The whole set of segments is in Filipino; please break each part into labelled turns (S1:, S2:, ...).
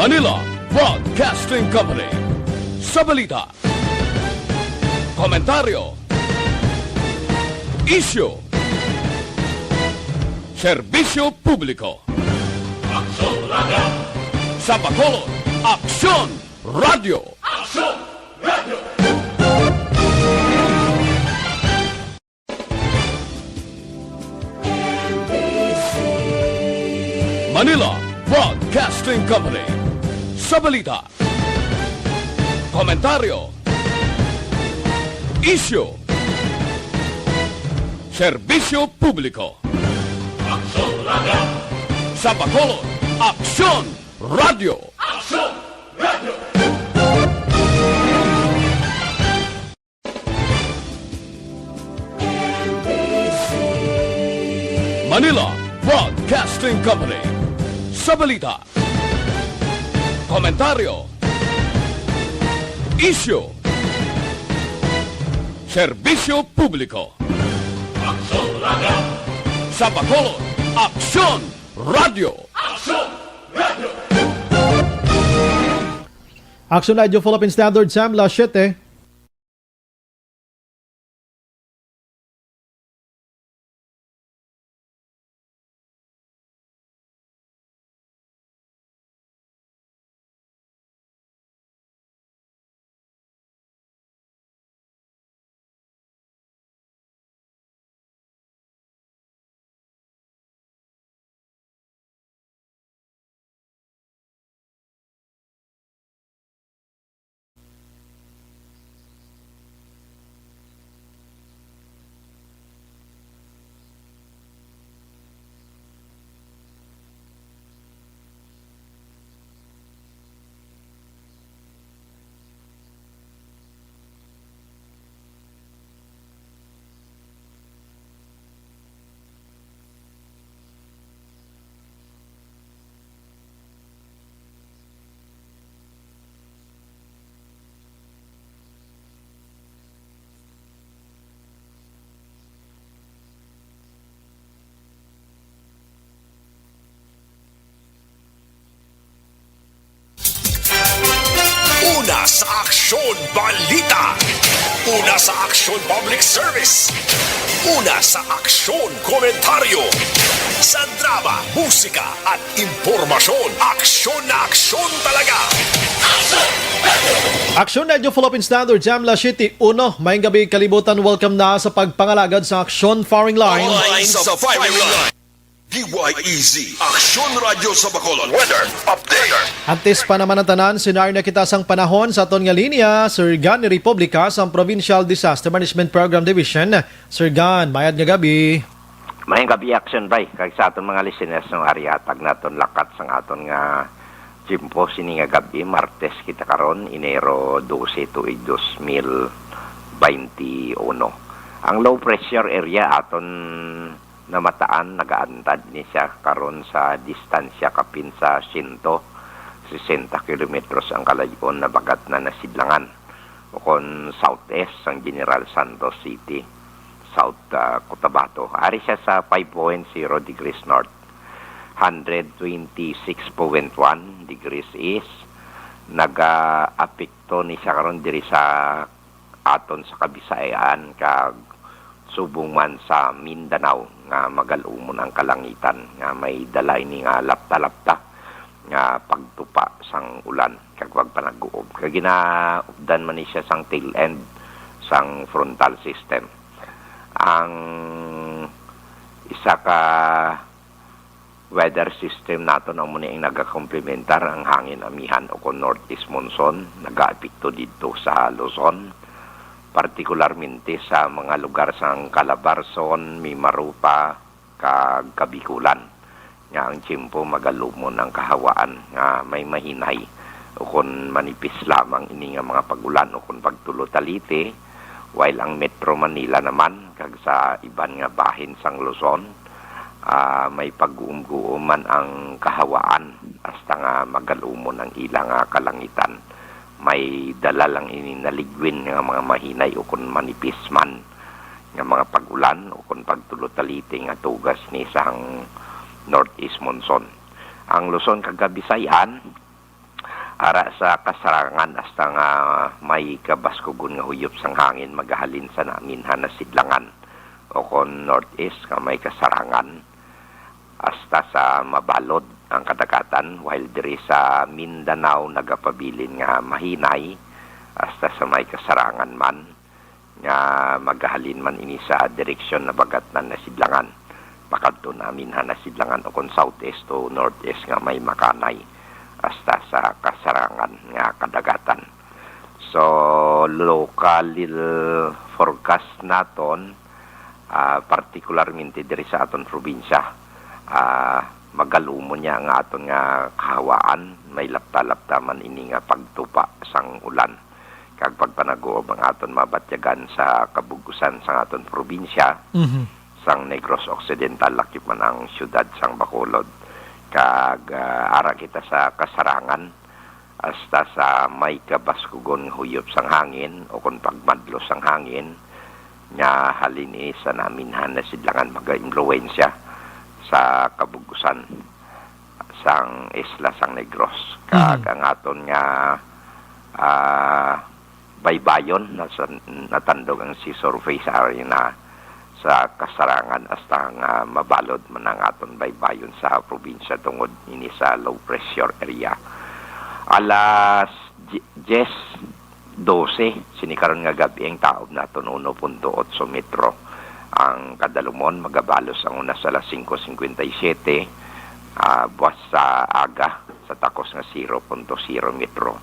S1: Manila Broadcasting Company. Sa balita, komentaryo, issue, serbisyo publiko. Aksyon Radio! Sa Bacolod, Aksyon Radio! Aksyon Radio! Manila Broadcasting Company. Sa balita, komentaryo, issue, serbisyo publiko. Aksyon Radio! Sa Bacolod, Aksyon Radio! Aksyon Radio! Manila Broadcasting Company. Sa balita, komentaryo, issue, serbisyo publiko. Aksyon Radio! Sa Bacolod, Aksyon Radio! Aksyon Radio!
S2: Action Radio Philippine Standard Sam Las 7.
S3: Una sa Aksyon Balita. Una sa Aksyon Public Service. Una sa Aksyon Komentaryo. Sa drama, musika at impormasyon. Aksyon na aksyon talaga.
S2: Action Radio Philippine Standard Sam Las 7. Mayong gabi kalibutan. Welcome na sa pagpangalagad sa Aksyon Firing Line.
S3: Online sa Firing Line. DYEZ, Aksyon Radio sa Bacolod. Weather Update.
S2: Antes pa naman ang tanan, sinar na kita sang panahon sa aton nga linya, Sir Gan ni Republika sa Provincial Disaster Management Program Division. Sir Gan, mayad nga gabi.
S4: Mayang gabi Action Bay, kag sa aton mga listeners ng arihatag naton lakat sang aton nga Jimpo sini nga gabi, Martes kita karon, Enero 12 to 2021. Ang low pressure area aton namataan nagaantad ni siya karon sa distansya kapin sa 160 kilometros ang kalayon na bagat na nasidlangan ukon southeast ang General Santos City, South Cotabato. Ari siya sa 5.0 degrees north, 126.1 degrees east. Naga-apekto ni siya karon diri sa aton sa Kabisayan kag subong man sa Mindanao nga magalumon ang kalangitan nga may dalay ni nga lapta-lapta nga pagtupa sang ulan kag wag panag-uob kag ginaubdan man ni siya sang tail end sang frontal system. Ang isa ka weather system nato na muna yung nagakomplementar ang hangin amihan o kon northeast monsoon nagaapekto dito sa Luzon, partikularmente sa mga lugar sang Calabarzon, Mimarupa, kag Kabikulan. Nga ang tiyempo magalumon ang kahawaan nga may mahinay o kung manipis lamang ini nga mga pagulan o kung pagtulo-talite, while ang Metro Manila naman kag sa iban nga bahin sang Luzon may pag-uum-guuman ang kahawaan hasta nga magalumon ang ilang kalangitan. May dala lang inaligwin nga mga mahinay o kung manipis man nga mga pagulan o kung pagtulo-talite nga tugas ni isang northeast monsoon. Ang Luzon kag Bisayan ara sa kasarangan hasta nga may kabaskugon nga huyop sang hangin magahalin sa namin na sidlangan o kon northeast nga may kasarangan hasta sa mabalod ang kadagatan while diri sa Mindanao nagapabilin nga mahinay hasta sa may kasarangan man nga magahalin man ini sa direksyon na bagat na nasidlangan makadto namin na nasidlangan o kon southeast to northeast nga may makanay hasta sa kasarangan nga kadagatan. So local forecast naton particularmente diri sa aton probinsya magalumo niya nga aton nga kahawaan may lapta-lapta man ini nga pagtupa sang ulan kag pagpanaguob ang aton mabatyagan sa kabugusan sang aton probinsya sang Negros Occidental lakip man ang syudad sang Bacolod kag ara kita sa kasarangan hasta sa may kabaskugon huyop sang hangin o kung pagmadlo sang hangin nga halini sa namin na sidlangan maga-impluensya sa kabugusan sang isla sang Negros kag ang aton nga baybayon natandog ang sea surface area na sa kasarangan hasta nga mabalod man ang aton baybayon sa probinsya tungod ini sa low pressure area. Alas 10:12 sinikaron nga gabi ang taob naton 1.8 metro ang kadalumon magabalos ang una sa alas 5:57 buwas sa aga sa takos nga 0.0 metro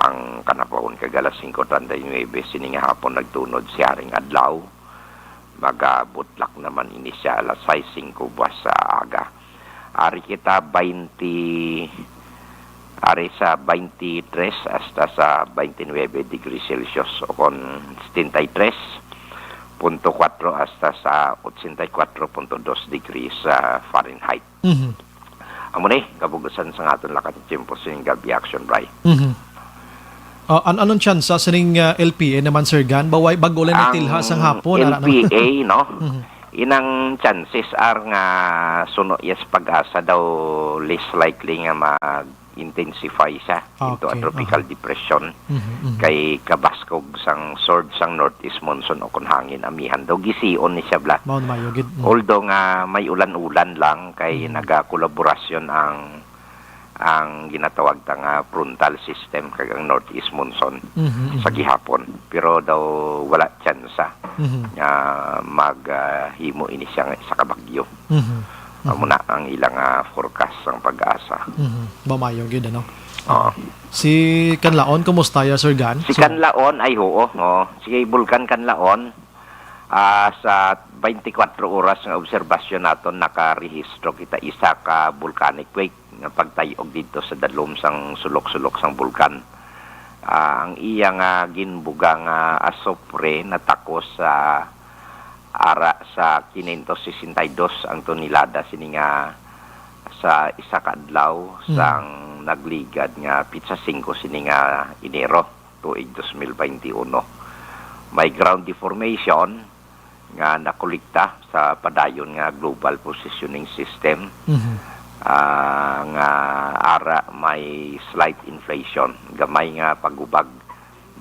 S4: ang kanapawon kag alas 5:39 sining hapon nagtunod si haring adlaw magabutlak naman ini siya alas 6:05 buwas sa aga. Ari kita 23 hasta sa 29 degrees Celsius o kon 73.4 hasta sa 84.2 degrees Fahrenheit. Amo ni kabugusan sa aton lakat tempo sining gabi action bray.
S2: Anong tsansa sa ning LPA naman, Sir Gan? Baway bago lang tilha sang hapon.
S4: LPA, no? Inang chances are nga suno yes pag-asa daw less likely nga mag-intensify siya into a tropical depression. Kay kabaskog sang sword sang northeast monsoon o kun hangin amihan daw gision ni siya bla. Although nga may ulan-ulan lang kay naga-kolaborasyon ang ginatawag ta nga frontal system kag ang northeast monsoon sa gihapon pero daw wala tsansa nga maghimo ini siya sa kabagyo muna ang ilang forecast sang pag-asa
S2: Bamayo gid ano. Si Kanlaon kumusta ya, Sir Gan?
S4: Si Kanlaon ay si Bulkan Kanlaon sa 24 oras nga obserbasyon naton nakarehistro kita isa ka volcanic quake nga pagtayog dito sa dalom sang sulok-sulok sang bulkan. Ang iya nga ginbuga nga asopre natakos sa ara sa 562 ang tonelada sini nga sa isa ka adlaw sang nagligad nga pizza 5 sini nga Enero tuig 2021. May ground deformation nga nakolekta sa padayon nga global positioning system. Nga ara may slight inflation gamay nga pagubag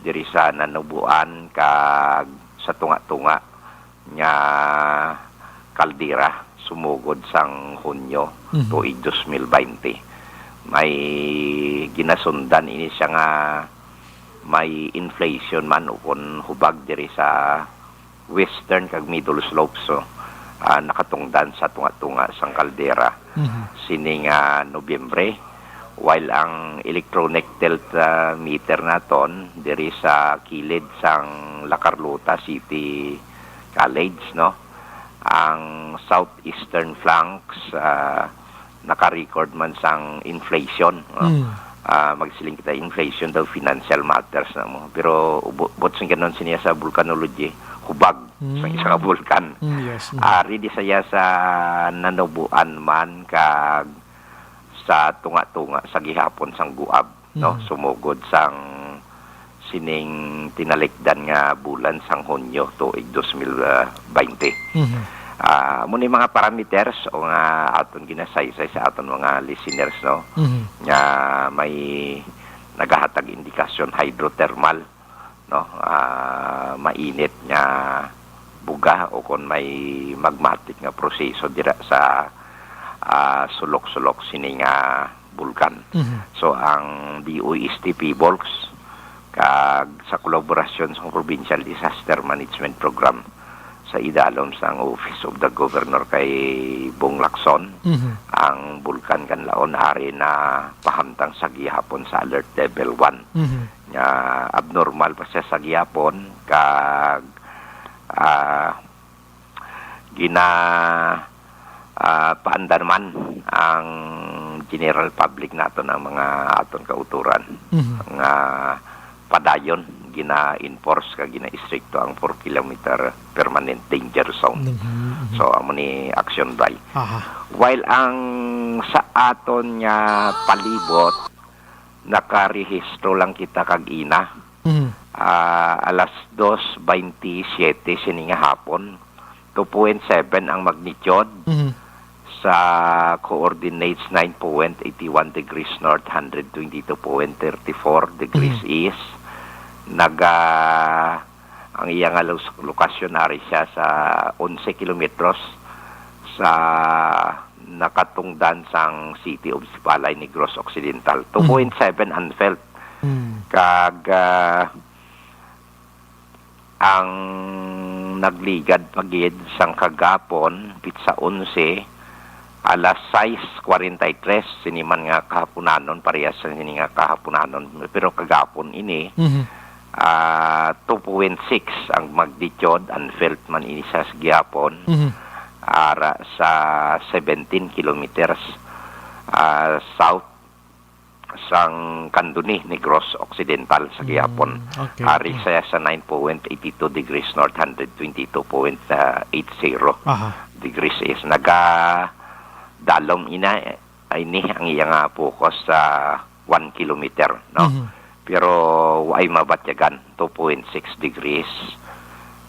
S4: diri sa nanubuan kag sa tunga-tunga nga kaldera sumugod sang Hunyo tuig 2020 may ginasundan ini siya nga may inflation man ukon hubag diri sa western kag middle slopes nakatungdan sa tunga-tunga sang kaldera sining Nobyembre while ang electronic delta meter naton diri sa kilid sang La Carlota City College no ang southeastern flanks naka-record man sang inflation magsiling kita inflation daw financial matters na mo pero bot sing ganon siniya sa volcanology hubag sa isang bulkan. Ari di saya sa nanubuan man kag sa tunga-tunga sa gihapon sang guab no sumugod sang sining tinalikdan nga bulan sang Hunyo tuig 2020. Muna yung mga parameters o nga aton ginasaysay sa aton mga listeners no nga may nagahatag indikasyon hydrothermal, no, mainit nga buga o kung may magmatic nga proseso dira sa sulok-sulok sini nga bulkan. So ang DOST PBOLCS kag sa kolaborasyon sa Provincial Disaster Management Program sa idalom sa Office of the Governor kay Bong Lacson, ang bulkan kanlaon ari na pahamtang sa gihapon sa alert level 1. Nga abnormal pa siya sa gihapon kag paandar man ang general public nato ng mga aton kauturan nga padayon gina-enforce ka gina-istrikto ang 4 kilometer permanent danger zone. So amo ni action by. While ang sa aton nga palibot nakarehistro lang kita kag ina alas 2:27 sini nga hapon 2.7 ang magnitude sa coordinates 9.81 degrees north 122.34 degrees east ang iyang lokasyon ari siya sa 11 kilometros sa nakatungdan sang City of Sipalay, Negros Occidental. 2.7 unfelt. Kag ang nagligad pagid sang kagapon pitsa 11 alas 6:43 siniman nga kahaponanon parehas sa sini nga kahaponanon pero kagapon ini 2.6 ang magnitude unfelt man ini sa gihapon ara sa 17 kilometers south sang Kanduni, Negros Occidental sa gihapon. Ari saya sa 9.82 degrees north 122.80 degrees east dalom ina ay ni ang iyang focus sa 1 kilometer, no? Pero ay mabatyagan 2.6 degrees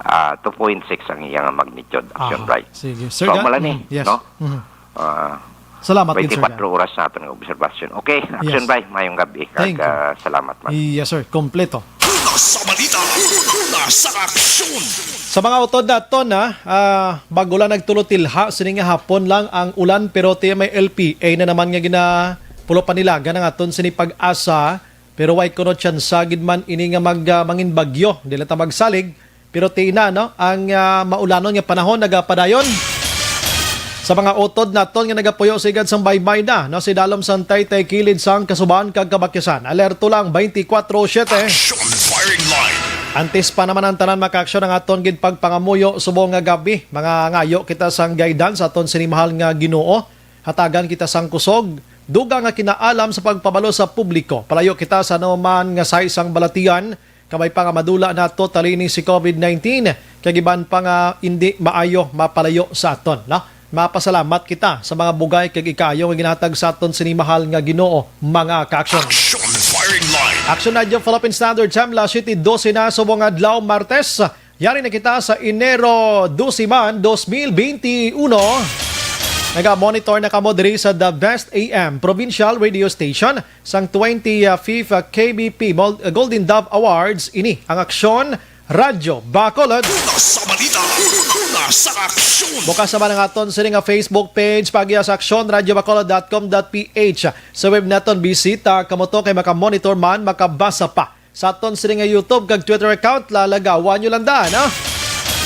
S4: 2.6 ang iyang magnitude action right.
S2: Sige. Sir,
S4: so malani,
S2: yes.
S4: No?
S2: Salamat
S4: 24 oras na aton nga obserbasyon. Okay, action by mayong gabi kag salamat man.
S2: Yes sir, kompleto.
S3: Sa balita, sa aksyon.
S2: Sa mga utod naton bago lang nagtulotilha sini nga hapon lang ang ulan pero may LPA na naman nga pulo panilaga ng aton sini pag-asa pero way kuno tsansa gid man ini nga mangin bagyo dili ta magsalig pero tina no ang maulanon nga panahon nagapadayon. Sa mga utod naton nga nagapuyo sigad sang baybay na no si dalom sang Taytay kilid sang Kasuban kag Kabakyasan. Alerto lang 24/7.
S3: Action firing line.
S2: Antes pa naman ang tanan makaaksyon ang aton gid pagpangamuyo subong nga gabi. Mga ngayo kita sang guidance aton sinimahal nga Ginoo. Hatagan kita sang kusog. Duga nga kinaalam sa pagpabalo sa publiko. Palayo kita sa naman nga sa isang balatian. Kamay pa nga madula na totally ni si COVID-19. Kagiban pa nga hindi maayo mapalayo sa aton. No? Mapasalamat kita sa mga bugay kag ikayo nga ginatag sa aton sinimahal nga Ginoo mga ka-aksyon.
S3: Action firing line.
S2: Action na Philippine Standard Time la City 12 na subong adlaw Martes. Yari na kita sa Enero 12 man 2021. Naga-monitor na kamo diri sa The Best AM Provincial Radio Station sang 25th KBP Golden Dove Awards. Ini ang Aksyon Radyo Bacolod.
S3: Sa balita, sa aksyon.
S2: Bukas naman ang aton sa nga Facebook page pagya sa aksyon.radyobacolod.com.ph. Sa web naton bisita kamo to kay makamonitor man makabasa pa. Sa aton sa nga YouTube kag Twitter account lalagawan nyo lang daan.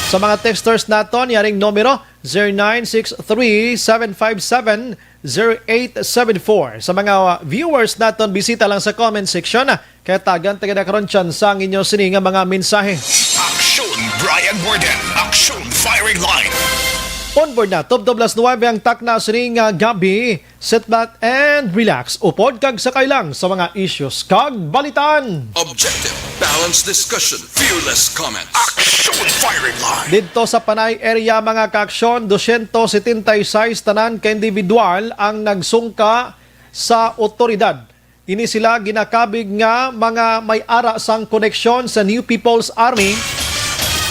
S2: Sa mga texters naton yaring numero 0963-757-0874. Sa mga viewers naton bisita lang sa comment section kaya tagan taga karon tsansa ang inyo sininga mga mensahe.
S3: Action Brian Borden. Action firing line.
S2: Onboard na, top 9 ang takna sining gabi. Sit back and relax. Upod kag sakay lang sa mga issues kag balitan.
S5: Objective, balanced discussion, fearless comment.
S3: Action firing line.
S2: Dito sa Panay area mga kaaksyon, 276 tanan ka individual ang nagsungka sa otoridad. Ini sila ginakabig nga mga may-ara sang koneksyon sa New People's Army.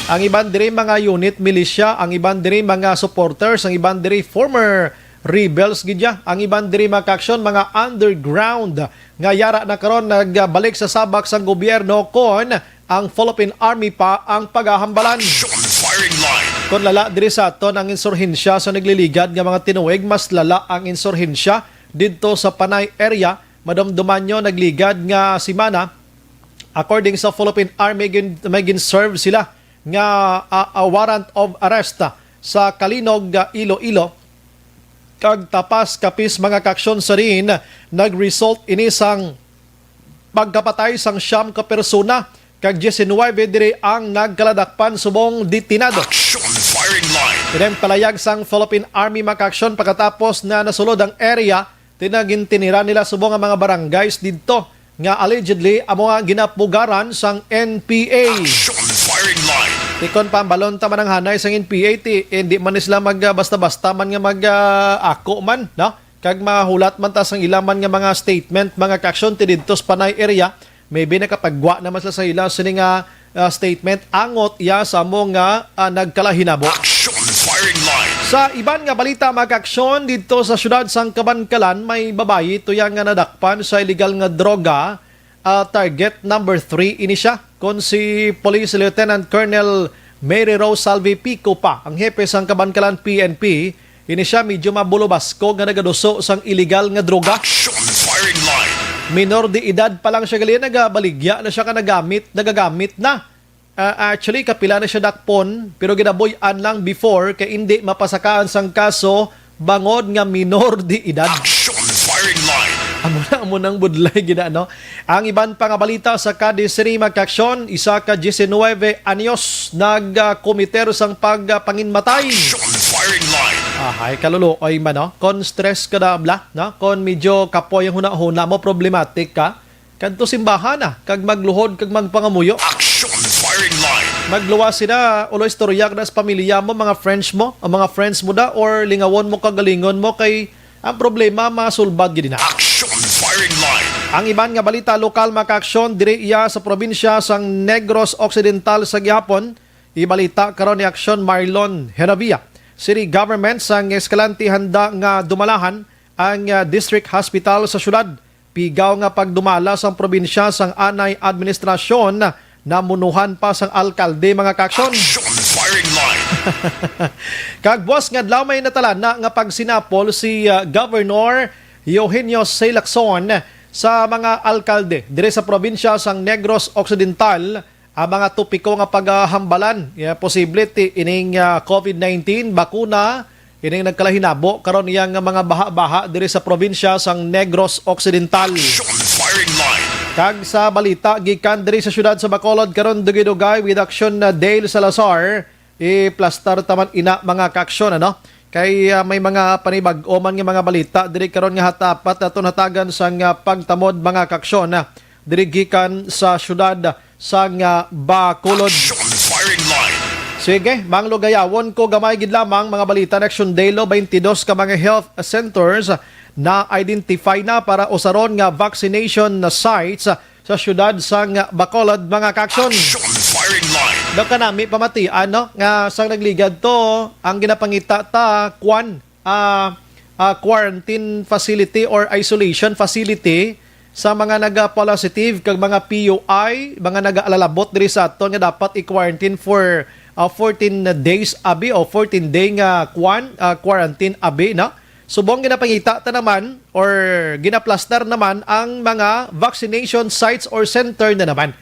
S2: Ang iban diri mga unit militia, ang iban diri mga supporters, ang iban diri former rebels gidya. Ang iban diri mga kaaksyon, mga underground nga yara na karon nagbalik sa sabak sa gobyerno kon ang Philippine Army pa ang paghahambalan.
S3: Action firing line.
S2: Kon lala diri sa aton ang insurhensya sa nagliligad nga mga tinuig, mas lala ang insurhensya didto sa Panay area. Madamduman nyo nagligad nga simana. According sa Philippine Army, may gin-serve sila nga a warrant of arrest sa Kalinog, Iloilo. Kag tapas kapis mga kaaksyon sa rin, nag-result inisang pagkapatay sang siyam ka persona. Kag 19 diri ang nagkaladakpan subong detinado.
S3: Action firing line.
S2: Palayag sang Philippine Army mga kaaksyon pagkatapos na nasulod ang area, tinagintinira nila subong ang mga barangays didto nga allegedly amo nga ginapugaran sang NPA.
S3: Action firing line.
S2: Tikon pa ang balon taman ang hanay sang NPA hindi man sila basta-basta man nga ako man, no? Kag mahulat man ta sang ilaman nga mga statement mga kaaksyon ti didto sa Panay area, maybe nakapagwa naman sila sa ila sini nga statement angot iya sa mo nga nagkalahinabo.
S3: Action firing line.
S2: Sa iban nga balita mga kaaksyon dito sa syudad sang Kabankalan, may babayi tuyang nga nadakpan sa illegal nga droga. Target number 3 ini siya kon si Police Lieutenant Colonel Mary Rose Salvi Pico pa ang hepe sang Kabankalan PNP. Ini siya medyo mabulobasko nga nagaduso sang illegal nga droga.
S3: Action firing line.
S2: Minor de edad pa lang siya gali, nagabaligya na siya ka nagagamit na. Actually, kapila na siya dakpon, pero ginaboy-an lang before kay hindi mapasakaan sang kaso bangod nga minor de edad.
S3: Action firing line.
S2: Amo nang budlay gina, no? Ang iban pa nga balita sa Cadiz City mga kaaksyon, isa ka 19 anyos nagkomiter sang pagpanginmatay.
S3: Action firing line.
S2: Ay kaluluoy man, no? Kon stress ka na bla, no? Kon medyo kapoy ang huna-huna mo, problematic ka, kadto simbahan na, kag magluhod, kag magpangamuyo.
S3: Action firing line.
S2: Magluwas sila, ulo istorya ka na sa pamilya mo, mga friends mo, ang mga friends mo da, or lingawon mo, kagalingon mo, kay ang problema, masulbad gid na.
S3: Action firing line.
S2: Ang iban nga balita, lokal mga kaaksyon, diri iya sa probinsya sang Negros Occidental sa gihapon, ibalita karon ni Aksyon Marlon Heravia. City government sang Escalante handa nga dumalahan ang district hospital sa syudad. Pigaw nga pagdumala sang probinsya sang anay administrasyon na munuhan pa sang alkalde mga kaaksyon.
S3: Action firing line.
S2: Kagbuas nga adlaw may natalana nga pagsinapol si Governor Eugenio C. Lacson sa mga alkalde dire sa probinsya sang Negros Occidental ang mga topiko nga paghambalan. Posible ti ining COVID-19 bakuna ining nagkalahinabo karon iyang mga baha-baha dire sa probinsya sang Negros Occidental.
S3: Action firing line.
S2: Kag sa balita gikan diri sa syudad sa Bacolod karon dugay-dugay with action na Dale Salazar plastar taman ina mga kaaksyon, ano? Kay may mga panibag-o man nga mga balita diri karon nga hatapat aton hatagan sang pagtamod mga kaaksyon diri gikan sa syudad sang Bacolod.
S3: Action firing line.
S2: Sige, manglugayawon ko gamay gid lamang mga balita na Aksyon Delo 22 ka mga health centers na identify na para usaron nga vaccination na sites sa syudad sang Bacolod mga kaaksyon.
S3: Action firing line.
S2: Daw kanami pamatian no nga sang nagligad to ang ginapangita ta quarantine facility or isolation facility sa mga naga-positive kag mga PUI, mga naga-alalabot diri sa aton nga dapat i-quarantine for 14 days abi o 14 day nga quarantine abi na. Subong ginapangita ta naman or ginaplaster naman ang mga vaccination sites or center na naman.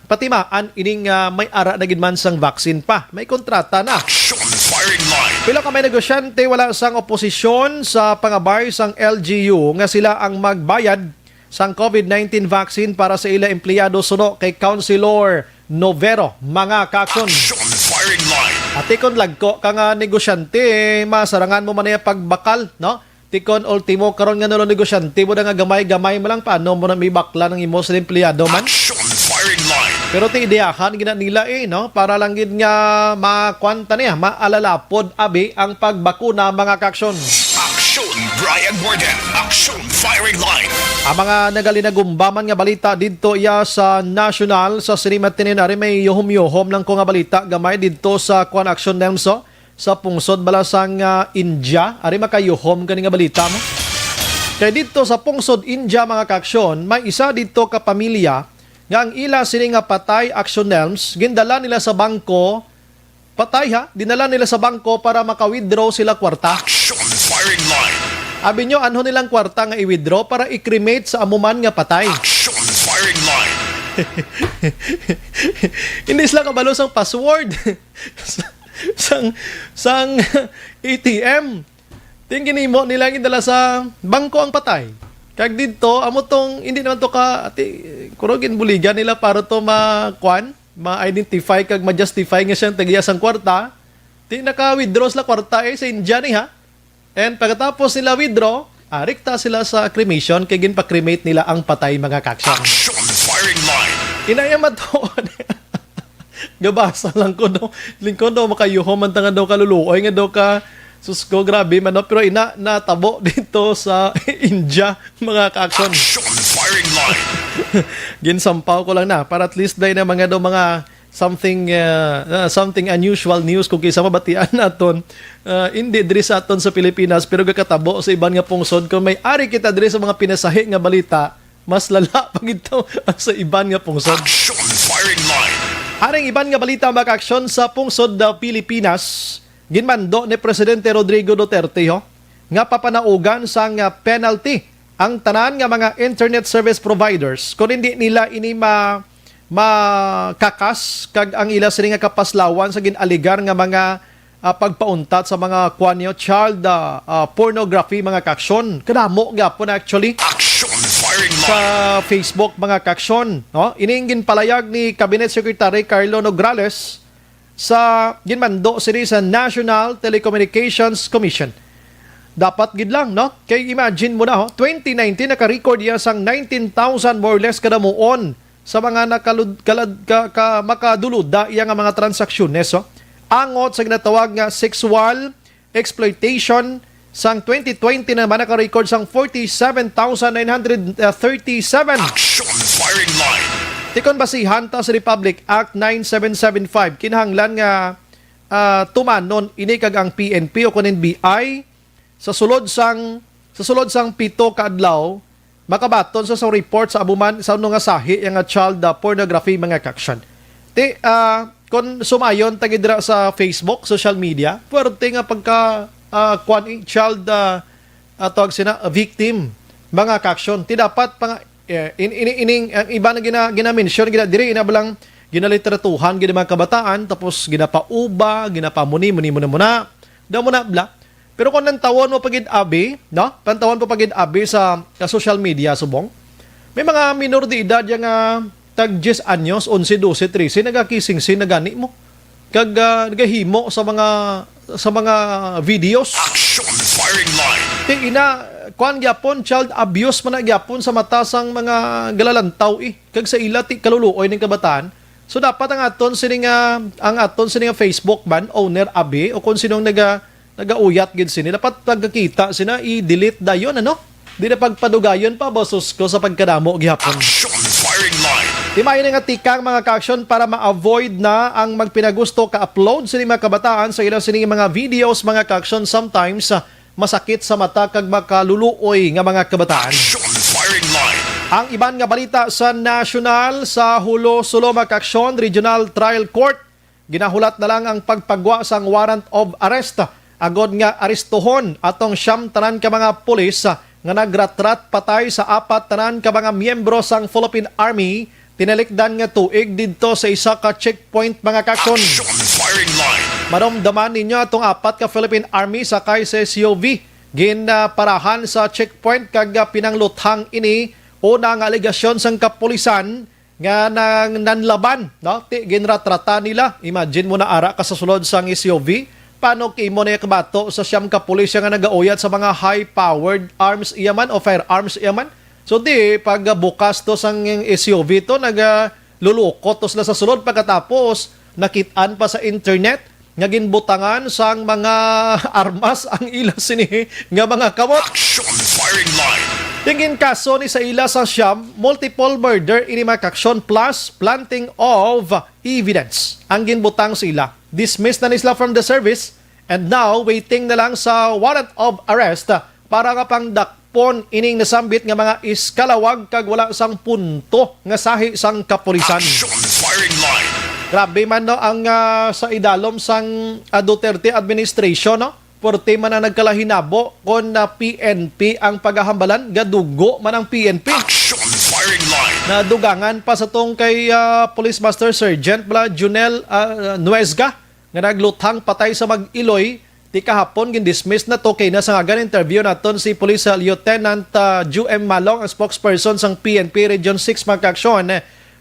S2: Patimaan ining may ara na gid man sang vaccine pa. May kontrata na.
S3: Action firing line.
S2: Pila ka may negosyante wala sang oposisyon sa pangabay sang LGU nga sila ang magbayad sang COVID-19 vaccine para sa ila empleyado suno kay Councilor Novero mga kaaksyon.
S3: Action firing line.
S2: At tikon lagko ka nga negosyante masarangan mo man pagbakal, no? Tikon ultimo karon nga nulo negosyante mo nga gamay-gamay mo lang paano mo na may bakla ng imo sa empleyado man.
S3: Action firing line.
S2: Pero ti ideahan gina nila no? Para lang gid nga makwanta niya, maalalapod abi ang pagbakuna mga kaaksyon.
S3: Action Brian Morgan. Action firing line.
S2: Ang mga nagalinagumbaman nga balita didto iya sa national sa Sirimat Tininari may yuhom-yuhom lang ko nga balita gamay didto sa Kwan Action Nemso sa pungsod balasang India. Ari makayuhom kani nga balita mo. Kaya dito sa pungsod India mga kaaksyon, may isa dito ka pamilya nga ang ila sini nga patay actionelms, gindala nila sa bangko, patay ha, dinala nila sa bangko para maka-withdraw sila kwarta.
S3: Action firing line.
S2: Abi nyo, anho nilang kwarta nga i-withdraw para i-cremate sa amuman nga patay.
S3: Action firing line.
S2: Hindi sila kabalo sang password. sang ATM. Tingin mo nila gindala sa bangko ang patay. Kag dito, amo tong hindi naman to ka kurogin buligan nila para to ma-identify kag ma-justify nga siyang tagiya sang kwarta. Di naka-withdraw sila kwarta sa India ni ha. And pagkatapos nila withdraw, rikta sila sa cremation kay ginpa-cremate nila ang patay mga kaaksyon.
S3: Action firing line.
S2: Inayama to. Gabasa lang ko no. Lingkod daw makayuhom man nga daw kaluluoy nga daw ka susko grabe man no. Pero natabo dito sa India mga kaaksyon.
S3: Action firing line.
S2: Ginsampaw ko lang na para at least dahil na mga daw mga something unusual news kung kaysa mabatian naton hindi diri sa aton sa Pilipinas pero gakatabo sa iban nga pungsod kung may ari kita diri sa mga pinasahi nga balita mas lala pag ito sa iban nga pungsod.
S3: Action firing line.
S2: Aring iban nga balita mga aksyon sa pungsod da Pilipinas ginmando ni Presidente Rodrigo Duterte nga papanaugan sa nga penalty ang tanan nga mga internet service providers kung hindi nila ini makakas kag ang ila sini nga kapaslawan sa ginaligar nga mga pagpauntat sa mga kwanyo child pornography mga kaaksyon. Kanamo gyapon actually
S3: Action firing line.
S2: sa Facebook mga kaaksyon, no? Ining palayag ni Cabinet Secretary Carlo Nograles sa ginmando sini sa National Telecommunications Commission. Dapat gid lang, no? Kay imagine mo na 2019 naka-record iya sang 19,000 more or less kada muon sa mga makadulod iya nga mga transaksyones angot sa ginatawag nga sexual exploitation sang 2020 naman naka-record sang 47,937.
S3: Action firing line.
S2: Tikon basihan ta sa Republic Act 9775 kinahanglan nga tumanon ini kag ang PNP o kunin BI sa sulod sang 7 ka adlaw makabaton sa report sa abuman sa nga sahi nga child pornography mga kaaksyon. Kung sumayon tagidra sa Facebook, social media, puwerte nga pagka child tawag sina victim mga kaaksyon. Ti dapat pang ining iba na gina-mention diri inabalang ginaliteratuhan gina mga kabataan tapos ginapauba, ginapamuni muna. Daw muna bla. Pero kung nantawon mo pagid abi, no? Pantawan mo pagid abi sa social media subong. May mga minor de edad yang tag 10 anyos, 11, 12, 13 nagakising na gani mo. Kag nagahimo sa mga videos.
S3: Action firing line.
S2: Ting kuan gyapon child abuse man gyapon sa mata sang mga galalantaw kag sa ila ti kaluluoy ning kabataan. So dapat ang aton sini nga Facebook man owner abi o kung sinong nagauyat gid sini dapat pagkakita sina i-delete dayon ano di na pagpadugayon pa bosos ko sa pagkadamo gihapon.
S3: Action firing line.
S2: Timayon nga tikang mga kaaksyon para ma-avoid na ang magpinagusto ka-upload sini mga kabataan sa ilang sini mga videos mga kaaksyon sometimes masakit sa mata kag makaluluoy nga mga kabataan.
S3: Action firing line.
S2: Ang iban nga balita sa national sa Hulo-Sulo mga kaaksyon Regional Trial Court ginahulat na lang ang pagpagwa sang warrant of arrest agod nga aristohon atong siyam tanan ka mga pulis nga nagratrat patay sa 4 tanan ka mga miyembro sang Philippine Army tinalikdan nga tuig didto sa isa ka checkpoint mga kaaksyon.
S3: Action firing line.
S2: Maramdaman ninyo atong 4 ka Philippine Army sakay sa SUV ginparahan sa checkpoint kag pinangluthang ini una nga aligasyon sang kapulisan nga nanlaban no ginratrata nila. Imagine mo na ara ka sa sulod sang SUV. Paano kimo na kabato sa siyam ka pulis nga nagauyat sa mga high-powered arms iyaman o firearms iyaman? So di, pag bukas to sang SUV to, naglulukot to sila sa sulod pagkatapos nakitaan pa sa internet nga ginbutangan sang mga armas ang ila sini nga mga kamot.
S3: Action firing line.
S2: Tingin kaso ni sa ila sa siyam, multiple murder ini mga kaaksyon plus planting of evidence ang ginbutang sila. Dismissed na nila from the service And now, waiting na lang sa warrant of arrest para nga pang dakpon ining nasambit nga mga iskalawag kag wala sang punto nga sahi sang kapulisan.
S3: Action firing line.
S2: Grabe man no ang sa idalom sang Duterte administration no. Porte man ang nagkalahinabo kon na PNP ang paghahambalan, gadugo man ang PNP.
S3: Action firing line.
S2: Nadugangan pa sa tong kay Police Master Sergeant Junel Nuesga nga naglutang patay sa Mag-Iloy. Ti kahapon gindismiss na to kay nasa nga interview naton si Police Lieutenant Ju M. Malong, ang spokesperson sang PNP Region 6 magkaksyon.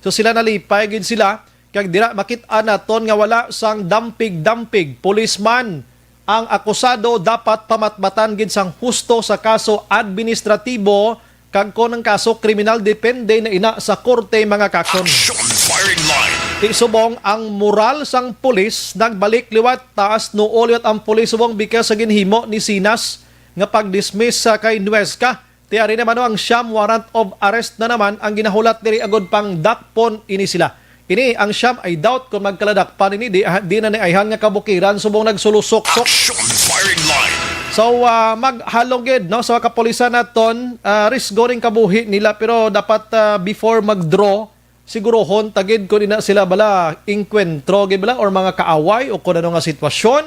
S2: So sila nalipay gid sila kag dira makit-an naton nga wala sang dampig-dampig policeman. Ang akusado dapat pamatbatan gid sang husto sa kaso administratibo kag kon ang kaso kriminal depende na ina sa korte mga kaksyon.
S3: Action firing line.
S2: Subong ang moral sang pulis nagbalik liwat taas no ulit ang pulis subong bikas sa ginhimo ni Sinas nga pag-dismiss sa kay Nuesca. Tiyari naman ang siyam warrant of arrest na naman ang ginahulat diri agod pang dakpon ini sila. Ini ang siyam ay doubt kung magkaladakpan ini di na ni ayhan nga kabukiran subong nagsulusok-sok.
S3: Action firing line.
S2: So maghalong gid no sa kapulisan naton risk goring kabuhi nila pero dapat before mag-draw sigurohon tagid ko na sila bala inkwentro gid bala or mga kaaway o kun ano nga sitwasyon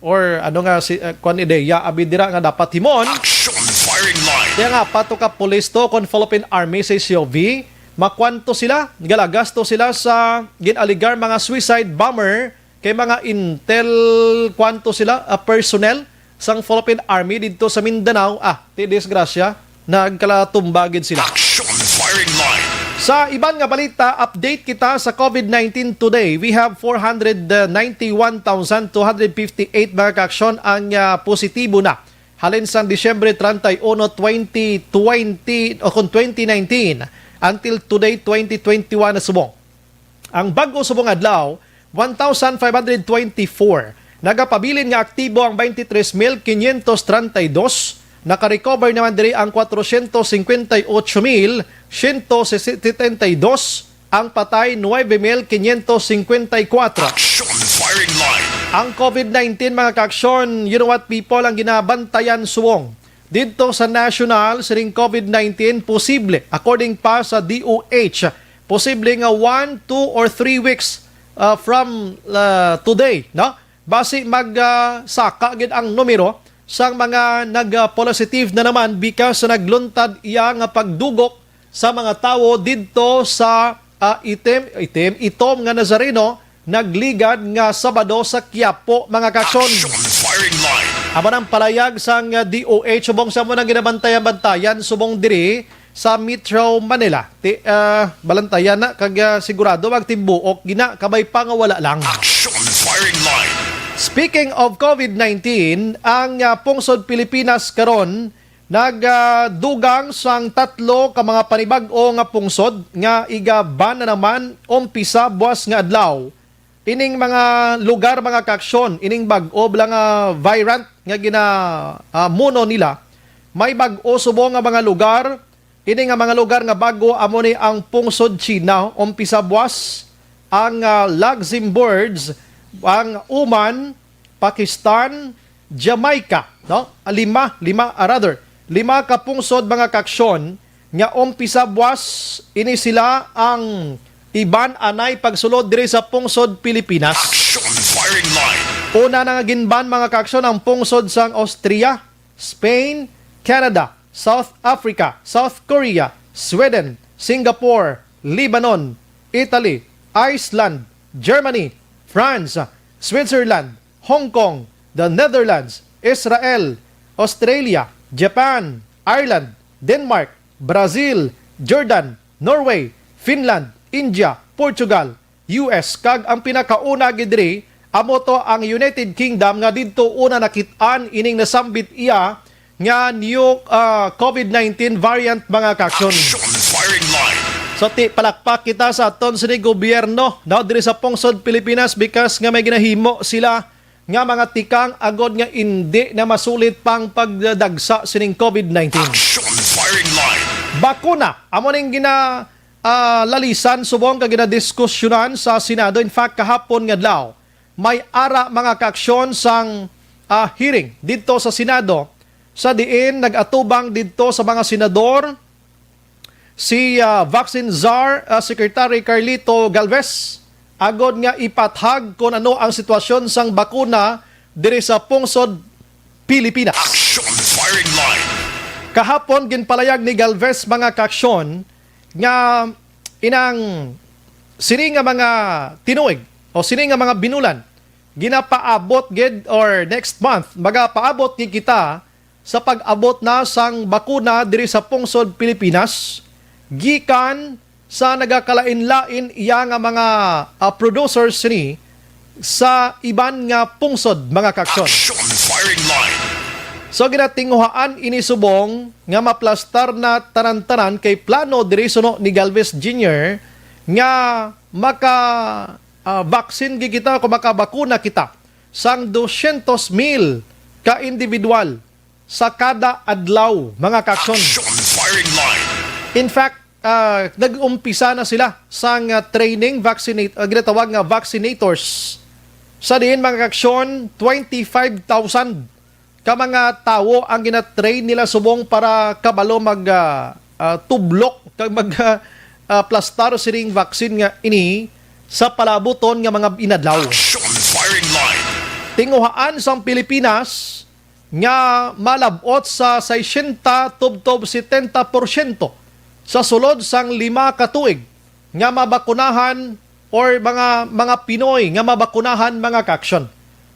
S2: or ano nga kwan ideya abidira nga dapat himon.
S3: Action firing line.
S2: Kaya nga pato ka pulis to kon Philippine Army sa COV makwanto sila, galagasto sila sa ginaligar mga suicide bomber kay mga intel kwanto sila personnel sang Philippine Army dito sa Mindanao. Ti disgrasya nagkalatumbagid sila.
S3: Action firing line.
S2: Sa iban nga balita, update kita sa COVID-19 today. We have 491,258 mga kaaksyon ang positibo na. Halin sa Disyembre 31, 2019 until today 2021 na subong. Ang bago subong adlaw 1,524. Nagapabilin nga aktibo ang 23,532. Naka-recover naman diri ang 458,172. Ang patay 9,554.
S3: Action firing line.
S2: Ang COVID-19 mga kaaksyon, you know what people ang ginabantayan suwong. Dito sa national, siring COVID-19, posible, according pa sa DOH, posible nga 1, 2, or 3 weeks from today. No? Basi magsaka gid ang numero sang mga nag-positive na naman because sa nagluntad iya nga pagdugok sa mga tao dito sa itom nga Nazareno, nagligad nga Sabado sa Quiapo mga kakson.
S3: Firing line.
S2: Aba ng palayag sang DOH subong sa mo nang ginabantayan-bantayan subong diri sa Metro Manila. Balantayan na kag sigurado magtimbuok gina kabay pa nga wala lang.
S3: Action firing line.
S2: Speaking of COVID-19, ang pungsod Pilipinas karon nagdugang sang 3 ka mga panibag-o nga pungsod nga igaban na naman umpisa buwas nga adlaw. Ining mga lugar mga kaaksyon, ining bag-o blang virant nga muno nila, may bag-o subong nga mga lugar, ining nga mga lugar nga bago amo ni ang pungsod China, umpisa buwas, ang Luxembourg, ang Oman, Pakistan, Jamaica, no? Lima ka pungsod mga kaaksyon nga umpisa buwas, ini sila ang iban anay pagsulod diri sa pungsod Pilipinas.
S3: Action firing line.
S2: Una na nga ginban mga kaaksyon ang pungsod sang Austria, Spain, Canada, South Africa, South Korea, Sweden, Singapore, Lebanon, Italy, Iceland, Germany, France, Switzerland, Hong Kong, the Netherlands, Israel, Australia, Japan, Ireland, Denmark, Brazil, Jordan, Norway, Finland, India, Portugal, US, kag ang pinakauna gidri amo to ang United Kingdom nga didto una nakit-an ining nasambit iya nga new COVID-19 variant mga kaaksyon.
S3: Firing line.
S2: So palakpak kita sa aton sa gobyerno na diri sa pungsod Pilipinas because nga may ginahimo sila nga mga tikang agod nga hindi na masulit pang pagdagsa sining COVID-19.
S3: Firing line.
S2: Bakuna amo ning lalisan subong kag ginadiskusyonan sa Senado. In fact kahapon nga adlaw may ara mga kaaksyon sang hearing dito sa Senado sa diin nag-atubang dito sa mga senador si Vaccine Czar Secretary Carlito Galvez agod nga ipathag kung ano ang sitwasyon sang bakuna diri sa pungsod Pilipinas.
S3: Action firing line.
S2: Kahapon ginpalayag ni Galvez mga kaaksyon nga inang sini nga mga tinuig o sini nga mga binulan ginapaabot gid or next month magapaabot gid kita sa pag-abot na sang bakuna diri sa pungsod Pilipinas gikan sa nagakalain-lain iya nga mga producers ni sa iban nga pungsod mga kaaksyon.
S3: Action firing line.
S2: So ginatinguhaan ini subong nga maplastar na tanan-tanan kay plano diri suno ni Galvez Jr. nga maka vaccine kita o makabakuna kita sang 200,000 ka individual sa kada adlaw mga kaaksyon.
S3: Action firing line.
S2: In fact, nag-umpisa na sila sang training ginatawag nga vaccinators. Sa diin mga kaaksyon 25,000 ka mga tao ang gina-train nila subong para kabalo mag tublok kag mag plastar siring vaccine nga ini sa palabuton nga mga inadlaw.
S3: Action firing line.
S2: Tinguhaan sang Pilipinas nga malabot sa 60 tubtob 70% sa sulod sang 5 ka tuig nga mabakunahan or mga Pinoy nga mabakunahan mga kaaksyon.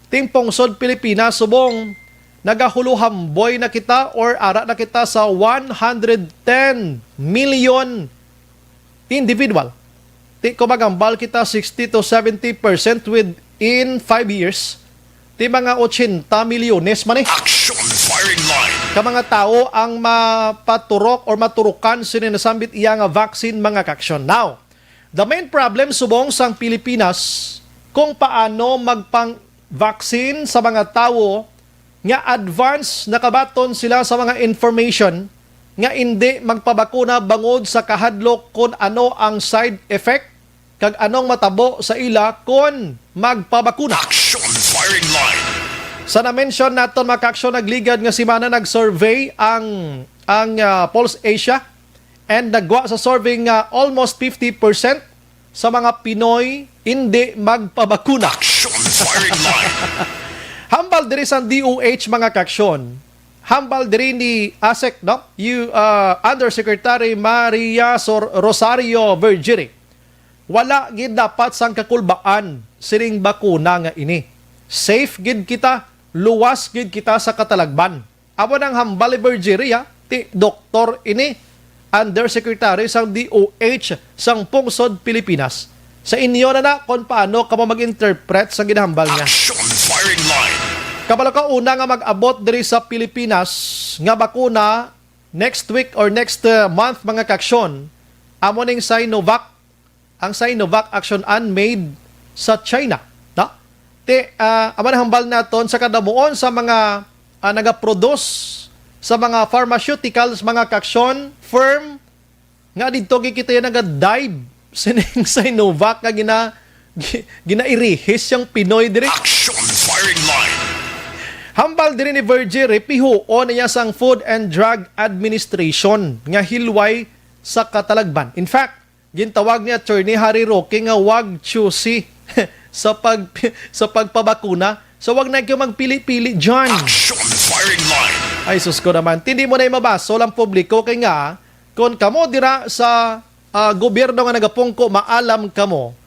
S2: Tingpungsod Pilipinas subong nagahuluhamboy na kita or ara na kita sa 110 million individual. Kumagambal kita 60 to 70% within 5 years. Ti mga 80 milyones man eh.
S3: Action firing line.
S2: Ka mga tao ang mapaturok or maturukan sininasambit iya nga vaccine mga kaaksyon. Now, the main problem subong sang Pilipinas kung paano magpang-vaccine sa mga tao nga advance nakabaton sila sa mga information nga hindi magpabakuna bangod sa kahadlok kung ano ang side effect kag anong matabo sa ila kung magpabakuna.
S3: Action firing line.
S2: Sa na-mention naton mga kaaksyon nagligad nga simana nag-survey ang Pulse Asia and nagwa sa survey nga almost 50% sa mga Pinoy hindi magpabakuna.
S3: Action firing line.
S2: Hambal diri sa DOH mga kaaksyon. Hambal diri ni ASEC, no? Undersecretary Maria Rosario Vergere. Wala gid dapat sang kakulbaan siring bakuna nga ini. Safe gid kita, luwas gid kita sa katalagban. Amo nang hambal ni Vergere, ti doktor ini Undersecretary sang DOH sang pungsod Pilipinas. Sa inyo na kung paano ka mag-interpret sa ginahambal niya.
S3: Action firing line.
S2: Kabalo ka una nga mag-abot diri sa Pilipinas nga bakuna next week or next month mga kaaksyon. Amo ning Sinovac. Ang Sinovac action unmade sa China. No? Amo na hambal naton sa kadamuon sa mga nagaproduce sa mga pharmaceuticals mga kaaksyon firm nga dito kita yung naga-dive sining Sinovac nga ginairihis yung Pinoy diri.
S3: Action firing line.
S2: Hambal diri ni Vergere pihuon niya sang Food and Drug Administration nga hilway sa katalagban. In fact, gintawag ni Attorney Harry Roque nga wag choosy sa pagpabakuna. So wag na kayo magpili-pili dyan.
S3: Action firing line.
S2: Ay sus ko naman, hindi mo na mabaso lang publiko kay nga kung kamo dira sa gobyerno nga nagapungko maalam kamo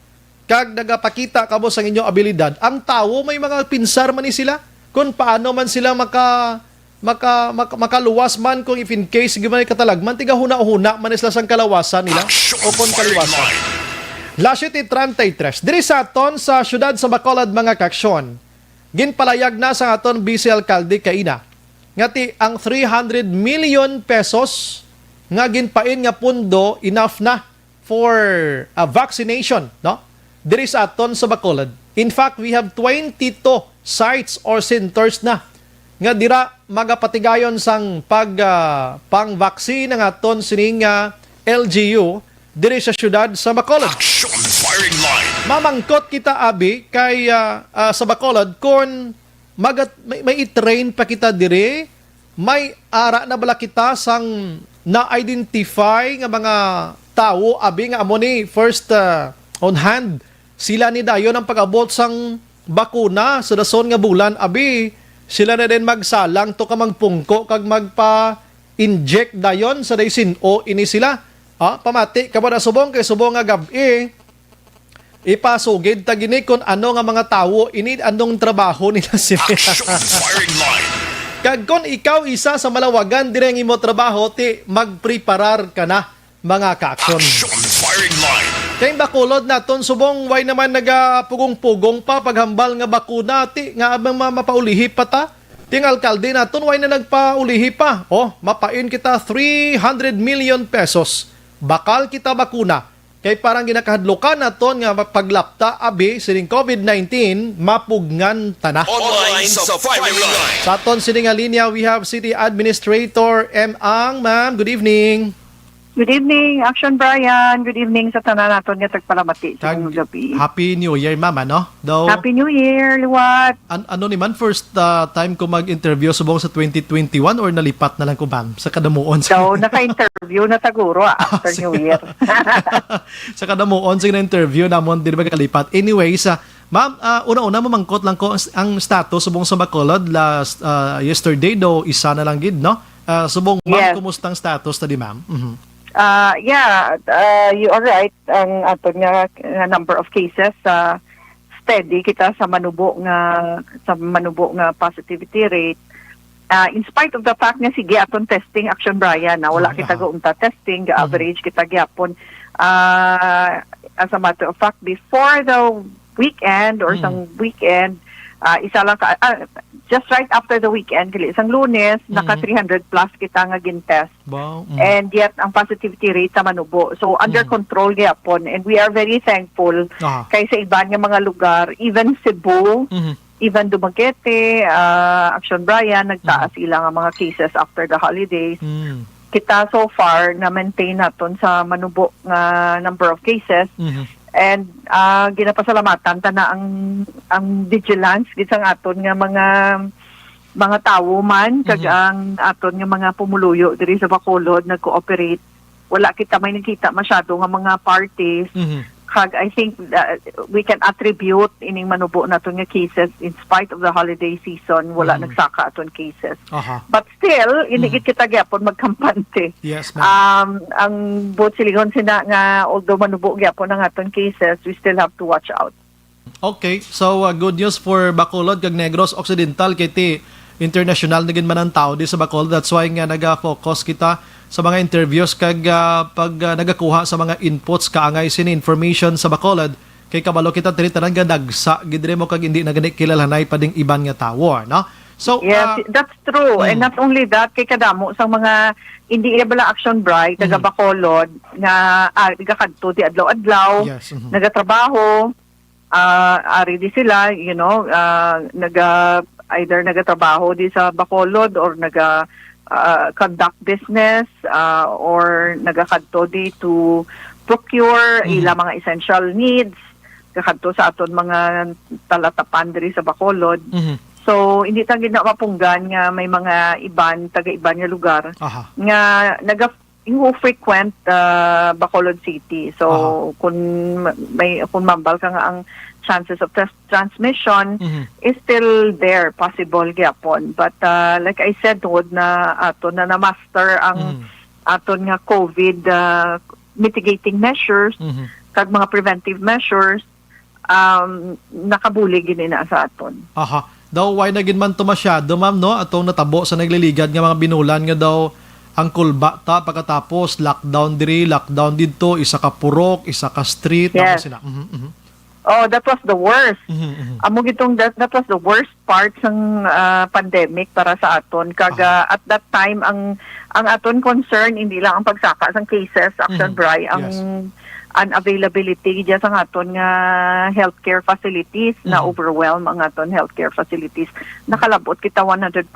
S2: kag nagapakita kamo sa inyong abilidad, ang tao may mga pinsar man ni sila kung paano man sila makaluwas man kung if in case gimana katalagman tiga huna-huna man sila sang kalawasan nila o kung kaliwasan. Lasyit 33 diri sa aton sa syudad sa Bacolod mga kaaksyon ginpalayag na sa aton vice alcalde kaina ngati ang 300 million pesos nga ginpain nga pundo enough na for a vaccination, no? Diri sa aton sa Bacolod. In fact, we have 22 sites or centers na nga dira magapatigayon sang pang-vaccine ng aton sining LGU diri sa syudad sa Bacolod.
S3: Action firing line.
S2: Mamangkot kita abi kay sa Bacolod kung may i-train pa kita dire, may ara na bala kita sang na-identify nga mga tao abi nga amo ni first on hand sila ni dayon ang pag-abot sang bakuna sa dason nga bulan abi sila na din magsalang to ka magpungko kag magpa-inject dayon sa daysin o ini sila pamati ka ba na subong kay subong nga gabi ipasugid ta gini kung ano nga mga tao ini anong trabaho nila sila.
S3: Action firing line.
S2: Kag kung ikaw isa sa malawagan dire ang imo trabaho ti magpreparar ka na mga ka-action.
S3: Action firing line.
S2: Kay bakulod naton subong way naman nagapugong-pugong pa paghambal nga bakuna ti nga abang mapaulihi pa ta. Ting alkalde naton way na nagpaulihi pa. Mapain kita 300 million pesos. Bakal kita bakuna. Kay parang ginakahadlokan naton nga paglapta abi sining COVID-19 mapugngan tana.
S3: Online sa firing line.
S2: Sa aton sining nga linya we have City Administrator M. Ang. Ma'am, good evening.
S6: Good evening, Action Brian. Good evening sa tanan naton nga tagpalamati sa
S2: Kag-
S6: gabi.
S2: Happy New Year, ma'am, ano? Though,
S6: Happy New Year, Liwat.
S2: ano ni man, first time ko mag-interview subong sa 2021 or nalipat na lang ko, ma'am, sa kadamuon?
S6: So, naka-interview na taguro after New Year.
S2: Sa kadamuon, sa na-interview namon, di ba kalipat? Anyways, ma'am, una-una mamangkot lang ko ang status subong sa Bacolod last yesterday, though isa na lang gid, no? Subong, ma'am,
S6: Yes.
S2: kumustang status tadi, ma'am?
S6: You are right. Ang aton nga number of cases steady kita sa manubo nga positivity rate. In spite of the fact nga sige aton testing Action Brian na wala kita gaunta testing, average kita gyapon. As a matter of fact, before the weekend or some weekend, isa lang just right after the weekend, isang Lunes, naka 300 plus kita nga gin-test.
S2: Wow.
S6: And yet, ang positivity rate sa manubo. So, under control gyapon. And we are very thankful kay sa iban nga mga lugar, even Cebu, even Dumaguete, Action Brian, nagtaas ilang ang mga cases after the holidays. Kita so far na maintain naton sa manubo nga number of cases. And ginapasalamatan ta na ang vigilance gisang aton nga mga tawo man kag ang aton nga mga pumuluyo diri sa Bacolod nag-cooperate. Wala kita may nakita masyado nga mga parties. Kag I think we can attribute ining manubo naton nga cases in spite of the holiday season wala nagsaka aton cases. But still inigit kita gyapon magkampante.
S2: Yes, ma'am.
S6: Ang buot silingon sina nga although manubo gyapon ang aton cases, we still have to watch out.
S2: Okay, so good news for Bacolod kag Negros Occidental kay ti international na gid man ang tao di sa Bacolod. That's why nga naga-focus kita sa mga interviews kag pag nagakuha sa mga inputs kaangay sin information sa Bacolod kay kabalo kita tritanan nga dagsa gidre mo kag hindi na gani kilalanay pading iban nga tawo, no? So
S6: Yes, that's true. And not only that, kay kadamo sa mga hindi bala Action Bright taga Bacolod nga nagakadto di adlaw-adlaw,
S2: Yes,
S6: nagatrabaho, ari di sila, either nagatrabaho di sa Bacolod or conduct business or nagakadto di to procure ilang mga essential needs kakadto sa aton mga talatapan diri sa Bacolod. So hindi ta gid na mapunggan nga may mga taga-iban nga lugar nga who frequent Bacolod City. So kung mambal ka nga ang chances of transmission is still there, possible gyapon. But like I said, tuod na aton na master ang aton nga COVID mitigating measures kag mga preventive measures nakabulig gini na sa aton.
S2: Daw why na gid man to masyado, ma'am, no? Atong natabo sa nagliligad nga mga binulan nga daw ang kulba ta pagkatapos lockdown diri, lockdown didto, isa ka purok, isa ka street,
S6: Yes.
S2: sila.
S6: Oh, that was the worst. Amo gitong that was the worst part ng pandemic para sa aton. Kaga at that time ang aton concern hindi lang ang pagsaka sang cases, Action Bri, ang unavailability diya sa aton nga healthcare facilities na overwhelm ang aton healthcare facilities. Nakalabot kita 100%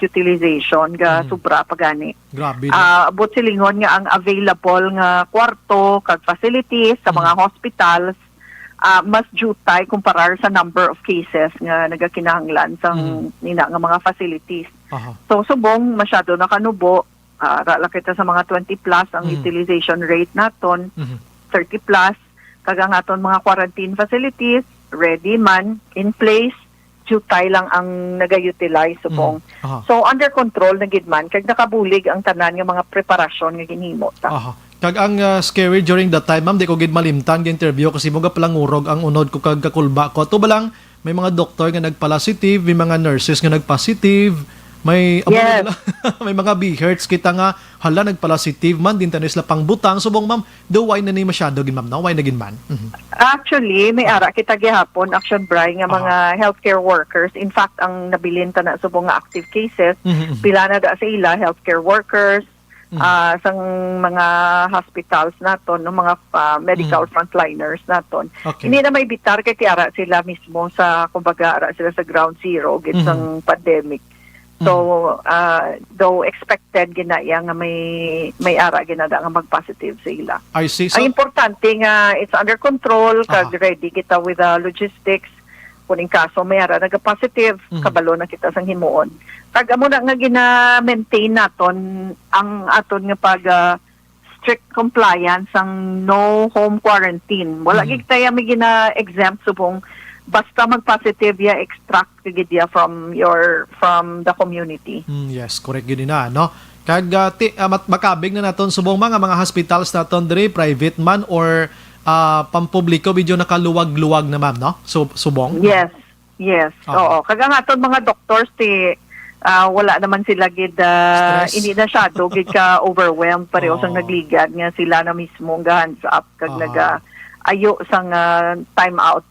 S6: utilization ga sobra pagani.
S2: Grabe.
S6: Abot silingon nga ang available nga kwarto kag facilities sa mga hospitals mas jutay kumparar sa number of cases nga nagakinahanglan sang nina nga mga facilities. So subong masyado nakanubo, ra kita sa mga 20 plus ang utilization rate naton, 30 plus kagang aton mga quarantine facilities ready man in place, jutay lang ang naga-utilize subong. So under control na gid man kag nakabulig ang tanan nga mga preparasyon nga ginhimo ta.
S2: Kag ang scary during that time, ma'am, di ko gid malimtan ga interview kasi mo ga palangurog ang unod ko kag kakulba ko. To ba lang may mga doktor nga nagpositive, may mga nurses nga nagpositive, may may mga B-hertz kita nga hala nagpositive man din tanis la pangbutang subong ma'am. Do why na ni masyado gid ma'am? No, why na gid man?
S6: Actually, may ara kita gihapon Action Bri nga mga healthcare workers. In fact, ang nabilin ta na subong nga active cases, pila na da sa ila healthcare workers, sang mga hospitals naton, no, mga medical frontliners naton. Hindi na may bitar kay ara sila mismo sa kumbaga ara sila sa ground zero gid sang pandemic. So though expected ginaya nga may ara ginada nga mag-positive sa ila.
S2: I see. So,
S6: ang importante nga it's under control kag ready kita with the logistics kuning kaso may ara naga-positive kabalo na kita sang himuon. Kag amo na nga gina-maintain naton ang aton nga pag strict compliance ang no home quarantine. Wala gid tayo may gina-exempt subong basta mag-positive ya extract gid ya from the community.
S2: Yes, correct gid na, no? Kag makabig na naton subong mga hospitals naton diri private man or pampubliko medyo nakaluwag-luwag na ma'am, no? So subong.
S6: Yes. Oo. Kag ang aton mga doctors wala naman sila gid hindi na shadow gid ka overwhelmed pareho sang nagligad nga sila na mismo nga hands up kag ayo sang time out.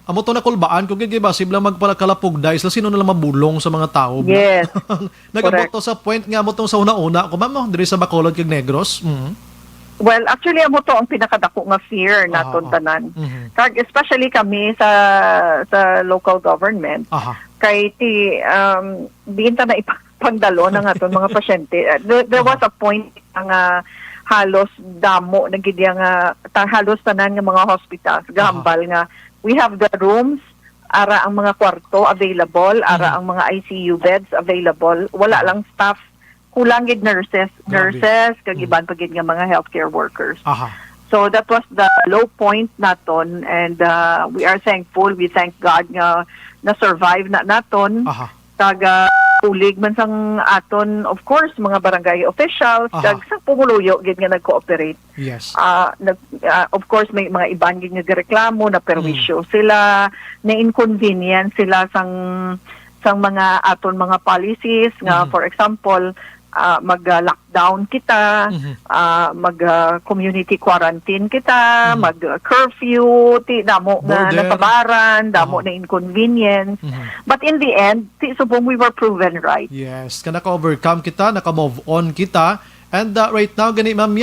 S2: Amo to na kulbaan kung gid ba siblang magpalakalapog dahil sino na lang mabulong sa mga tao.
S6: Yes.
S2: Nagaboto sa point nga mo tong sa una-una ko ma'am no diri sa Bacolod kag Negros.
S6: Well, actually amo to ang pinakadako nga fear naton tanan. Kag especially kami sa local government. Kay diin ta na ipagdalo ng aton mga pasyente. There was a point nga halos damo na gid nga halos tanan nga mga hospitals gahambal nga we have the rooms, ara ang mga kwarto available, ara ang mga ICU beds available, wala lang staff, kulang gid nurses, kag iban pa gid nga mga healthcare workers. So that was the low point naton and we are thankful, we thank God nga na survive na naton. Kag pulig man sang aton of course mga barangay officials kag sa pumuluyo gid nga nag-cooperate.
S2: Yes.
S6: Of course may mga iban gid nga reklamo na perwisyo sila, na inconvenience sila sang mga aton mga policies nga for example mag-lockdown kita, mag-community quarantine kita, mag-curfew, damo na napabaran, damo na inconvenience. But in the end, subong we were proven right.
S2: Yes, naka-overcome kita, naka-move on kita. And right now, gani ma'am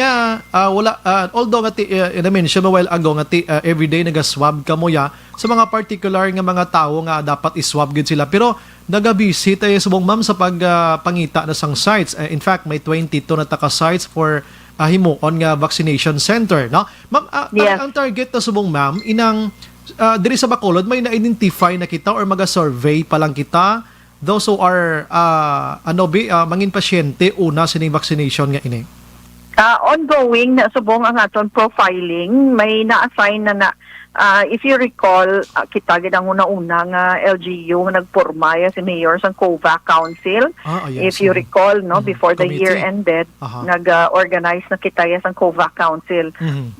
S2: wala, although nga na-mention mo while ago nga everyday naga-swab ka mo sa mga particular nga mga tao nga dapat iswab gid sila. Pero nagabisi tayo subong ma'am sa pagpangita na sang sites. In fact, may 22 na taka-sites for himuon nga vaccination center, no? Ma'am, ang target na subong ma'am inang diri sa Bacolod may na-identify na kita or maga-survey pa lang kita those who are mangin pasyente una sining vaccination nga ini?
S6: Ongoing na subong ang aton profiling, may na-assign na if you recall, kita gid ang una-una nga LGU nga nagporma si Mayor sa COVAC Council.
S2: Yes,
S6: if you recall, no, before the
S2: committee.
S6: year ended, nag-organize na kita sa COVAC Council.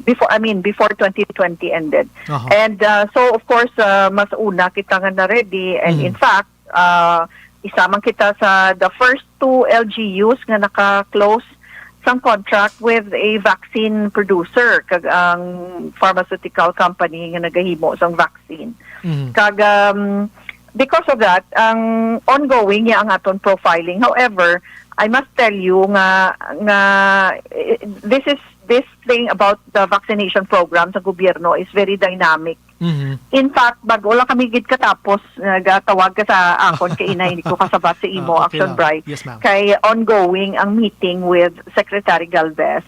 S6: Before 2020 ended. And so of course, mas una kita nga na ready and in fact, isamang kita sa the first 2 LGUs nga naka-close sang contract with a vaccine producer kag ang pharmaceutical company nga nagahimo sang vaccine. Kag because of that, ang ongoing ang aton profiling. However, I must tell you nga this thing about the vaccination program sa gobyerno is very dynamic. In fact, bago lang kami gid katapos, nagtawag ka sa akon kay inay, hindi ko kasabat sa imo,
S2: Okay
S6: Action
S2: lang.
S6: Bright.
S2: Yes, ma'am.
S6: Kay ongoing ang meeting with Secretary Galvez.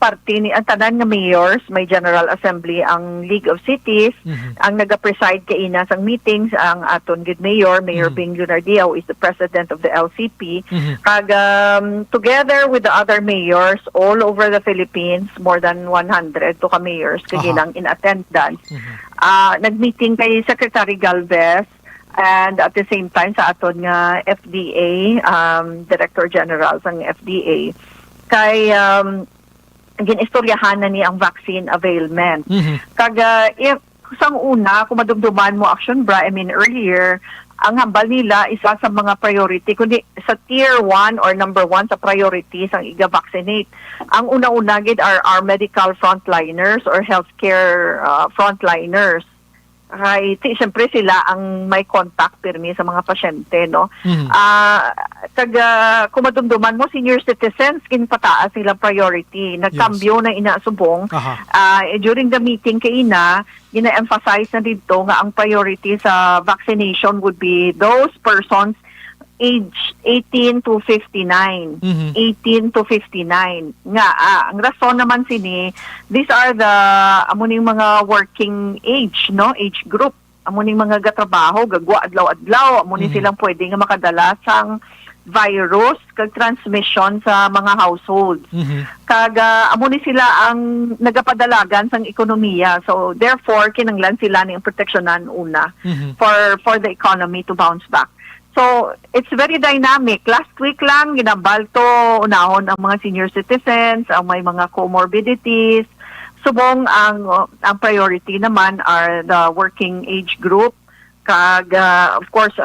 S6: Parte ni ang tanan nga mayors, may General Assembly ang League of Cities, ang naga-preside kay ina sang meetings ang aton gid Mayor Bing Lunardiao is the president of the LCP. Kag together with the other mayors all over the Philippines, more than 100 to ka mayors kay lang in attendance. Nagmeeting kay Secretary Galvez and at the same time sa aton nga FDA, Director General sang FDA, kay ginistoryahan na ni ang vaccine availment. Kag if sang una, kung madumduman mo Action Bra, earlier, ang hambal nila isa sa mga priority, kundi sa tier 1 or number 1 sa priorities ang iga-vaccinate. Ang una-una gid are our medical frontliners or healthcare frontliners. Siyempre sila ang may contact pirmi sa mga pasyente, no? Kung madumduman mo, senior citizens, kinpataas silang priority. Nagkambyo na inaasubong. During the meeting kay ina, gina-emphasize na dito nga ang priority sa vaccination would be those persons age 18 to 59. 18 to 59. Nga, ang rason naman sini, these are the amuning mga working age, no? Age group. Amuning mga gatrabaho, gagwa adlaw-adlaw, amuning silang pwede nga makadala sang virus kag transmission sa mga households. Kag amuning sila ang nagapadalagan sang ekonomiya. So therefore kinanglan sila ning proteksyonan una for the economy to bounce back. So, it's very dynamic. Last week lang, ginabalto, unahon ang mga senior citizens, ang may mga comorbidities. Subong, ang priority naman are the working age group. Kag, of course,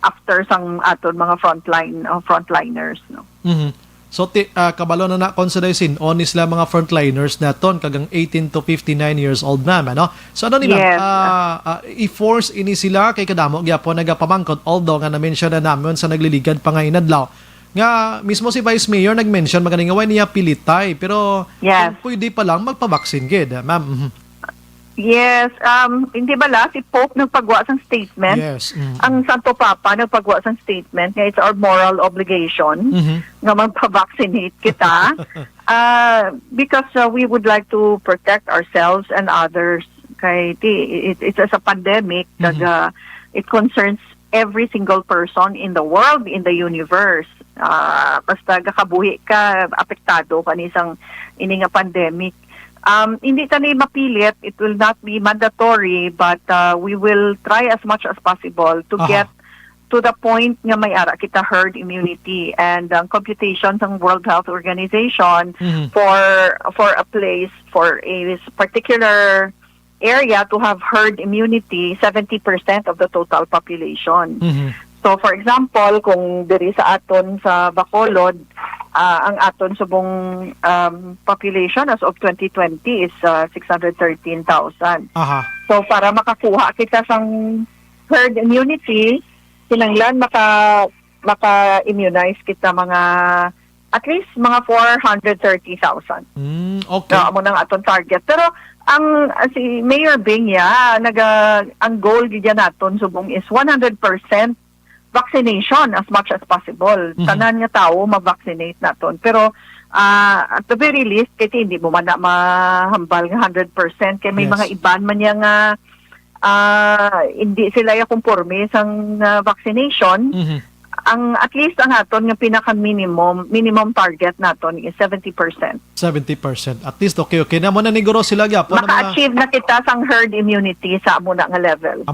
S6: after sang aton mga frontliners. No?
S2: So, kabalo na consider on sila mga frontliners na ton kagang 18 to 59 years old na, no? So, ano ni
S6: Yes.
S2: i-force ini sila kay kadamo gyapon nagapamangkot, although nga na-mention na namin sa nagliligad pa nga inadlaw nga mismo si Vice Mayor nag-mention maganing nga niya pilitay, pero kung pwede pa lang magpa-vaccine gid, ma'am.
S6: Yes, hindi bala si Pope nagpagawa sang statement.
S2: Yes.
S6: Ang Santo Papa nagpagawa sang statement nga it's our moral obligation nga magpa-vaccinate kita because we would like to protect ourselves and others. Kay it's as a pandemic that it concerns every single person in the world, in the universe. Basta gakabuhi ka, apektado kanisang ini nga pandemic. Hindi tani mapilit, it will not be mandatory, but we will try as much as possible to get to the point nga may ara kita herd immunity, and ang computation ng World Health Organization for a place, for a particular area to have herd immunity, 70% of the total population. So for example, kung diri sa aton sa Bacolod, ang aton subong population as of 2020 is 613,000. So para makakuha kita sang herd immunity, kinanglan maka-immunize kita mga at least mga 430,000.
S2: Okay.
S6: Amo nang aton target. Pero ang si Mayor Bing ang goal gid naton subong is 100% vaccination as much as possible. Tanan nga tao ma-vaccinate naton. Pero at the very least, kaya hindi mo man na mahambal nga 100%. Kaya may mga iban man niya nga hindi sila yung conforme sang vaccination. Ang at least ang aton nga minimum target naton is 70%.
S2: 70%. At least okay na mo na niguro sila gyapon
S6: maka-achieve na kita sang herd immunity sa amo na nga level.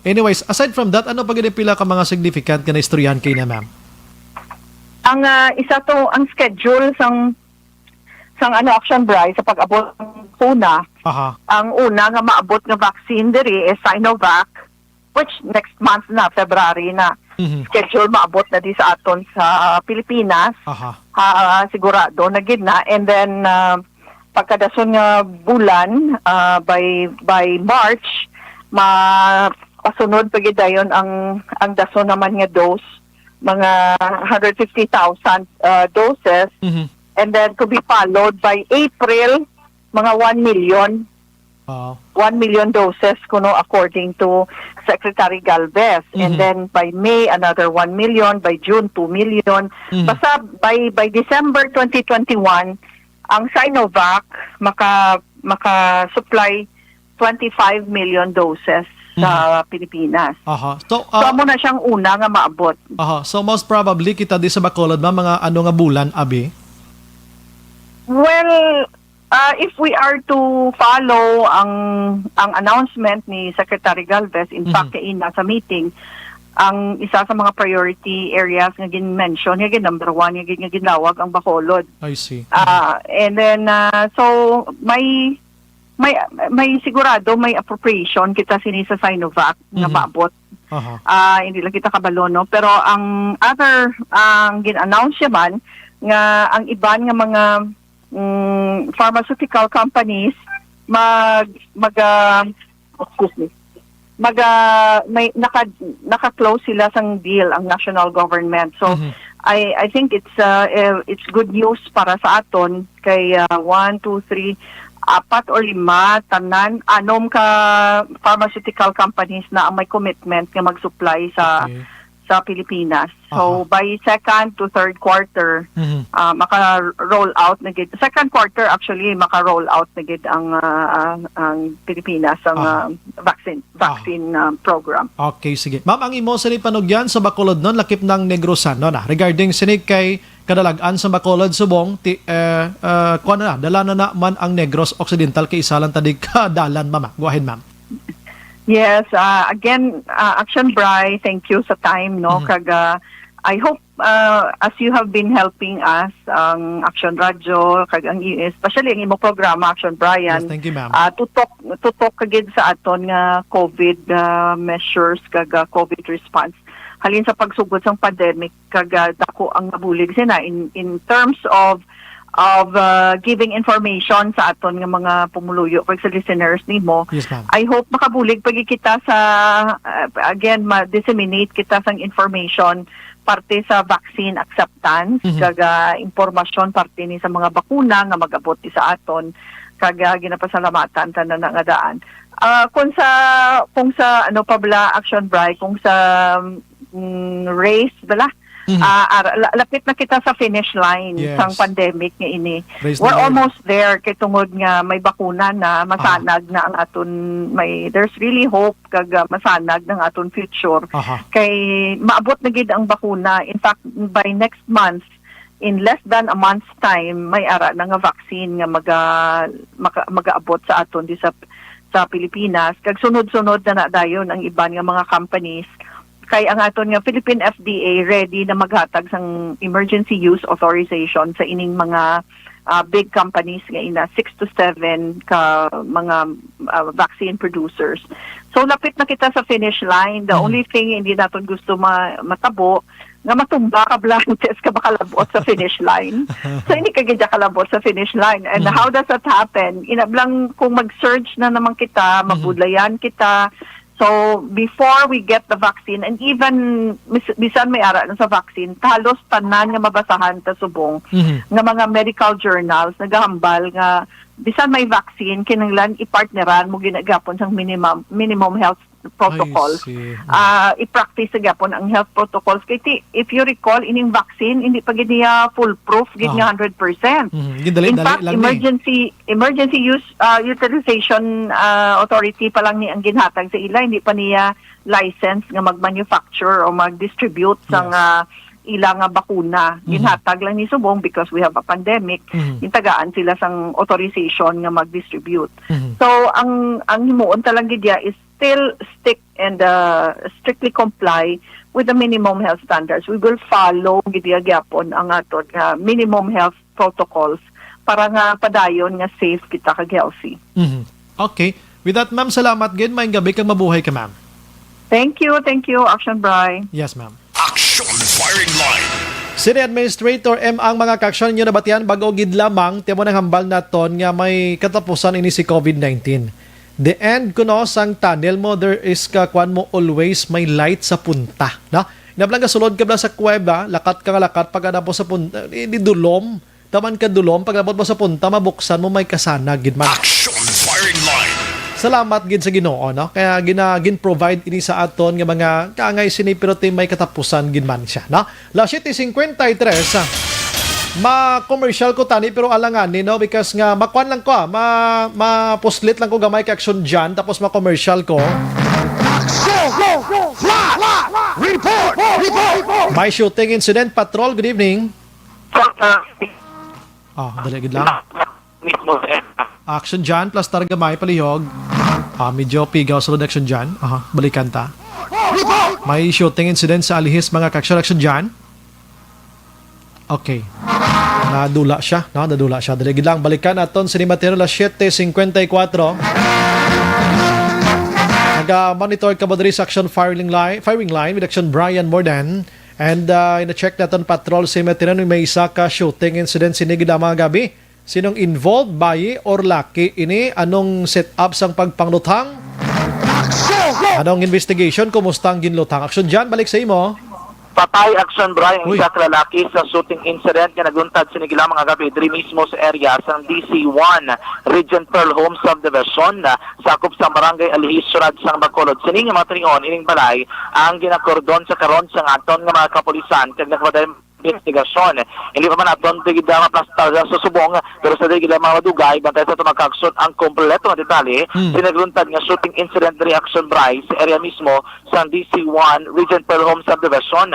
S2: Anyways, aside from that, ano pa gid pila ka mga significant nga istoryahan kay na, ma'am?
S6: Ang isa to ang schedule sang Action Bri sa pag-abot ng una. Ang una nga maabot nga vaccine diri is Sinovac, which next month na, February na. Schedule maabot na di sa aton sa Pilipinas. Sigurado na gid na, and then pagkadason nga bulan by March mapasunod pa gid dayon ang dason naman nga dose, mga 150,000 doses, and then to be followed by April mga 1 million
S2: Ah.
S6: 1 million doses kuno according to Secretary Galvez. And then by May another 1 million, by June 2 million. Basta by December 2021 ang Sinovac maka-supply 25 million doses sa Pilipinas.
S2: Aha. So,
S6: So amo na siyang una nga maabot.
S2: aha. So most probably kita di sa Bacolod mga ano nga bulan abi.
S6: Well, if we are to follow ang announcement ni Secretary Galvez, in fact, kay nasa meeting, ang isa sa mga priority areas nga gin-mention, nga number 1, nga ginawag ang Bacolod.
S2: I see.
S6: And then, so, may sigurado, may appropriation kita sini sa Sinovac nga maabot.
S2: Aha.
S6: Hindi lang kita kabalo, no? Pero ang other, ang gin-announce siya man, nga ang iban nga mga pharmaceutical companies may naka-close sila sang deal ang national government. So I think it's good news para sa aton kay 1 2 3 4 or 5 tanan anom ka pharmaceutical companies na ang may commitment nga mag-supply sa Pilipinas. So by second to third quarter maka-roll out na gid. Second quarter actually maka-roll out na gid ang Pilipinas ang vaccine program.
S2: Okay, sige. Ma'am, ang imo sa panugyan sa Bacolod nun, lakip ng Negrosan, no na? Regarding sinig kay kadalagan sa Bacolod, subong, dala na man ang Negros Occidental kay isa lang tadig dalan, mama. Go ahead, ma'am.
S6: Yes, again, Action Bri, thank you sa time, no? I hope as you have been helping us ang Action Radio, especially ang imo programa Action Brian.
S2: Yes, thank you, ma'am.
S6: Tutok kagid sa aton nga COVID measures COVID response. Halin sa pagsugod sang pandemic dako ang nabulig sina in terms of giving information sa aton nga mga pumuluyo kag sa listeners nimo.
S2: Yes, ma'am.
S6: I hope makabulig pagi kita sa again ma-disseminate kita sang information parte sa vaccine acceptance kag impormasyon parte ni sa mga bakuna nga mag-abot sa aton kag ginapasalamatan tanan nga daan. Kung sa ano pa bala Action Bri kung sa race bala lapit na kita sa finish line sang pandemic nga ini. We're almost there kay tungod nga may bakuna na masanag na ang aton there's really hope kag masanag ng aton future. Kay maabot na gid ang bakuna. In fact by next month in less than a month's time may ara na nga vaccine nga magaabot sa aton di sa Pilipinas kag sunod-sunod na dayon ang iban nga mga companies kay ang aton nga Philippine FDA ready na maghatag sang emergency use authorization sa ining mga big companies nga ina 6 to 7 ka mga vaccine producers. So lapit na kita sa finish line. The only thing hindi naton gusto matabo nga matumba ka blanches ka makalabot sa finish line. So hindi ka gidya kalabot sa finish line. And how does that happen? Inablang kung mag-surge na naman kita, mabudlayan kita. So, before we get the vaccine, and even bisan may ara na sa vaccine, halos tanan nga mabasahan ta subong nga mga medical journals nagahambal nga bisan may vaccine kinahanglan i-partneran mo ginagapon sang minimum health protocols. I-practice gapon ang health protocols kay if you recall ining vaccine hindi pa gid niya foolproof gid nga 100%. In fact, emergency use utilization authority pa lang ni ang ginhatag sa ila, hindi pa niya license nga mag-manufacture o mag-distribute sang ilang bakuna. Ginhatag lang ni subong because we have a pandemic. Intagaan sila sang authorization nga mag-distribute. So ang himuon talang gidya is still stick and strictly comply with the minimum health standards. We will follow gidya gyapon ang aton minimum health protocols para nga padayon nga safe kita kag healthy.
S2: Okay. With that, ma'am, salamat gid. Maayong gabi kang mabuhay ka, ma'am.
S6: Thank you, Action Bri.
S2: Yes, ma'am.
S3: Action Firing Line.
S2: City Administrator M ang mga kaksyon nyo nabatian bago gid lamang timo nang hambal naton nga may katapusan ini si COVID-19. The end kuno sang tunnel mo there is kwan mo always may light sa punta, no? Inablang ka sulod ka sa kuweba, lakat pagkadapos sa punta, di dulom, taman ka dulom pagdapos mo sa punta mabuksan mo may kasana gid man.
S3: Action Firing Line.
S2: salamat gid sa Ginoo, no? Kaya gin-provide ini sa aton nga mga kaangay sini pero may katapusan gid man siya, no? La 7:53 ma-commercial ko tani pero alangan no because nga makuan lang ko ma-puslit lang ko gamay ka action dyan tapos ma-commercial ko.
S3: Report!
S2: May shooting incident patrol, good evening. Dali gid lang. Action dyan plus targamay palihog. Medyo pigaw sa action dyan. Balikan ta. May shooting incident sa Alihis mga action dyan. Okay. Nadula siya. Dali gid lang. Balikan aton sa Matero la 7:54. Nag-monitor ka ba diri sa action firing line with action Brian Mordan. And ina-check natin patrol sa Matero may isa ka shooting incident sinigid mga gabi. Sinong involved, bayi or laki ini? Anong setup sang pagpanglutang? Anong investigation? Kumusta ang ginlutang? Action dyan, balik sa imo.
S7: Patay action Brian
S2: Uy.
S7: isa ka lalaki sa shooting incident nga naguntad sinigila mga gabi diri mismo sa area sa DC1 Regent Pearl Home Subdivision sakop sa barangay Alihis Surad sang Bacolod. Sining nga matrion ining balay ang ginakordon sa karon sa aton nga mga kapulisan kag nagpaday investigasyon. Hindi pa man aton tigid maplastar sa subong pero sa tigid mga madugay bantay sa tumakaksyon ang kompleto nga detalye pinagluntad nga shooting incident reaction Bryce sa area mismo sa DC1 Regent Pearl Home Subdivision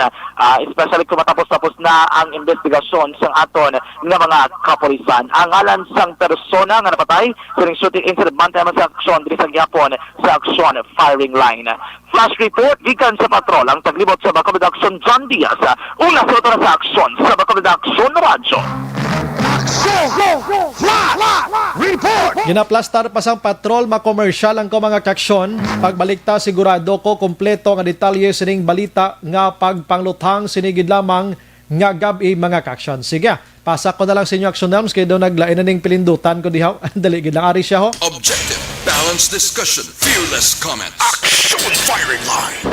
S7: especially kung matapos-tapos na ang investigasyon sa aton nga mga kapulisan. Ang alan sang persona nga napatay sa shooting incident bantay man sa aksyon diri sa gyapon sa aksyon firing line. Flash report gikan sa patrol ang taglibot sa Bacolod Action John Diaz. Una sa otora sa aksyon sa Bacolod Action Radyo.
S2: Ginaplastar pa sang patrol ma-commercial ang ko mga kaksyon. Pagbalik ta sigurado ko kompleto nga detalye sining balita nga pagpanglutang sinigid lamang nga gabi mga kaksyon. Sige, pasak ko na lang sa inyo action norms kaya daw naglain na ning pilindutan ko dihaw. Dali gid lang ari siya ho.
S5: Objective, balanced discussion, fearless comments.
S3: Action firing line.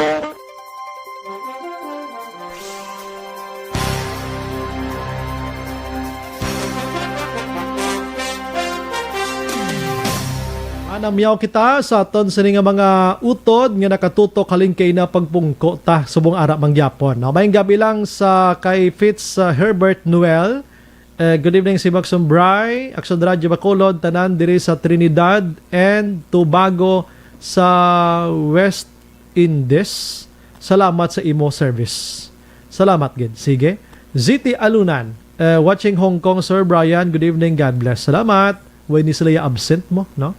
S2: Anamyaw kita sa aton sa nga mga utod nga nakatutok halingkay na pagpungko ta subong ara mangyapon. Mayong gabi lang sa kay Fitz Herbert Noel. Good evening si Maxon Bray, Action Radio Bacolod, tanan diri sa Trinidad and Tobago sa West Indies. Salamat sa imo service. Salamat gid. Sige. ZT Alunan, watching Hong Kong Sir Brian. Good evening, God bless. Salamat. Way ni sila absent mo, no?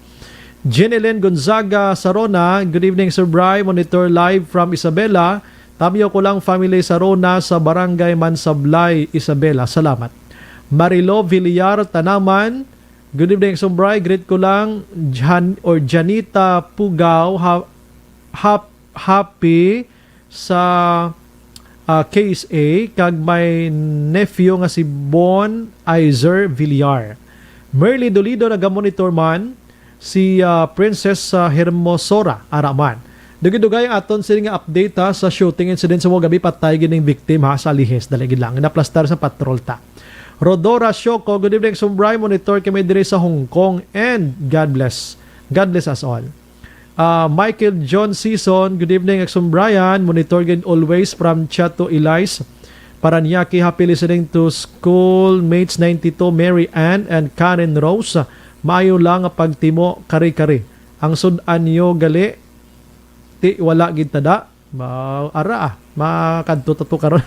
S2: Jeneline Gonzaga Sarona, good evening Sir Bry, monitor live from Isabela. Tamyo ko lang family Sarona sa Barangay Mansablay, Isabela. Salamat. Marilo Villar Tanaman, good evening Sir Bry, greet ko lang Janita Pugaw, happy sa KSA kag may nephew nga si Bon Izer Villar. Merly Dolido naga-monitor man si Princess Hermosora Araman. Dugay-dugay ang aton sila nga update sa shooting incident sa mga gabi patay gining victim sa Alihis. Daligid lang. Naplastar sa patrol ta. Rodora Shoko, good evening Sumbray. Monitor kami diri sa Hong Kong and God bless. God bless us all. Michael John Season, good evening Sumbrayan. Monitor again always from Chato Elias. Paranaque, happy listening to Schoolmates 92, Mary Ann and Karen Rose. Maayo lang ang pagtimo kari-kari. Ang sudan nyo gali, ti wala gintada. Makadto tato karon.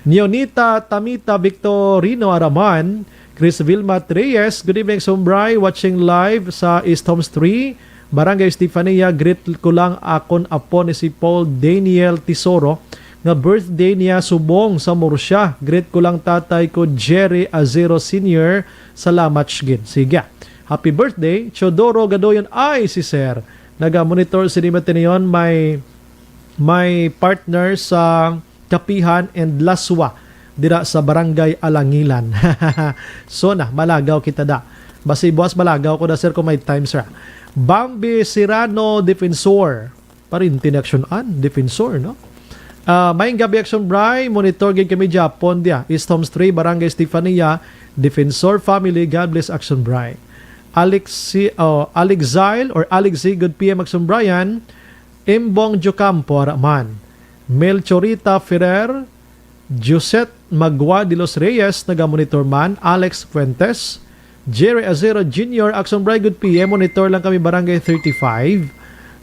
S2: Neonita Tamita Victorino Araman, Chris Vilma Reyes, good evening Sombray, watching live sa East Homes 3, Barangay Estefania. Greet ko lang akon apo ni si Paul Daniel Tisoro nga birthday niya subong sa Murcia. Greet ko lang tatay ko Jerry Azero Sr. Salamat gid. Sige. Happy birthday. Chodoro Gadoyon ay si Sir. Naga-monitor si Nimatinion may partner sa Kapihan and Laswa dira sa Barangay Alangilan. So na, malagaw kita da. Basi boss, malagaw ko na sir kung may time sir. Bambi Sirano Defensor. Parintin action Defensor, no? Maying gabi action Bray, monitor gig kami Japon dia. East Homes 3, Barangay Estefania, Defensor Family, God bless action Bray. Alexile or Alexi, good PM Magsumbrayan. Imbong Jocampo, Araman. Melchorita Ferrer, Josette Magua de los Reyes, naga-monitor man. Alex Fuentes, Jerry Azero Jr., Aksonbray, good PM, monitor lang kami Barangay 35.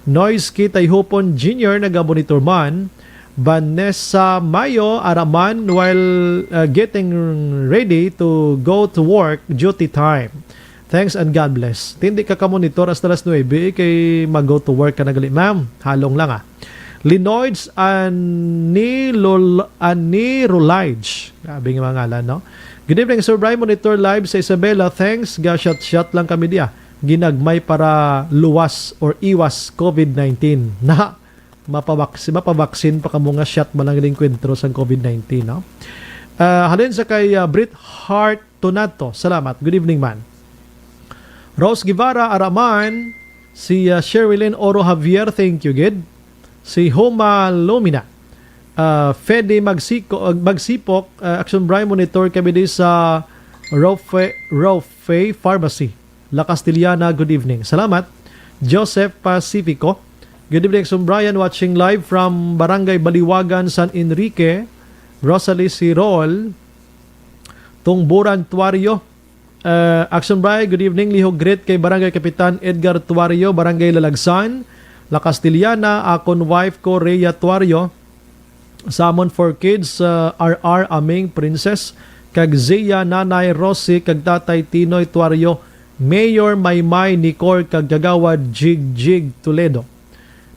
S2: Noisky Tayhupon Jr., naga-monitor man. Vanessa Mayo, Araman, while getting ready to go to work, duty time. Thanks and God bless. Hindi ka monitor as talas 9, kay mag-go to work ka na gali. Ma'am, halong lang Linoids Anirolage. Grabe nga mga ngalan, no? Good evening, Sir Brian. Monitor live sa Isabela. Thanks. Ga-shot lang kami diya. Ginagmay para luwas or iwas COVID-19. Na mapabaksin pa ka mga shot mo lang kwentro sa COVID-19, no? Halin sa kay Brit Hart Tonato. Salamat. Good evening, man. Rose Guevara, Araman. Si Sherilyn Oro Javier. Thank you, Gid. Si Homa Lomina, Fede Magsipok, Action Brian, monitor kami din sa Rofe Pharmacy, La Castillana. Good evening. Salamat. Joseph Pacifico, good evening, Action Brian, watching live from Barangay Baliwagan, San Enrique. Rosalie Sirol, Tungburan Tuario. Action Brian, good evening. Lihog great kay Barangay Kapitan Edgar Tuario, Barangay Lalagsan, La Castillana. Akon wife ko Rhea Tuario. Samon for kids, RR Aming Princess, kag Zia Nanay Rossi, kag Tatay Tinoy Tuario. Mayor Maymay Nicor, kag Gagawad Jig Toledo.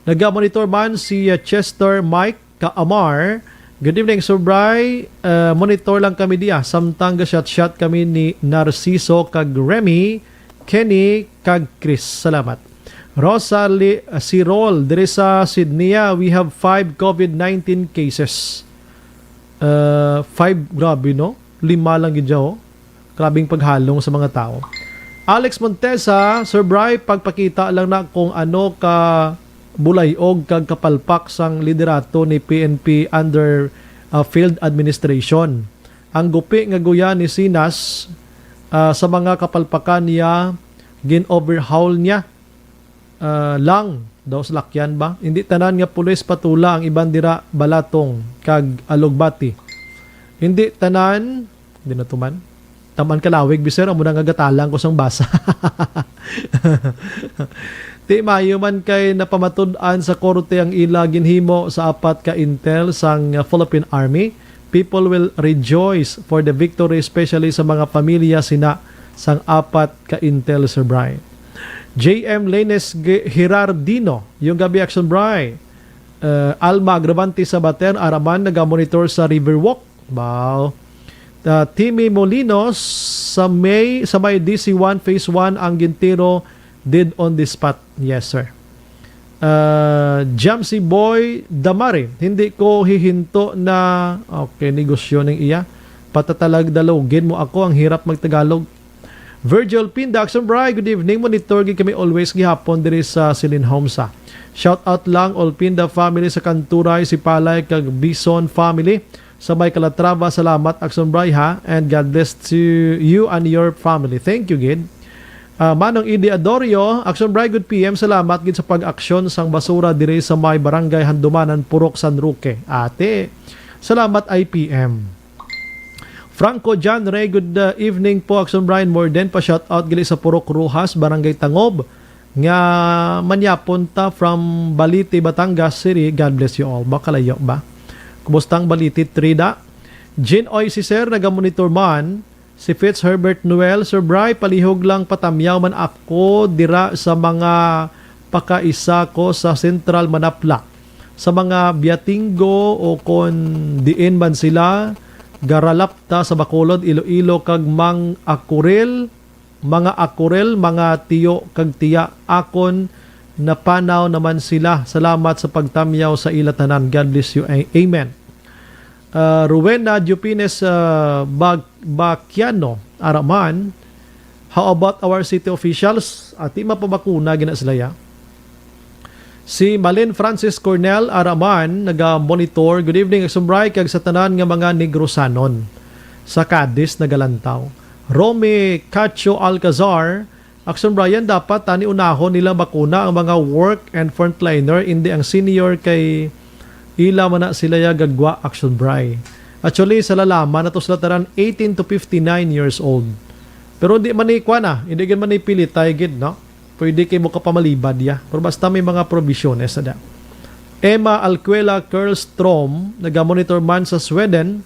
S2: Nag-monitor man si Chester Mike Kaamar. Good evening, Sir Bry. Monitor lang kami diya. Samtang shot kami ni Narciso, kag Remy, Kenny, kag Chris. Salamat. Rosalie Sirol, diri sa Sydney, we have 5 COVID-19 cases. 5, grabe, no? 5 lang yun dyan, oh. Grabing paghalong sa mga tao. Alex Montesa, Sir Bry, pagpakita lang na kung ano ka bulayog kag kapalpak sang liderato ni PNP under field administration. Ang gupi nga guya ni Sinas sa mga kapalpakan niya, gin-overhaul niya lang daw sa lakyan ba? Hindi tanan nga pulis patula ang iban dira balatong kag alugbati. Hindi tanan, hindi na tuman. Taman kalawig biser amo nang gatalang ko sang basa. Ti mayo man kay napamatud-an sa korte ang ila ginhimo sa 4 ka intel sang Philippine Army. People will rejoice for the victory, especially sa mga pamilya sina sang 4 ka intel, Sir Brian. JM Lenes Girardino, yung gabi Action Bry. Alma Agravante sa Bater, Araman, nagamonitor sa Riverwalk. Wow. Timmy Molinos sa may DC1 Phase 1 ang gintiro did on the spot. Yes, sir. Jamsi Boy Damari, hindi ko hihinto na okay, negosyo ng iya. Patatalag dalogin mo ako, ang hirap magtagalog. Virgil Pinda, Action Bry, good evening. Monitor kami always gihapon diri sa Silin Homsa. Shout out lang all Pinda family sa Kanturay, si Palay, kag Bison family. Sabay Calatrava, salamat Action Bry ha, and God bless to you and your family. Thank you, Gid. Manong Idi Adorio, Action Bry, good PM, salamat gid sa pag-aksyon sang basura diri sa may barangay Handumanan, Purok, San Roque. Ate, salamat IPM. Franco John Ray, good evening po Action Brian. More than pa shout out gali sa Purok Ruhas, Barangay Tangob nga manyapunta from Balite, Batangas City. God bless you all. Bakalayo ba? Kumustang Balite Trida? Jean Oy si Sir, nagamonitor man. Si Fitz Herbert Noel, Sir Bry, palihog lang patamyaw man ako dira sa mga pakaisa ko sa Central Manapla. Sa mga biatinggo o kon diin man sila, Garalapta sa Bacolod, Iloilo, kag mga akurel, mga tiyo kag tiya akon napanaw naman sila. Salamat sa pagtamyaw sa ilatanan. God bless you. Amen. Rowena Jupines Bakiano, Araman, how about our city officials? Ati mapabakuna gina sila ya. Si Malin Francis Cornel Araman, naga-monitor. Good evening, Sumbray, kag sa tanan nga mga Negrosanon sa Cadiz, nagalantaw. Romy Cacho Alcazar, Action Brian, dapat tani unahon nila bakuna ang mga work and frontliner, hindi ang senior kay ila man na sila ya gagwa. Action Brian. Actually, sa lalaman na to sila taran 18 to 59 years old. Pero hindi man ikwa na, hindi man ipilit tayo gid, no? Pwede kayo mo kapamalibad ya. Pero basta may mga provisiones na da. Emma Alcuela Curlstrom, nagamonitor man sa Sweden.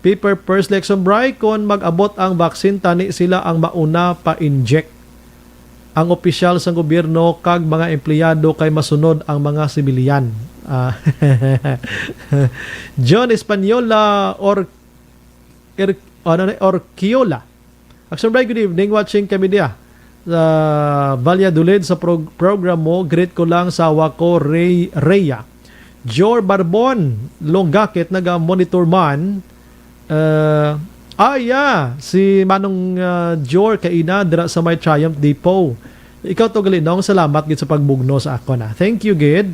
S2: Paper first Lexon Bry, kung mag-abot ang vaccine, tani sila ang mauna pa-inject. Ang opisyal sa gobyerno kag mga empleyado kay masunod ang mga sibilyan. John Española Orquiola. Action Bry, good evening. Watching kami diya sa Valladolid sa program mo. Greet ko lang sa awa ko, Rhea. Jor Barbon, Longgakit, naga-monitor man. Si Manong Jor kaina dira sa may Triumph Depot. Ikaw to galinong, salamat gid sa pagbugno sa ako na. Thank you gid.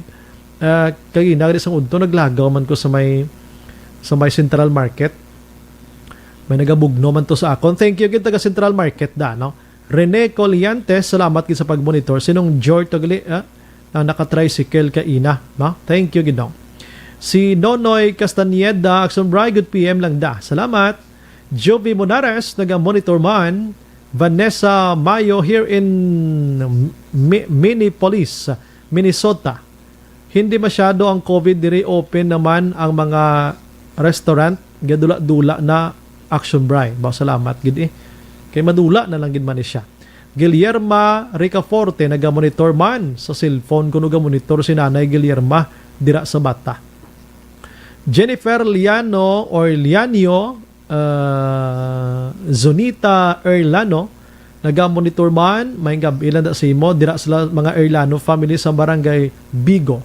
S2: Kaina gid sang udto naglagaw man ko sa may Central Market. May nagabugno man to sa akon. Thank you gid taga Central Market da, no. Rene Coliantes, salamat gid sa pagmonitor. Sinong Jor to gali ang naka-tricycle kaina, no? Thank you gid no. Si Nonoy Castañeda, Action Bry, good PM lang da. Salamat. Jovi Monares, naga-monitor man. Vanessa Mayo here in Minneapolis, Minnesota. Hindi masyado ang COVID, diri open naman ang mga restaurant. Gadula-dula na. Action Bry. Salamat gid kay madula na lang gid man siya. Guillerma Ricaforte, naga-monitor man sa cellphone kuno ga-monitor si Nanay Guillerma dira sa bata. Jennifer Liano or Lianio Zonita Erlano, naga-monitor man may gabilan da sa imo dira sa mga Erlano family sa barangay Bigo.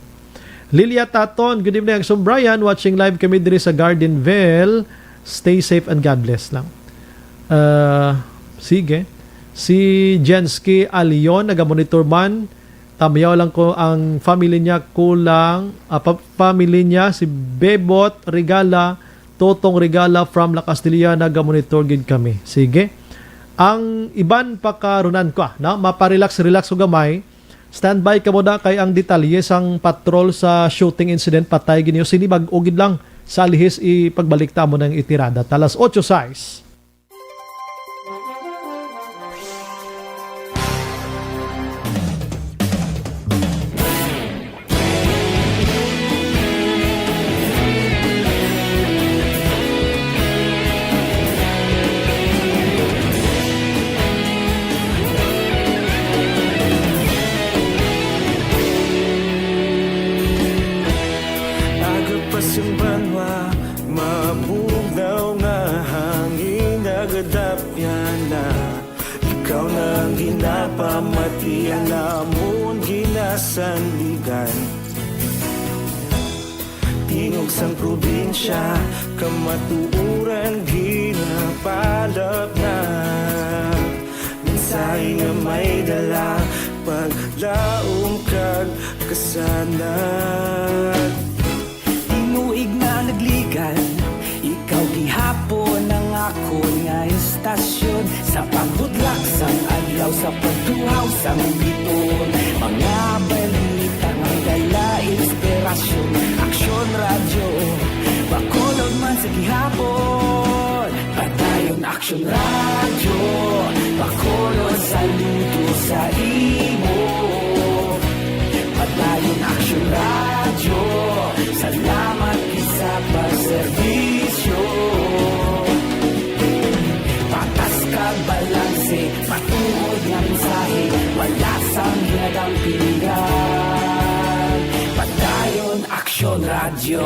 S2: Lilia Taton, good evening Action Brian, watching live kami diri sa Gardenville. Stay safe and God bless lang. Sige. Si Jensky Alion, naga-monitor man. Tamayaw lang ko ang family niya kulang. Family niya, si Bebot Regala, Totong Regala from La Castilla, naga-monitor gid kami. Sige. Ang iban pa karunan ko, no? Maparelax ko gamay. Standby ka mo da kay ang detalye sang patrol sa shooting incident patay ginyo sinibag ogid lang sa lihis ipagbalik ta mo ng itirada. Talas 8:06.
S8: Sandigan tingog sang probinsya kamatuuran ginapalap na mensahe nga may dala paglaom kag kasanag inuig na nagligan ikaw gihapon ang ako nga istasyon sa pagbudlak sang adlaw sa pagtuhaw sang bipon mga balita ng dala inspirasyon Aksyon Radyo bakolod man sa gihapon padayon Aksyon Radyo bakolod saludo sa imo padayon Aksyon Radyo salamat isa pagserbisyo patas kag balanse patuod nga mensahe wala sang hinagang pinggan padayon Aksyon Radyo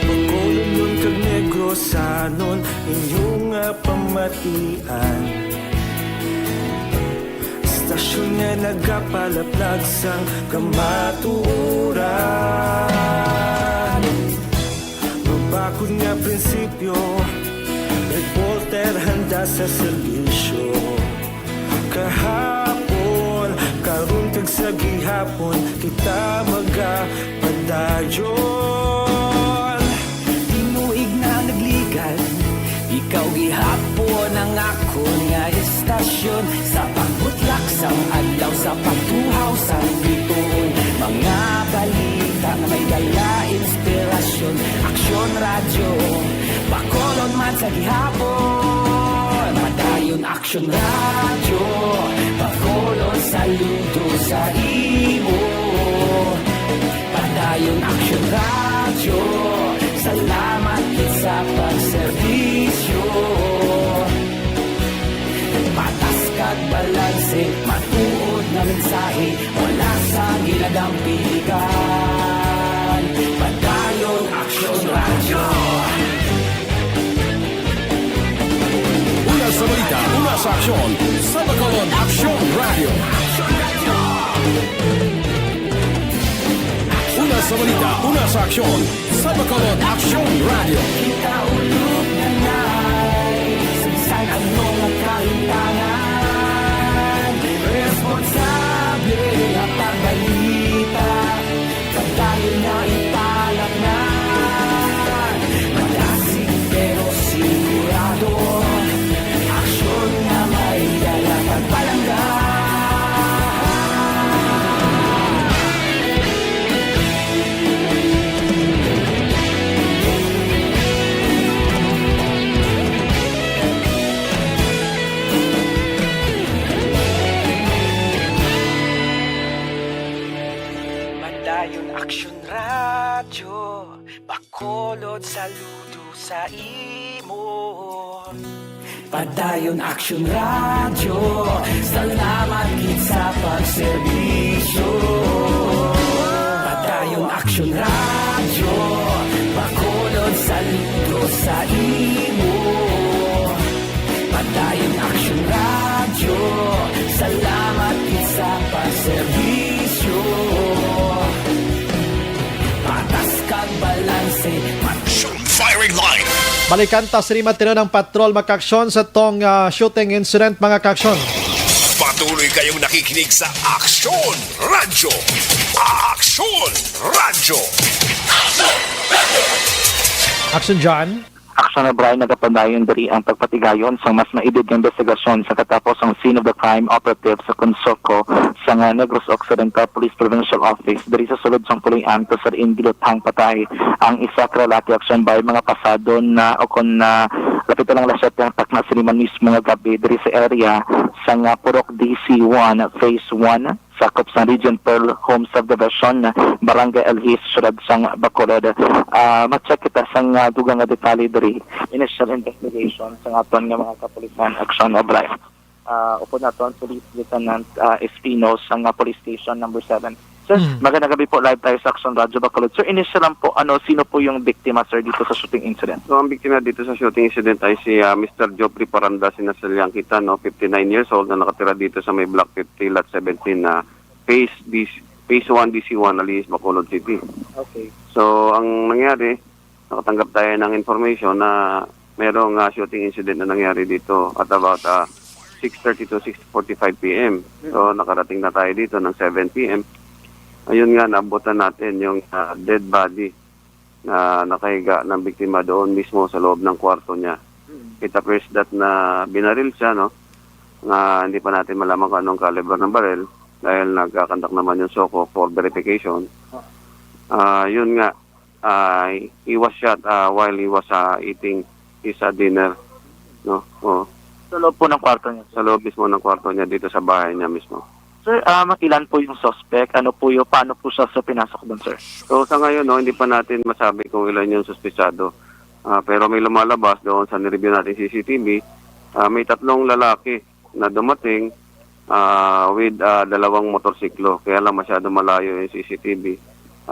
S8: pagkolon nun kag negrosanon inyong pamatian istasyon nga nagapalaplag sang kamatuuran mabakod nga prinsipyo reporter handa sa serbisyo kahapon karon kag sa gihapon kita magapadayon akon nga istasyon sa pagbutlak sa adlaw sa pagtuhaw sa biton. Mga balita na may dala inspirasyon, aksyon radyo, Bacolod man sa gihapon. Padayon aksyon radyo, Bacolod saludo sa imo. Padayon aksyon radyo, salamat kit sa pagserbisyo. Patas kag balanse, matuod na mensahe, wala sa giladang piligan. Padayon aksyon radyo.
S1: Una sa balita, una sa aksyon, sa Bacolod Aksyon Radio. Una sa balita, una sa aksyon, sa Bacolod Aksyon Radio.
S8: Kita ulog na na'y sagsang ang mga kahintangan. Responsable at pagbalita, pagdayon na ipalag na. Malasig pero sigurado, aksyon na may dala pagpalangga. Padayon aksyon radyo, Bacolod saludo sa imo. Padayon aksyon radyo, salamat kit sa pagserbisyo. Padayon aksyon radyo, Bacolod saludo sa imo. Padayon aksyon radyo, salamat kit sa pagserbisyo. Patas kag balanse,
S3: Firing line.
S2: Balikan ta sa matino ng patrol makaksyon sa tong shooting incident mga kaksyon.
S3: Patuloy kayong nakikinig sa Aksyon Radyo. Aksyon Radyo.
S2: Action John.
S7: Aksyon na Brian nagapadayon diri ang pagpatigayon sa mas maidid nga investigasyon sa katapos ang scene of the crime operative sa Consoco sa Negros Occidental Police Provincial Office diri sa sulod sang pulian to sa indilutang patay ang isa ka lalaki. Aksyon by mga pasado na o kon na lapit lang lasat ang takna siniman mismo nga gabi diri sa area sa Purok DC1 Phase 1 sakop sa Region Pearl Home Subdivision, Barangay Alhis, Syudad sang Bacolod. Ma-check kita sang dugang nga detalye diri. Initial investigation sa aton nga mga kapulisan. Aksyon na Brian. Upo naton Police Lieutenant Espino sang Police Station number 7. Sir, magandang gabi po, live tayo sa Aksyon Radyo Bacolod. Sir, initial lang po, sino po yung biktima, sir, dito sa shooting incident?
S9: So, ang biktima dito sa shooting incident ay si Mr. Joffrey Paranda, sinasalyang kita, 59 years old, na nakatira dito sa may Block 50, Lot 17, na Phase 1, DC1, Alihis, Bacolod City.
S7: Okay.
S9: So, ang nangyari, nakatanggap tayo ng information na merong shooting incident na nangyari dito at about 6:30 to 6:45 p.m. So, nakarating na tayo dito ng 7 p.m. Ayun nga, naabutan natin yung dead body na nakahiga ng biktima doon mismo sa loob ng kwarto niya. It appears that na binaril siya, no? Hindi pa natin malaman kung anong caliber ng baril dahil nagkakandak naman yung SOCO for verification. Yun nga, he was shot while he was eating his dinner, no?
S7: Sa loob po ng kwarto niya.
S9: Sa loob mismo ng kwarto niya dito sa bahay niya mismo.
S7: Sir, ilan po yung suspect? Paano po siya pinasok doon, sir?
S9: So sa ngayon, hindi pa natin masabi kung ilan yung suspetsado. Pero may lumalabas doon sa nireview natin CCTV. May 3 lalaki na dumating with 2 motorsiklo. Kaya lang masyado malayo yung CCTV.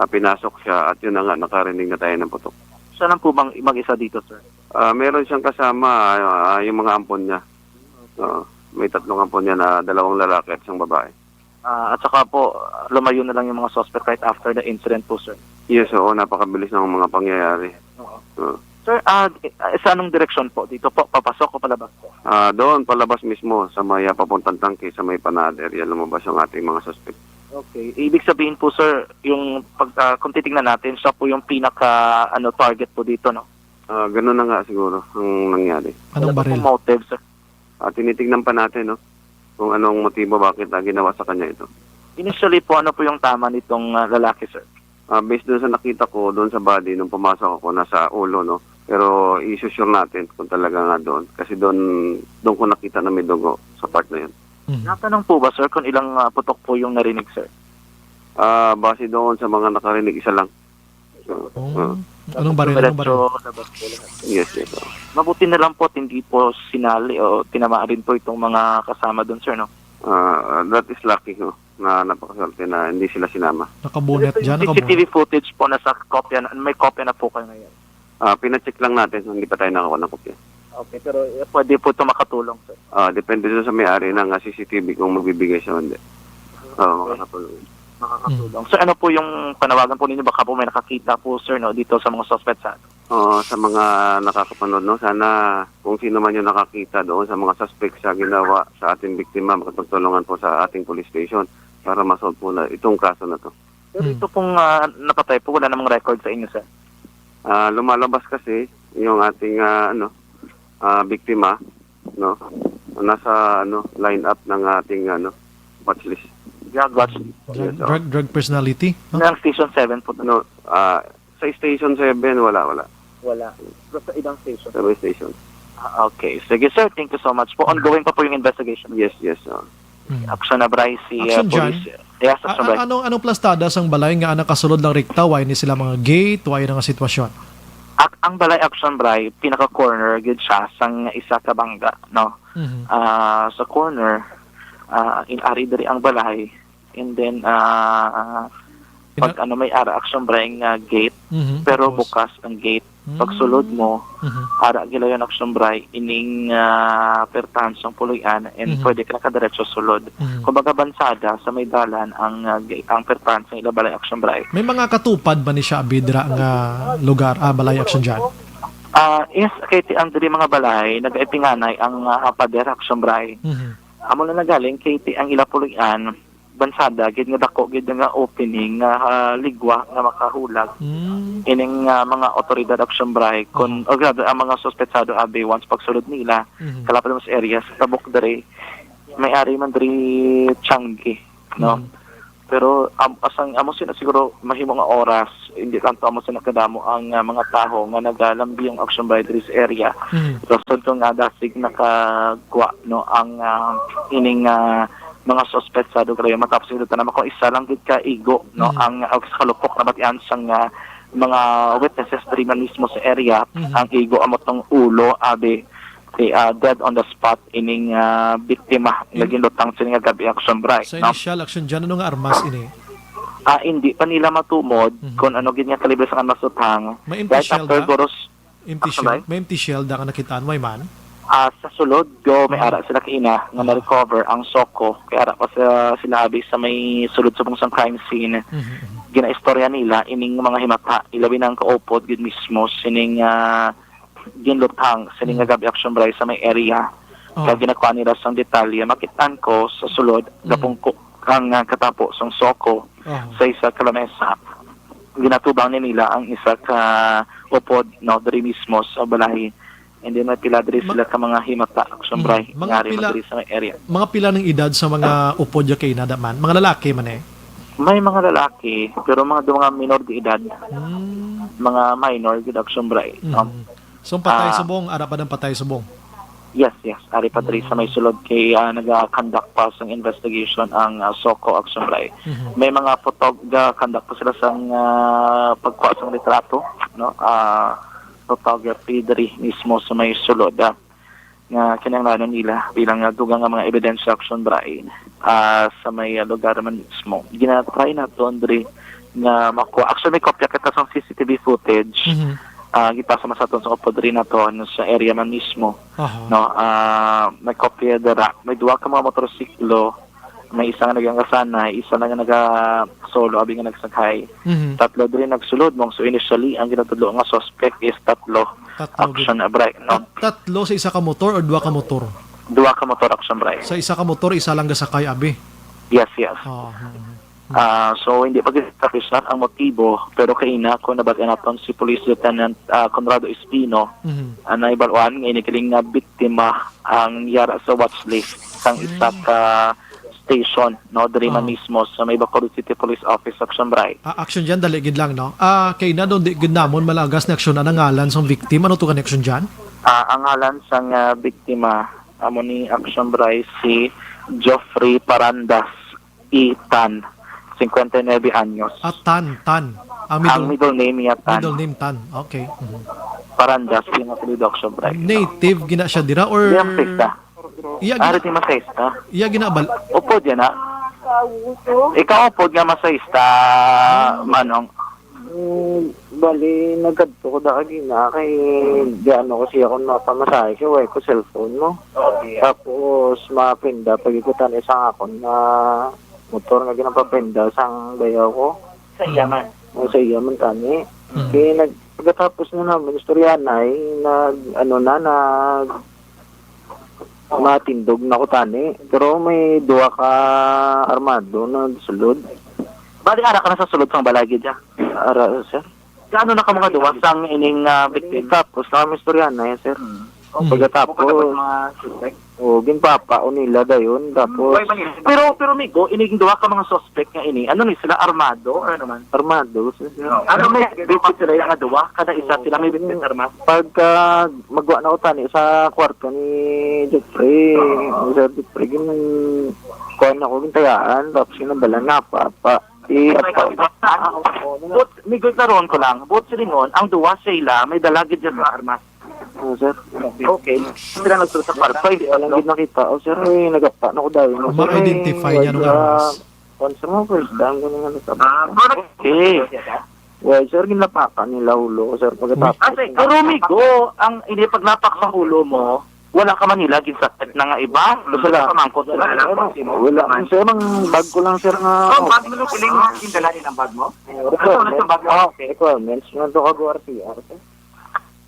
S9: Pinasok siya at yun na nga, nakarinig na tayo ng putok.
S7: Siya lang po bang mag-isa dito, sir?
S9: Meron siyang kasama yung mga ampon niya. May 3 ampon niya na 2 lalaki at isang babae.
S7: At saka po, lumayo na lang yung mga suspect right after the incident po, sir.
S9: Yes, oo. Napakabilis ng mga pangyayari.
S7: Sir, sa anong direksyon po? Dito po, papasok o palabas po?
S9: Doon, palabas mismo sa may papuntang tangke, sa may Panad area, lumabas yung ating mga suspect.
S7: Okay. Ibig sabihin po, sir, yung kung titignan natin, siya po yung pinaka target po dito, no?
S9: Ganun na nga siguro ang nangyari.
S2: Anong
S7: Wala
S2: baril?
S7: po motive, sir?
S9: tinitingnan pa natin, no, kung anong motibo bakit ginawa sa kanya ito.
S7: Initially po, ano po yung tama nitong lalaki, sir?
S9: Based doon sa nakita ko, doon sa body, nung pumasok ako, nasa ulo, no, pero i-sure natin kung talaga nga doon. Kasi doon ko nakita na may dugo sa part na yun.
S7: Natanong po ba, sir, kung ilang putok po yung narinig, sir?
S9: Base doon sa mga nakarinig, isa lang. So,
S2: Anong baril? Anong baril?
S9: yes.
S7: Mabuti na lang po at hindi po sinali o tinamaan rin po itong mga kasama doon, sir, no?
S9: That is lucky, no, na napakaswerte na hindi sila sinama.
S2: Nakabunet dyan?
S7: CCTV footage po, may kopya na po kayo ngayon.
S9: Pinacheck lang natin, hindi pa tayo nakakuha ng kopya.
S7: Okay, pero pwede po ito makatulong, sir.
S9: Depende doon sa may-ari ng CCTV kung magbibigay siya o hindi. Makakatulong.
S7: Makakatulong. So ano po yung panawagan po ninyo? Baka po may nakakita po, sir, no, dito sa mga suspects, sa
S9: Sa mga nakakapanood, no, sana kung sino man yung nakakita doon sa mga suspect sa ginawa sa ating biktima, makatulungan po sa ating police station para masolve po na itong kaso na to.
S7: Pero ito pong napatay po, wala namang record sa inyo, sir.
S9: Lumalabas kasi yung ating biktima, no, nasa line up ng ating watch list.
S2: Drug personality?
S7: Ng Station 7 po.
S9: No, sa Station 7 wala.
S7: Wala. Sa ibang station.
S9: Sa ibang station.
S7: Okay. Sige, sir. Thank you so much po. Ongoing pa po yung investigation.
S9: Yes.
S7: Action na Bryce, si
S2: Action
S7: police.
S2: dyan?
S7: Yes, Action Bryce.
S2: Anong plastada sang balay nga nakasulod lang rikta? Why ni sila mga gate? Why na nga sitwasyon?
S7: Ang balay Action Bryce, pinaka-corner, good siya, sang isa ka bangga, no? Sa corner, in-ari dari ang balay, and then, pag may ara Action Bryce gate, pero bukas ang gate. Pag sulod mo, ara gila yung Action Bryce, ining pertahan sang puluyan, and pwede ka nakadiretso sulod. Kumbaga bansada, sa may dalan, ang pertahan sang ilabalay Action Bryce.
S2: May mga katupad ba ni siya abidra nga lugar, balay action dyan?
S7: Yes, kay ang diri mga balay, nag-ipinganay ang pader Action Bryce. Amo na nagaling, kay ang ilapuluyan, bansada, gid nga dako, gid nga opening, ligwa, nga makahulag. Ining mga otoridad Action Bryce, ang mga suspetsado abi, once pagsulod nila, kalapad mo sa areas, tabok dere, may-ari man dere Changi, no? Pero amo sila siguro mahimo nga oras, hindi kanto amo sila kadamo ang mga taho nga nagalambi yung Action Bryce dere sa area. Rasod ko nga dasig nakagwa, no, ang ining mga suspetsado kayo matapos ito na kung isa lang gid ka igo, no, ang kalupok na batian sang mga witnesses diri man mismo sa area, ang igo amo tong ulo abi dead on the spot ining biktima naging lutang sila nga gabi Action Bryce.
S2: Sa initial action dyan, ano nga armas ini?
S7: Hindi pa nila matumod kung ano gid nga kalibre sa kanasutang.
S2: May empty shell da?
S7: Empty shell?
S2: May empty shell da ka nakitaan, may man?
S7: Sa sulod, may ara sila kaina nga na-recover ang soko. Kaya ara pa sila abi sa may sulod sa bungsang crime scene. Gina-istorya nila, ining mga himata, ilabi ng kaupod, gid mismo, sining ginlutang, sining gabi Action Bryce sa may area. Kaya ginakuha nila sa detalye. Makitaan ko sa sulod, gapong ko ang katapo sang soko sa isa kalamesa. Ginatubang nila ang isa ka upod, no, dari mismo sa balay. And then may pila diri sila ka mga himata Action Bryce ngari diri sa area.
S2: Mga pila ng edad sa mga upod ya kay nadaman? Mga lalaki man eh?
S7: May mga lalaki, pero mga minor de edad. Mga minor de Action Bryce.
S2: So patay subong, ara pa ng patay subong?
S7: Yes. Ari pa diri sa may sulod kay naga-conduct pa sang investigation ang Soko Action Bryce. May mga conduct pa sila sang pagkuha sang litrato, no? Photography diri mismo sa may sulod nga kinahanglan nila bilang dugang nga mga ebidensya Action Bryce sa may lugar man mismo. Ginatry naton diri nga makuha. Actually may kopya kita sa CCTV footage. Gipasa masaton sa upod rin naton sa area man mismo. No, may kopya dira. May duha ka mga motorsiklo. May isa nga nagangasanay, isa na nga naga-solo, abi nga nagsakay. Tatlo din nagsulod mong. So initially, ang ginatudlo nga suspect is tatlo Action Bryce. No?
S2: Tatlo sa isa ka motor o dua ka motor?
S7: Dua ka motor Action Bryce.
S2: Sa isa ka motor, isa lang gasakay, abi?
S7: Yes. So hindi pa establish na ang motibo, pero kaina ko nabag-an naton si Police Lieutenant Conrado Espino na ibaluan nga inikiling nga biktima ang yara sa watchlist sang isa ka station no diri man mismo sa may Bacolod City Police Office sa Cambrai.
S2: Action dyan, dali gid lang, no? Kay na doon di gid namon malagas na aksyon na ngalan sa victim. Ano to connection dyan?
S7: Ang ngalan sang biktima amo ni Action Bray si Geoffrey Parandas Tan, 59 anyos.
S2: Tan.
S7: Ang middle name niya Tan.
S2: Middle name Tan. Okay.
S7: Parandas yung apelido Action Bray.
S2: Native gina siya dira or
S7: Diyang pista. Ari di masayista.
S2: Iya ginabal.
S7: Upod yan na. Ikaw upod nga masayista, Manong.
S10: Bali, nagkadto ko dagi na kay di ano kasi ako napamasahe ko, way ko cellphone mo. Tapos mapinda, pag-ikutan isang akon na motor nga ginapapinda sang bayaw ko.
S7: Sa iyaman.
S10: O sa iyaman tani. Kaya pagkatapos na namin, istoryan na matindog na ko tani. Pero may duwa ka armado na sulod.
S7: Bali ara ka na sa sulod sang balagi dya?
S10: Ara, sir.
S7: Gaano na ka mga duwa sang ining victim?
S10: Tapos na kami istoryan na yan, sir. Pagkatapos, ginpapa o nila dayon. Tapos,
S7: pero Migo, ining duwa ka mga suspect nga ini. Ano ni sila armado or ano man?
S10: armado.
S7: Ano may bitbit sila yung duwa? Kada isa sila may bitbit armas?
S10: Pagka magwa na ko tani sa kwarto ni Jeffrey, Sir Jeffrey, kuha na ko gintayaan. Tapos sinabala nga pa.
S7: But Migo, taron ko lang. But silingon, ang duwa sila may dalagid dyan sa armas.
S10: Sir.
S7: Okay. Sila nagsulot sa kwarto.
S10: Walang gid nakita. Sir, nagapa na ko dayon.
S2: Ma-identify niya ng armas.
S10: Sponsor mo, first time ko nga nasab.
S7: Okay.
S10: Well, sir, ginapakan nila ulo. Sir, pagkatapos.
S7: Pero Migo, ang hindi pagnapak sa ulo mo, wala ka man nila ginsakit na nga iba. Wala ka mangkot sila.
S10: Wala. Sir, ang bag ko lang, sir, nga.
S7: Bag mo nung piling indalali ng bag mo?
S10: Okay, requirements. Nga to kag-RTR, sir.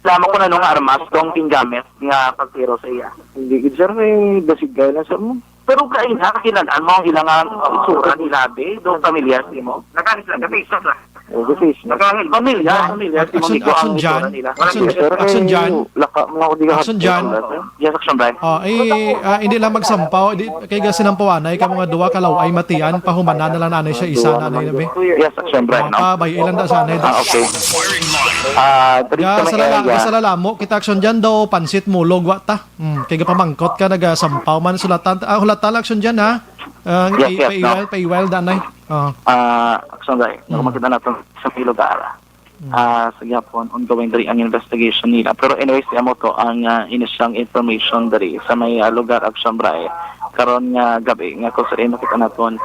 S7: Lama ko na nung armas, dong tinggamit nga pagtiro sa iya.
S10: Hindi, sir, may basig kayo na, sir mo.
S7: Pero kain na, kakilalaan mo ang ilang isura ni Labi, doon pamilyas ni mo? Nakalis lang, ka-face na.
S10: Face na.
S7: Pamilya si mo Migo ang isura nila.
S2: Action dyan.
S10: Laka mo ako di ka.
S2: Action dyan.
S7: Yes, Action Bray.
S2: Hindi lang magsampaw. Kay gasin ng pawanay, ka mga duwa kalaw ay matian, pahumanan na lang nanay siya, isa nanay na ba?
S7: Yes, Action Bray, no?
S2: Bay, ilan da sanay.
S7: Okay.
S2: Sa lalamo, kita action dyan daw, pansit mo, logwa ta. Kaya pamangkot ka, nagasampaw man sulatan. Hulatan action dyan ha. Paiwal danay.
S7: Action Bray, makita natin sa lugar. Sa Japon, ongoing dari ang investigation nila. Pero anyways, mo to ang inisyang information dari sa may lugar Action Bray. Karon nga gabi, nga kung saan makita natin,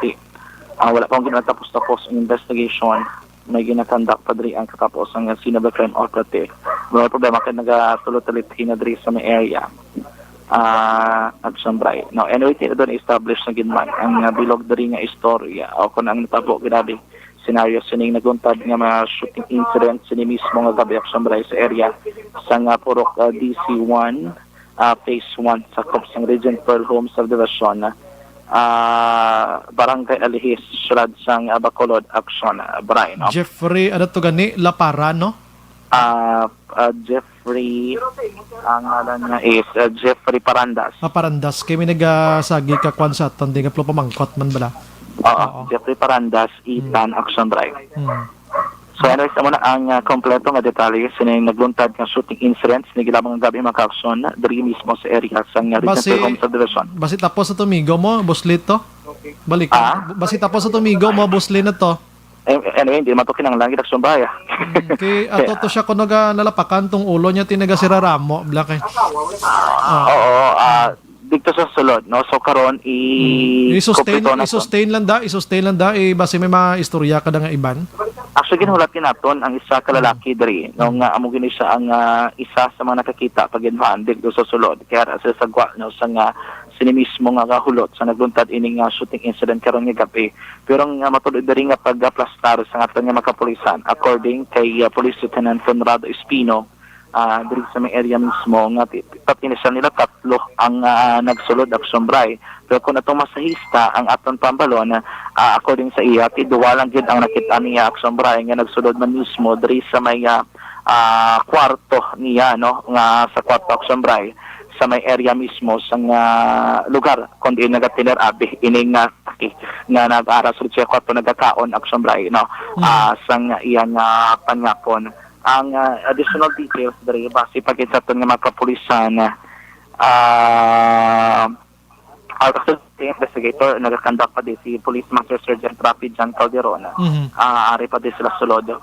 S7: wala pang ginatapos-tapos ang investigation. May ginakandak pa diri ang katapos ang Sinaba Crime Operative. May problema kaya nagatulot-tulit hinadri sa may area. Action Bray. Now, anyway, doon establish na ginman ang bilog diri nga istorya o kung ang natabo grabe scenario sining naguntad nga mga shooting incident sini mismo nga gabi Action Bray sa area sa nga Purok DC1 Phase 1 sa Kopsang Region Pearl Home Subdivision Barangay Alihis Shrad sang Bacolod Action Bray, no?
S2: Jeffrey, ano to gani? Lapara, no?
S7: Jeffrey, ang ngalan niya is Jeffrey Parandas.
S2: Parandas. Kaya may nagasagi ka kwan sa aton, di nga plo pamangkot man bala.
S7: Oo. Jeffrey Parandas, Tan, Action Bray. So anyways, amo na ang kompleto nga detalye sining nagluntad nga shooting incidents ni gilamang gabi maka-action diri mismo sa area sa Regional Home Subdivision.
S2: Basi tapos sa tumigo mo, buslit to? Balik. Basi tapos sa tumigo mo, buslit na to.
S7: Anyway, hindi matukin ang langit Action Bray.
S2: Kay ato to siya kuno ga nalapakan tong ulo niya tinaga siraramo, blakay.
S7: Oo, dito sa sulod, no? So karon
S2: i-sustain lang da, base may mga istorya kada nga iban.
S7: Actually ginhulatin naton ang isa ka lalaki diri nung amo gini siya ang isa sa mga nakakita pag inbandig do sa sulod kaya sa sagwa no sa nga sini mismo nga kahulot sa nagluntad ining shooting incident karon nga gabi. Pero nga matulod diri nga pagaplastar sa aton nga makapulisan according kay Police Lieutenant Conrado Espino diri sa may area mismo nga patinisan nila 3 ang nagsulod action bray. Pero kung atong masahista ang aton pambalon according sa iya tiduwa lang gid ang nakita niya action bray nga nagsulod man mismo diri sa may kwarto niya no nga sa kwarto action bray sa may area mismo sa lugar kundi nagatiner abi ining nga nag-ara sa kwarto nagakaon action bray no sang iyang pangakon. Ang additional details dari base pagkitaton nga mga kapulisan investigator nagakandak pa din si Police Master Sergeant Rapid John Calderon ari pa din sila sulod.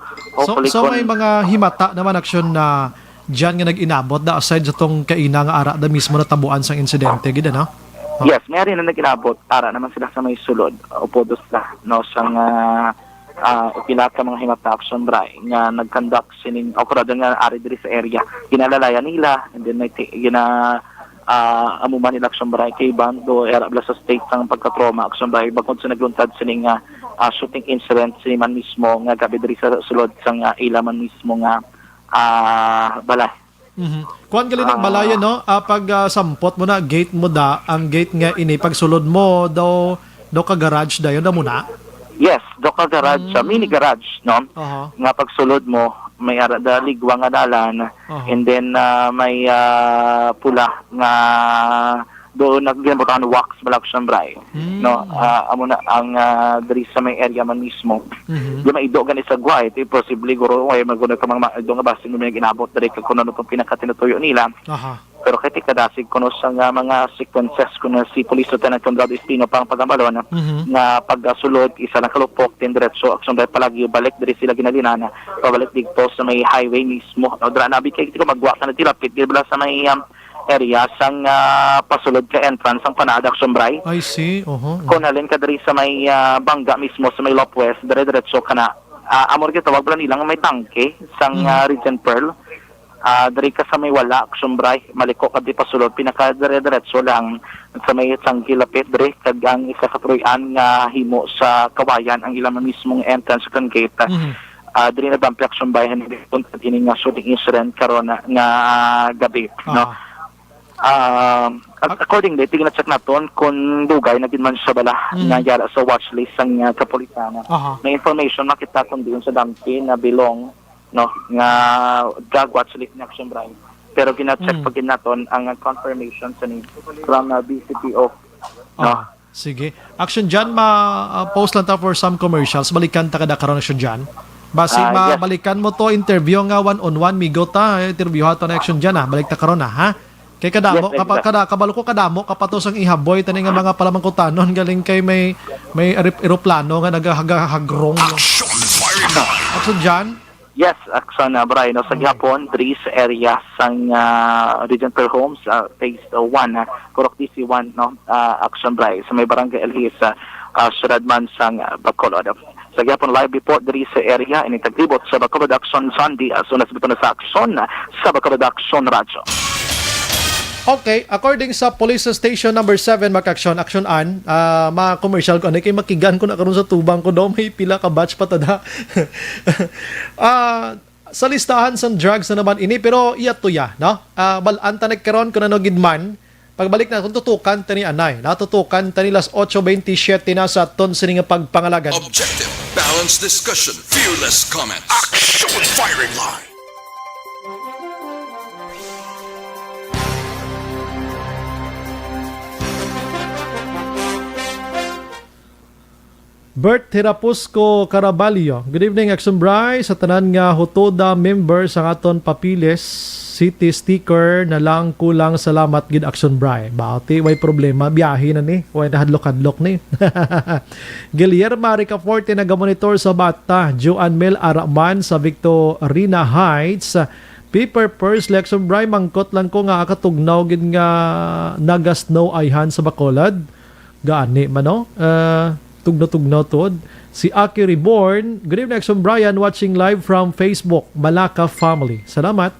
S2: So may mga himata naman aksyon na diyan nga nag-inabot da aside sa tong kaina nga ara da mismo na tabuan sang insidente gid no?
S7: Yes, may rin na nag-inabot ara naman sila sa may sulod upodos na no sang pila ka mga himata action bray nga nag-conduct sining okurado nga ari diri sa area ginalalayan nila and then may amuman nila action bray kay bando era sa state sang pagka-trauma action bray bagod sa nagluntad sining shooting incident sini man mismo nga gabi diri sa sulod sang ila man mismo nga balay.
S2: Kuan gali ng balaya no pag sampot mo na gate mo da ang gate nga ini pagsulod mo daw ka garage dayon da mo na.
S7: Yes, doka garage, mini garage, no? Nga pagsulod mo, may ligwa nga dalan, and then may pula nga doon nagginambutan wax balak siyambray, no? Amo na ang diri sa may area man mismo. Di maido gani sa guay, ito possibly guro ay maguna ka mga do nga basin mo ginabot diri ka kuno no pinakatinutuyo nila. Pero kay kadasig kuno sa mga sequences kuno si Police Lieutenant Conrado Espino pang pagambalon nga pagsulod isa na kalupok tin diretso aksyon dahil palagi balik diri sila ginalinana pabalik dito sa may highway mismo dra nabi kay tiko magwa ka na tilapit gibla sa may area sang pasulod ka entrance ang Panada aksyon bray.
S2: I see.
S7: Kung alin ka diri sa may bangga mismo sa may Lopwest diretso kana amor kita wag bala nilang may tangke sang Regent Pearl. Dari ka sa may wala, aksumbray, maliko ka di pasulod, pinaka-diretso lang sa may tangkilapit, dari kag ang isa ka turuyan nga himo sa kawayan, ang ilang mismong entrance kan gate. Dari na dampi aksumbray, hindi punta din nga shooting incident karon nga gabi. No? Accordingly, tingin na check naton kung dugay na din man sa bala nga yara sa watchlist ang kapulisana. May information makita kung diyon sa dampi na belong no nga drug watch list na action bray pero gina-check pag naton ang confirmation sa ni from BCPO no
S2: sige action dyan post lang ta for some commercials balikan ta kada karon action dyan basi balikan mo to interview nga one-on-one migo ta interview ha to na action dyan balik ta karon ha kay kadamo kabalo ko kadamo kapatos ang ihaboy tani nga mga palamangkutanon galing kay may eroplano nga nagahagrong action dyan.
S7: Yes, action Bray, no, sa Gihapon, diri sa area sang Regent Pearl Homes, phase 1, Corok DC1, no, action Bray, sa may barangay Elhis, Suradman sang Bacolod. Sa Gihapon live report diri sa area, initaglibot sa Bacolod Action Sunday, as soon as bito na sa action sa Bacolod Action Radyo.
S2: Okay, according sa Police Station number 7 Makaksyon, Action An, mga commercial ko, kay makigan ko na karon sa tubang ko daw, may pila ka batch pa tada. Sa listahan sa drugs na naman ini, pero iyat to ya, no? Balaan tanig karon kung ano gidman, pagbalik na, kung tutukan tani anay, natutukan tani las 8:27 na sa ton sining pagpangalagan.
S5: Objective, balanced discussion, fearless comments.
S3: Action firing line.
S2: Bert Hirapusco Caraballo. Good evening, Action Bray. Sa tanan nga Hutoda members ang aton Papiles City sticker na lang kulang salamat gid Action Bray. Bauti, way problema. Biyahe na ni. Way nahadlok-hadlok ni. Guillermo Ricaforte nagamonitor sa Bata. Joan Mel Araman sa Victorina Heights. Paper Purse Action Bray. Mangkot lang ko nga akatugnaw gid nga nagasnow ayhan sa Bacolod. Gaani man no? Tugno-tugno tod. Si Aki Reborn. Good evening, Action Brian, watching live from Facebook, Malaka Family. Salamat.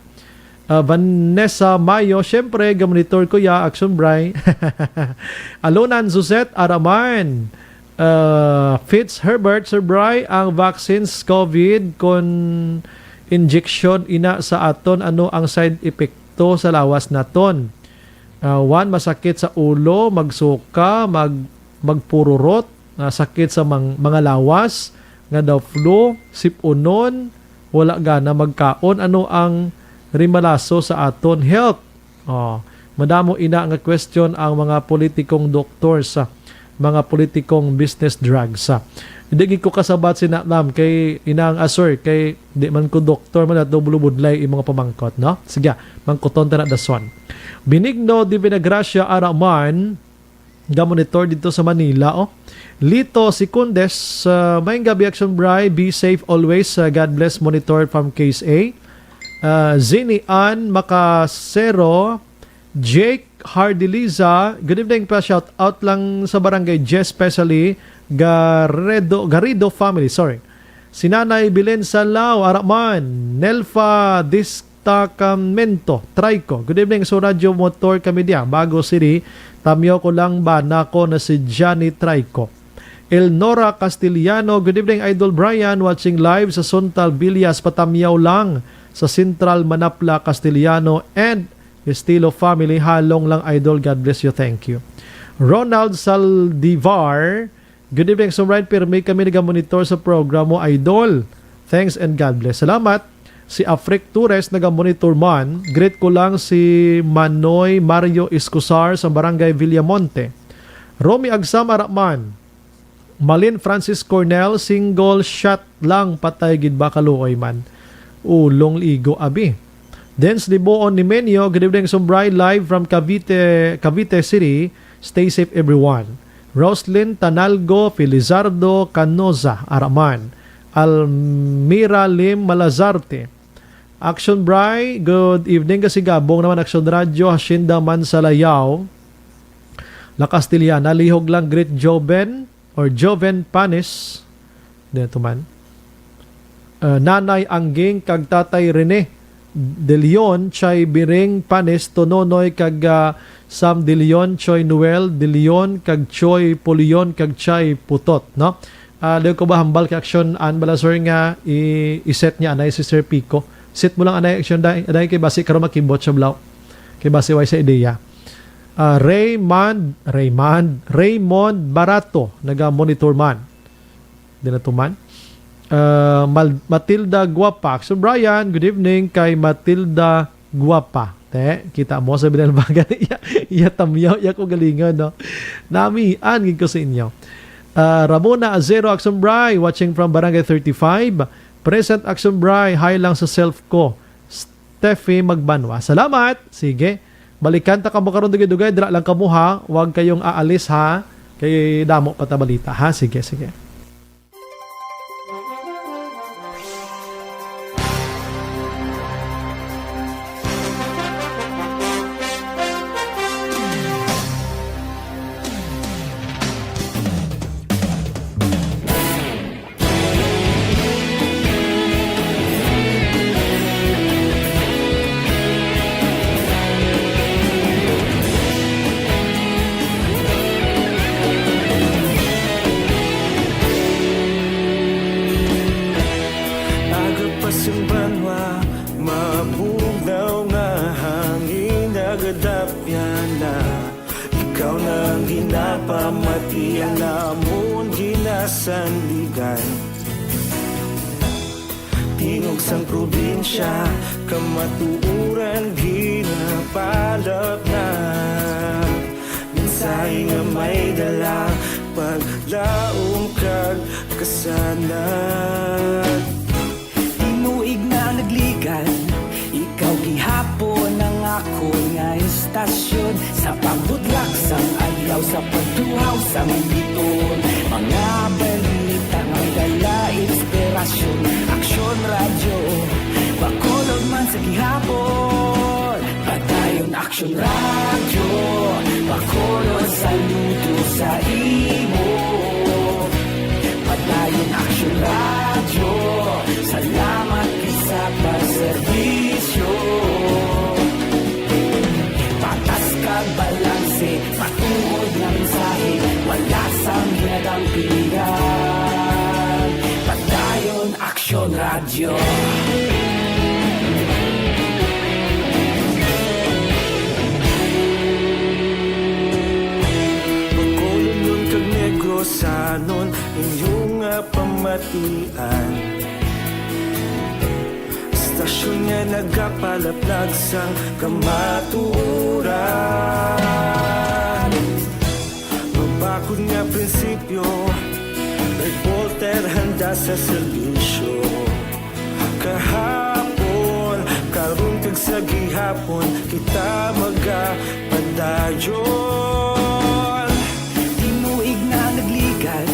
S2: Vanessa Mayo, syempre, gamonitor ko ya, Action Brian. Alonan Suzette Araman. Fitz Herbert, Sir Bry, ang vaccines COVID kon injection ina sa aton, ano ang side epekto sa lawas naton? One, masakit sa ulo, magsuka, magpururot, sakit sa mga lawas, nga daw flu, sipunon, wala gana magkaon, ano ang rimalaso sa aton health? Madamo ina nga question ang mga politikong doktor sa mga politikong business drugs. Hindi ko kasabat sinatlam kay inang asor kay di man ko doktor man at bulubudlay yung mga pamangkot, no? Sige, mangkuton ta na dason. Benigno di Vinagracia Araman, monitor dito sa Manila, Lito Secundes, may gabi Action Bri, be safe always, God bless, monitor from Case A. Zini Ann Macasero, Jake Hardiliza, good evening pa, shout out lang sa barangay Jess, especially Garrido family, sorry. Sinanay Bilen Salao, Araman, Nelfa Distacamento, Trico. Good evening sa Radyo Motor kami diya, Bago City. Tamyo ko lang ba nako na si Johnny Trico. Elnora Castillano, good evening Idol Brian, watching live sa Suntal Villas, patamyaw lang sa Central Manapla, Castillano and Estilo family, halong lang Idol, God bless you, thank you. Ronald Saldivar, good evening Sumride, pirmi kami nagamonitor sa program mo Idol, thanks and God bless. Salamat. Si Afric Torres nagamonitor man, greet ko lang si Manoy Mario Escusar sa Barangay Villamonte. Romy Agsam Araman, Malin Francis Cornell, single shot lang, patay gid ba kaluoy man, ulong ligo abi. Dens Liboon ni Menio, good evening Sumbray, live from Cavite City. Stay safe everyone. Roslyn Tanalgo, Felizardo Canoza, Araman. Almira Lim Malazarte. Action Bray, good evening kasi gabong naman Action Radio, Hacienda Mansalayaw. La Castillana, lihog lang great Joven Panis. Dito man. Nanay Angging, kag Tatay Rene De Leon, Chay Biring Panis, Tononoy, kag Sam De Leon, Choy Noel De Leon, kag Choy Polion, kag Chay Putot, no? Leo ko ba hambal kay Action an balasor nga i-set niya anay si Sir Pico. Set mo lang anay Action anay kay basi karon makibot sa blaw. Kay basi way sa ideya. Raymond Barato, naga-monitor man. Dinatuman. Matilda Guapa. So Brian, good evening kay Matilda Guapa. Kita mo sa bilang bagan. Iya tamyaw, iya ko galingan, no? Namian ko sa inyo. Ramona Azero, Action Bri, watching from Barangay 35. Present Action Bri, hi lang sa self ko. Steffi Magbanwa. Salamat. Sige. Balikan ta kamo karon dugay-dugay, dira lang kamo ha. Huwag kayong aalis ha. Kay damo patabalita ha. Sige.
S8: Action Radio. kapian. Stasyon nga nagapalaplag sang kamatuuran. Mabakod nga prinsipyo, reporter handa sa serbisyo. Kahapon, karong kag sa gihapon, kita magapadayon. Tinuig na nagligan,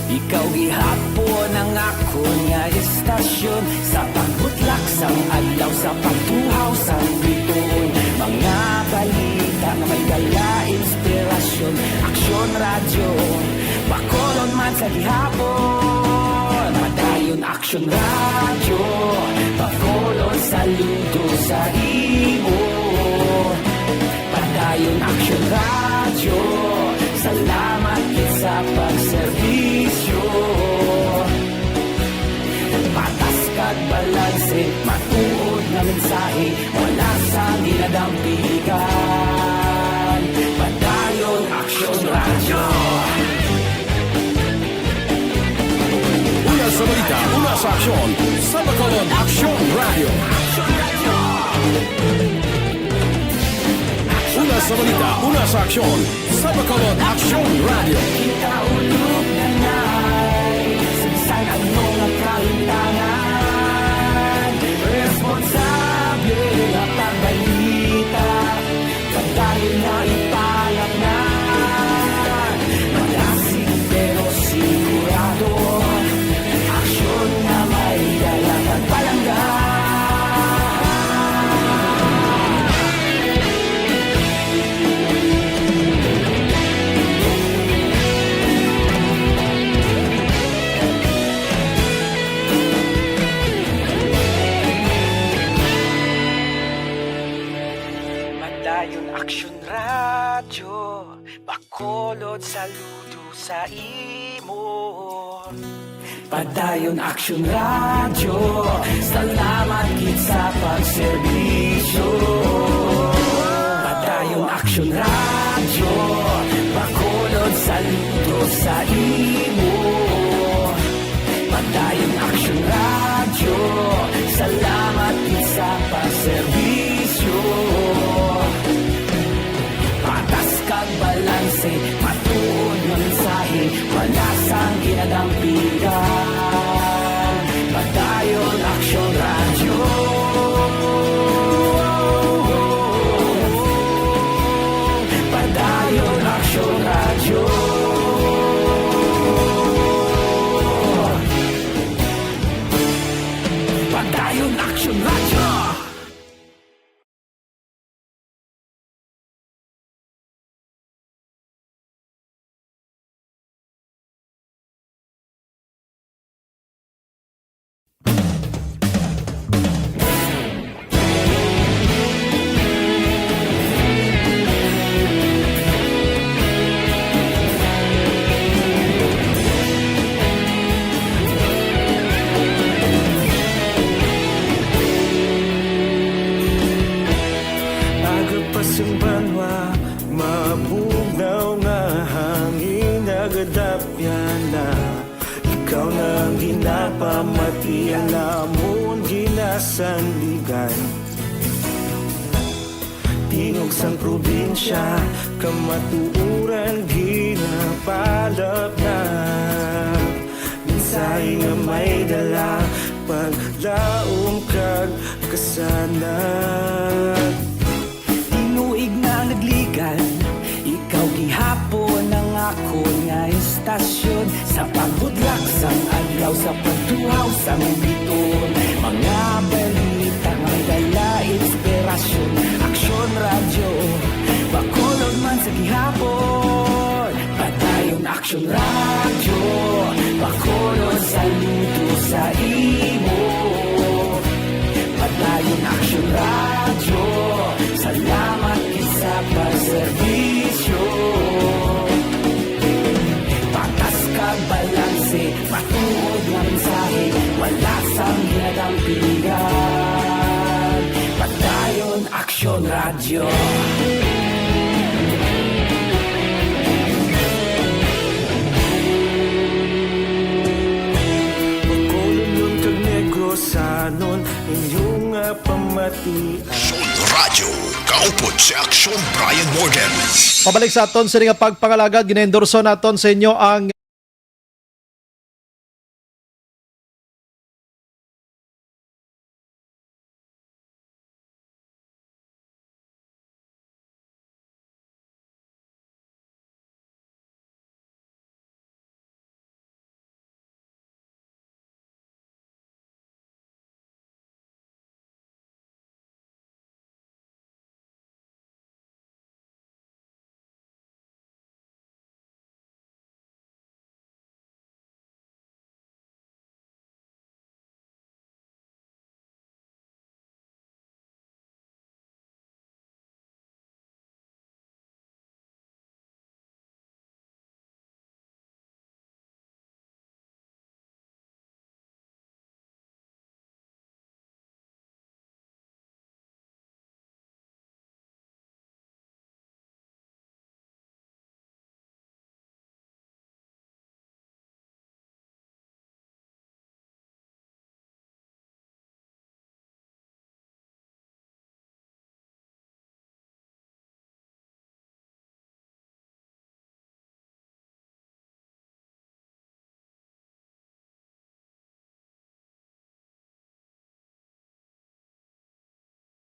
S8: ikaw gihapon ang ako nga istasyon. Sa pagbutlak sang adlaw, sa pagtuhaw sang bituon. Mga balita na may dala inspirasyon. Aksyon radyo, Bacolod man sa gihapon. Padayon aksyon radyo, Bacolod saludo sa imo. Padayon aksyon radyo, salamat sa pagserbisyo. Patas kag balanse, matuod na mensahe, wala sa ginadampigan. Padayon aksyon radyo.
S1: Una sa balita, una sa aksyon, sa Bacolod Aksyon Radio. Una sa balita, una sa aksyon, sa Bacolod Aksyon Radio.
S8: Kita ulog na na'y sinsan ang mga kahintangan. Responsable na pagbalita, pagdahil na ipalak na. Malasig pero sigurado, aksyon na may dalang at palanggan. Padayon aksyon radyo, Bacolod saludo sa imo. Padayon aksyon radyo, salamat gid sa pagserbisyo. Padayon aksyon radyo, Bacolod saludo sa imo. Padayon aksyon radyo, salamat gid sa pagserbisyo. Patas kag balanse, matuod ng mensahe, wala sang ginadampigan. Padayon aksyon radyo. Padayon aksyon radyo. Padayon aksyon radyo. Agapasang banwa, mabugnaw nga hangin nagadapyan na. Ikaw na ang ginapamatian, lamon ginasandigan. Tingog sang probinsya, kamatuuran ginapalap na. Minsay nga may dala, paglaom kag kasanat. Tinuig na nagligan, ikaw gihapon ang ako nga istasyon. Sa pagbudlak sang adlaw, sa pagtuhaw sang biton. Mga balita may dala inspirasyon. Aksyon radyo, Bacolod man sa gihapon. Padayon aksyon radyo, Bacolod saludo sa imo. Padayon aksyon radyo, salamat sa pagserbisyo. Patas kag balanse, matuod nga mensahe, wala sang ginadampigan. Padayon aksyon radyo. mati.
S3: Aksyon Radio, kaupod si Aksyon Brian Morgan.
S2: Pabalik sa aton sa nga pagpangalagad, gina-endorso naton sa inyo ang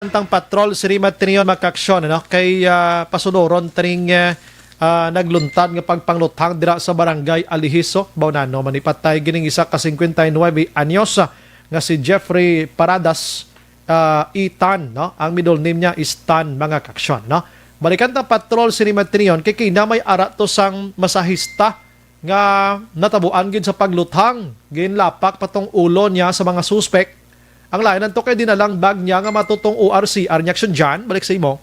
S2: tang patrol si Rima Tinion makaksyon kay pasudoron tring nagluntad nga pagpangluthang dira sa barangay Alihiso, Baunano. Manipatay gining isa ka 59 anyos nga si Jeffrey Paradas Itan, no? Ang middle name niya is Tan, mga kaksyon, no? Balikan tang patrol si Rima Tinion kay kinamay ara to sang masahista nga natabuan gid sa pagluthang, ginlapak patong ulo niya sa mga suspect. Ang lain to kay dinalang bag niya nga matutong ORCR niya action dyan. Balik sa imo.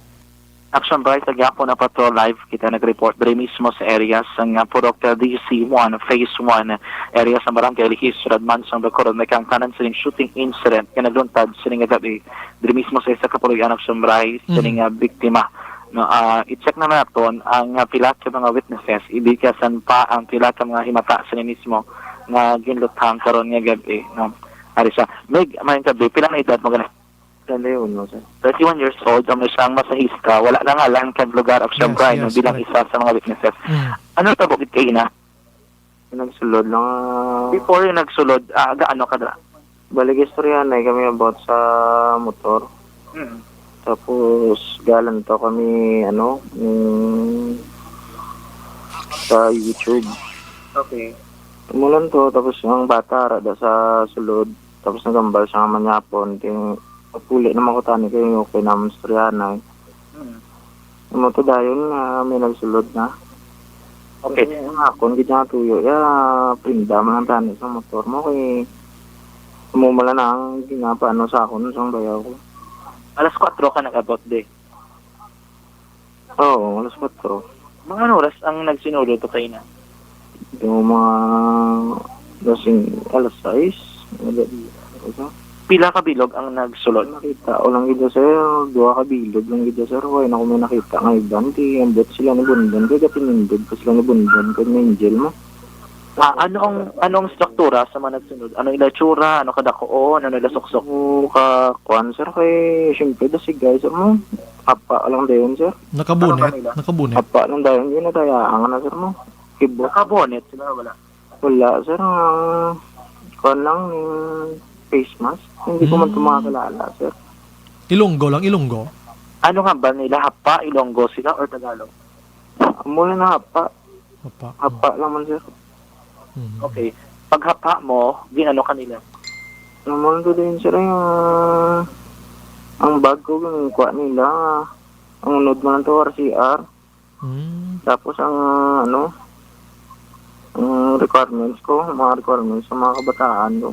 S7: Action Bright, nagyapo na patrol live. Kita nag-report diri mismo sa area sa Purok DC1, Phase 1, area sa Barangay Lihis, Radman, sa Bacoron. May kangkanan sining shooting incident na nagluntad sining gabi. Diri mismo sa isa kapuluyan Action Bright, sining biktima. No, i-check na natin ang pila ka mga witnesses. Ibigkasan pa ang pila ka mga himata sa mismo na ginluthang karon nga gabi. No? Arisa, Meg, maayong gabi, pila na edad mo gana?
S10: 31, no, sir.
S7: 31 years old, ang isang masahista, wala na nga lang kag lugar of Siyempre, yes, bilang isa sa mga witnesses. Ano ito bukit kayo na?
S10: Nagsulod lang.
S7: Before yung nagsulod, gaano ka dra?
S10: Balik istorya na kami about sa motor. Tapos, galan to kami, sa YouTube.
S7: Okay.
S10: Tumulan to, tapos yung bata, rada sa sulod. Tapos nagambal siya nga manyapon. Puli naman ko tani kayo, okay naman storyahan na. To dayon na may nagsulod na.
S7: Okay.
S10: Yung akon, gid nga tuyo. Prinda man ang tani sa motor mo. Kaya umumala na ang ginapaano sa akon sa bayaw ko.
S7: Alas 4 ka nag-abot day?
S10: Oo, alas 4.
S7: Mga oras ang nagsinulod to kayo na?
S10: Yung mga alas 6.
S7: Pila ka bilog ang nagsulod?
S10: Nakita o lang gito sir, 2 ka bilog lang gito sir. Huwag na kung may nakita nga iban, ambot sila ni Bundan. Kaya pinindod pa sila ni Bundan. Kaya may angel mo.
S7: Anong struktura sa mga nagsunod? Ano ila tsura? Ano kadakoon? Ano ila suksok?
S10: Kakuan sir, kay siyempre dasig guys sir mo. Apa lang dayon sir.
S2: Nakabunet.
S10: Apa lang dayon, yun na tayo. Ang na sir mo. Kibot.
S7: Nakabonet? Sila wala?
S10: Wala sir. Kuan lang face mask. Hindi ko man tumakalala sir.
S2: Ilonggo lang, Ilonggo.
S7: Ano nga ba nila? Hapa, Ilonggo sila or Tagalog?
S10: Muna na hapa.
S2: Hapa.
S10: Hapa lang man sir.
S7: Okay. Pag hapa mo, ginano kanila?
S10: Naman ko din sir ang bag ko, yung kuha nila. Ang unod mo lang to RCR. Tapos ang requirements ko, mga requirements sa mga kabataan ko.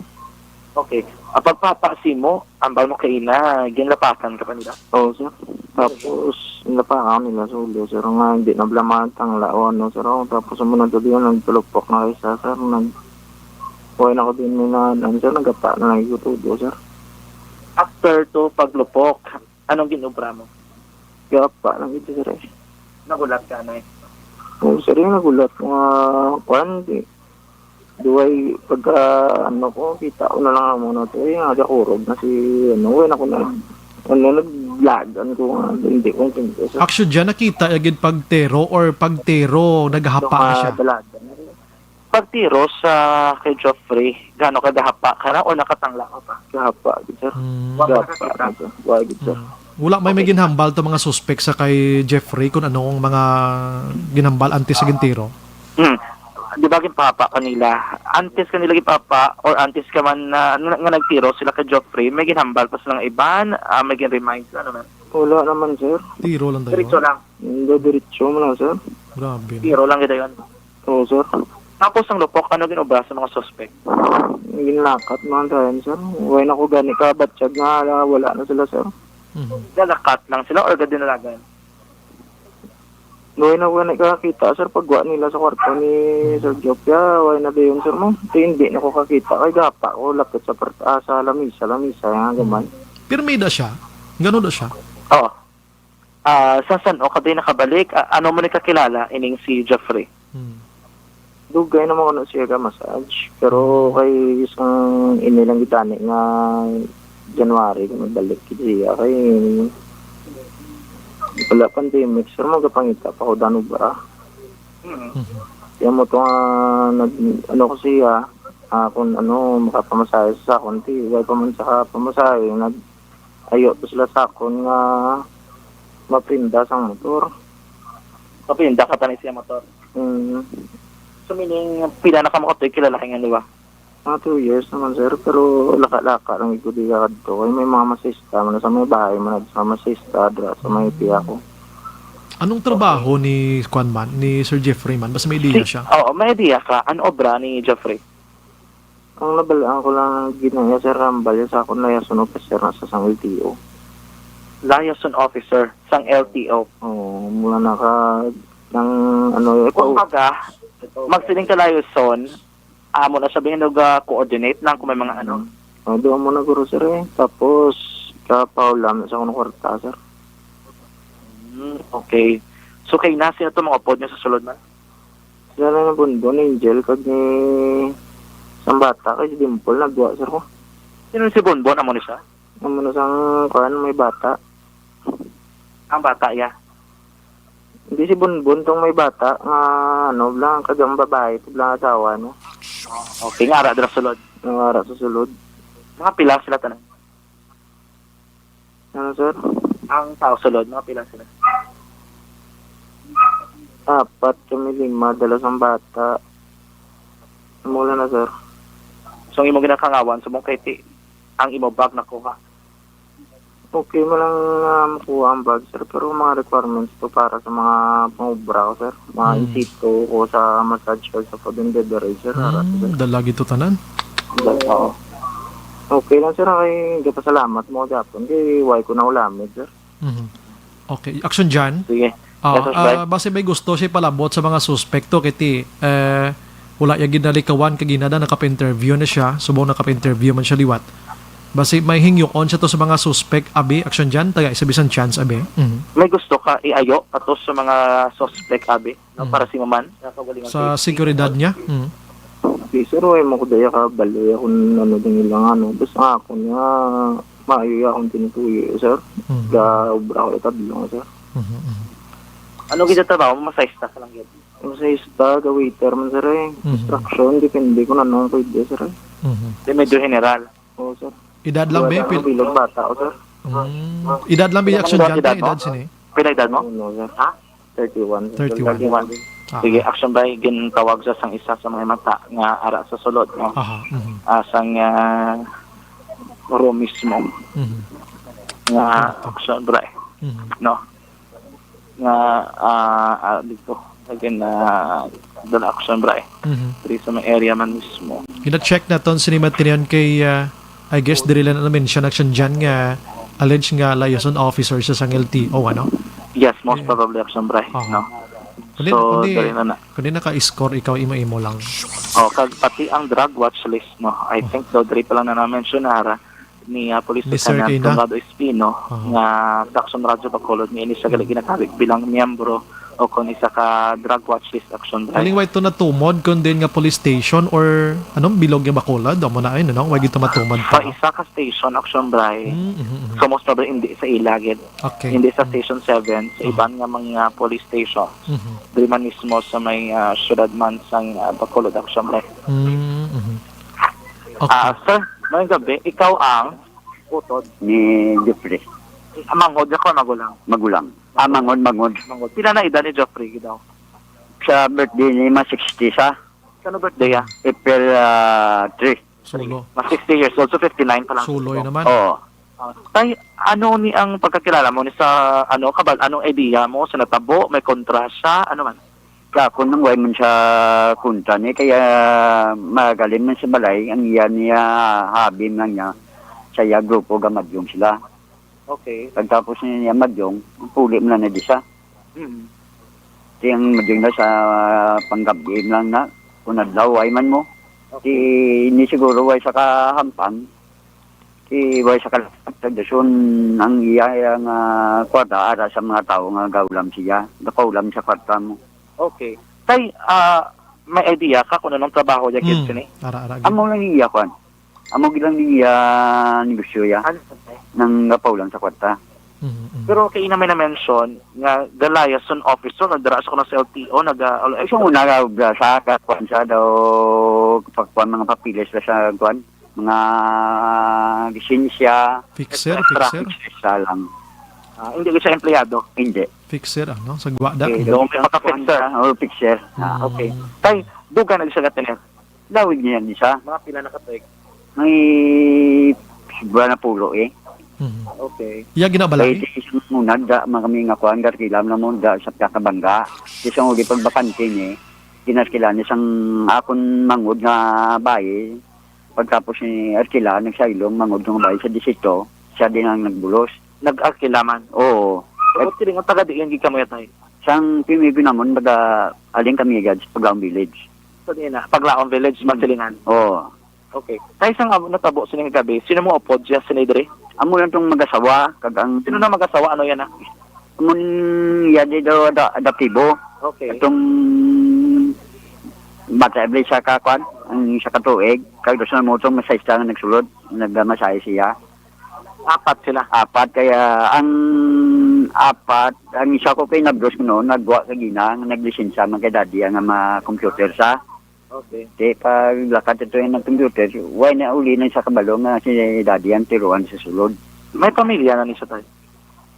S7: Okay. Pagpapasi mo, ang bag mo kayo na, ginlapakan ka pa nila?
S10: Oo, sir. Tapos, nilapakan nila sa ulo, sir. Nga, hindi nablamahan tang laon, sir. Tapos, sumunod ko din, nagtulupok na kaysa, sir. Huwag na ko din sir. Nagapa na nagigutudo, sir.
S7: After to paglupok, anong ginubra mo?
S10: Gapa lang ito, sir.
S7: Nagulat ka na
S10: Oo, sir. Yung nagulat. Duway, pagka, kita ko na lang muna ito. Nagakurog na si, huwag na ko na. naglagan ko nga, hindi ko intindi, sir.
S2: Actually, dyan nakita agad pagtero or pagtero, naghahapa na siya.
S10: Dalagan.
S7: Pagtiro sa kay Joffrey, gaano ka dahapa ka na o nakatangla ka pa?
S10: Kahapa, sir. Kahapa, sir.
S2: Wala may ginhambal to mga suspect sa kay Jeffrey kung anong mga ginhambal antes sa gintiro.
S7: Di ba ginpapa kanila? Antes kanila ginpapa or antes ka man nga nagtiro sila kay Joffrey, may ginhambal pa silang iban, may gin-remind ano man?
S10: Wala naman, sir.
S2: Tiro lang tayo.
S7: Diretso lang.
S10: Hindi, diretso mo lang, sir.
S2: Grabe.
S7: Tiro lang gid yun.
S10: Oo, sir.
S7: Tapos ang lupok, ano ginobra sa mga suspect?
S10: Ginlakat man tayo, sir. Huwag na ko gani ka, batsyag nga, wala na sila, sir.
S7: Lalakat lang sila or gad dinalagan?
S10: Huwag na ko gani kakita, sir. Pagwa nila sa kwarto ni Sir Jopia, huwag na dayon, sir, mo. Hindi na ko kakita. Kay gapa ko, lapit sa lamisa, yung gaman.
S2: Pero may da siya. Gano'n da siya.
S7: Oo. Sa San o kaday nakabalik, ano mo ni kakilala ining si Jeffrey?
S10: Dugay naman ko na siya ka massage. Pero kay isang inilang gitani nga January, magbalik siya. Kay wala pandemic, sir, magapangita pa ko dano ba? Kaya mo ito nga, ano ko siya, kung ano, makapamasahe sa akon, huwag pa man sa pamasahe, ayo to sila sa akon nga maprinda sa motor.
S7: Maprinda ka tanig siya motor? So meaning, pila na ka mo katoy, kilala kang ano ba?
S10: Mga 2 years naman, sir, pero laka-laka lang ito di ka kadto. Kaya may mga masista, man sa may bahay, man sa masista, sa may piya ko.
S2: Anong trabaho ni Kwanman, ni Sir Jeffrey man? Basta may idea siya.
S7: Oo, may idea ka. Ano obra ni Jeffrey?
S10: Ang nabalaan ko lang ginaya, sir, Rambal, sa akong liaison officer na sa sang LTO.
S7: Liaison officer, sang LTO?
S10: Oo, mula ng ano,
S7: kung baga, magsiling ka liaison, mo na sabihin nag-coordinate lang kung may mga ano.
S10: Doon mo na guro, sir, eh. Tapos, kapaulam sa akong kwarta, sir.
S7: Okay. So, kay nasi na ito mga pod niya sa sulod man?
S10: Sila na bundo, Angel, kag ni Sambata, kay si Dimple, nagduwa, sir ko.
S7: Sino si Bonbon? Amo ni siya?
S10: Amo na sang, may bata.
S7: Ang bata, ya?
S10: Hindi si Bonbon tong may bata, nga, ano, blang, kagang babae, blang asawa, no?
S7: Okay, nga ara dira sulod.
S10: Nga sa sulod.
S7: Mga pila sila tanan?
S10: Ano, sir?
S7: Ang tao sulod, mga pila sila?
S10: 4 kami 5, dalasang bata. Mula na, sir.
S7: So, ang imong ginakangawan, sumong kay ti, ang imong bag nakuha.
S10: Okay mo lang makuha ang bag, sir. Pero mga requirements to para sa mga pangubra ko, sir. Mga isito ko sa massage ko sa food and beverage, sir.
S2: Dalagi to tanan.
S10: Oo. Okay lang, sir. Ay, hindi pa salamat mo dapon. Hindi, why ko na ulamid, sir.
S2: Okay. Action dyan.
S7: Sige.
S2: Base may gusto siya palabot sa mga suspekto kiti wala yung ginalikawan kaginada nakapa-interview na siya subong nakapa-interview man siya liwat base may hingyukon siya to sa mga suspect abi action dyan taga isabisan chance abi
S7: may gusto ka iayo atos sa mga suspect abi no, para si maman
S2: sa seguridad niya
S10: Okay, sir, ay makudaya ka bali kung ano din ilang ano basta ako nga maayo akong tinutuyo, sir. Obra ko itabi lang, sir.
S7: Ano gid trabaho mo? Masayista ka lang yun?
S10: Masayista, waiter man, sir, eh. Construction, depende ko na nang pwede, sir, eh.
S7: Di medyo general?
S10: Oo, sir.
S2: Edad lang ba?
S10: Bilog bata ako, sir.
S2: Edad lang ba yung action dyan? Edad sini?
S7: Pila edad mo?
S10: No, sir.
S7: Ha?
S10: 31.
S2: 31.
S7: Sige, action ba gintawag sa sang isa sa mga mata nga ara sa sulod, no? Sang room mismo. Nga action ba no? Nga dito again dala action ba dito sa mga area man mismo.
S2: Gina-check na ton sinimatinian kay I guess diri lang namin siya action dyan nga alleged nga liaison officer sa sang LTO ano?
S7: Yes, most probably action ba no? So,
S2: kundi naka-score ikaw imo-imo lang.
S7: Kag pati ang drug watch list, no? I think daw diri pa lang na-mention na ni Police Lieutenant Conrado Espino nga Daxon Radyo Bacolod ni siya gali ginakabig bilang miyembro o kung isa ka drug watch list action drive.
S2: Kaling white to natumod kung din nga police station or anong bilog yung bakulad? Amo na ayun, ano? Wag ito matumod
S7: Sa
S2: pa.
S7: isa ka station action drive, so most probably hindi sa ilagid.
S2: Okay.
S7: Hindi sa Station 7, sa iban nga mga police station. Dili man mismo sa may syudad man sang Bacolod action drive.
S2: Okay.
S7: Sir, ngayong gabi, ikaw ang utod.
S10: Ni Jeffrey.
S7: Mangod ako, magulang.
S10: Magulang. Mangod.
S7: Mangod. Pila na edad ni Geoffrey, gidaw?
S10: Sa birthday ni ma 60 sa
S7: Kano birthday,
S10: April 3.
S2: Sulo.
S7: Mas 60 years old, so 59 pa lang.
S2: Suloy naman.
S10: Oo.
S7: Tay, ano ni ang pagkakilala mo ni sa anong idea mo sa natabo, may kontra siya, ano man?
S10: Kako nang way man sa kunta ni kaya magaling man sa balay ang iya niya habim lang niya sa iya grupo gamadyong sila.
S7: Okay.
S10: Pagtapos niya madyong, puli mo na di siya. Tiyang madyong na sa panggabim lang na kung nadlaw ay man mo. Ti ni siguro way sa kahampang. Ti way sa kalagdason ang iya nga kwarta ara sa mga tao nga gaulam siya. Nakaulam sa kwarta mo.
S7: Okay. Tay, may idea ka kung anong trabaho niya kids ni?
S2: Ara-ara.
S10: Amo lang iya kwan. Amo gilang niya negosyo ya nang napaulan sa kwarta.
S7: Pero kay ina may na-mention nga the liaison officer nagdara sa kuno sa LTO
S10: So una sa kwan sa daw pagkuan mga papilis sa kwan mga lisensya
S2: Fixer.
S10: sa lang.
S7: hindi ko siya empleyado.
S10: Hindi.
S2: Fixer, ano? Sa gwada.
S7: Okay, may maka-fixer.
S10: Fixer.
S7: Okay. Tay, duga na siya gatin.
S10: Lawig niya di sa
S7: Mga pila na katuig.
S10: may sigura na pulo
S7: Okay.
S2: Iya ginabalay.
S10: Kaya isang muna da mga kami nga kuan kilam na mo da sa kakabangga. Isang uli pagbakante ni kinaskilan isang akon mangod nga bayi. Pagtapos ni Arkila nagsailong mangod nga bayi sa disito, siya din ang nagbulos.
S7: Nag-arkilaman.
S10: Oo.
S7: So, tiling ang taga diyan gi kamo yatay.
S10: Sang pimigo namon baga aling kami agad sa Paglaong Village.
S7: So di na Paglaong Village Magsilingan.
S10: Oo.
S7: Okay. Tay sang natabo sino nga gabi? Sino mo upod siya sinidre?
S10: Amo lang tong mag-asawa kag ang
S7: Sino na mag-asawa ano yan
S10: amon yadi daw adaptibo.
S7: Okay.
S10: Itong bata every sa kakwan ang sa katuig kag do sa motong masaysta nga nagsulod nagmasahe siya.
S7: Apat sila.
S10: Apat kaya ang isa ko kay nagdos kuno nagwa sa gina nga naglisensya man kay daddy nga ma-computer sa.
S7: Okay.
S10: Di pag lakad ito yung computer, why na uli na sa kabalo nga si daddy ang tiruan sa sulod.
S7: May pamilya na ni siya tayo.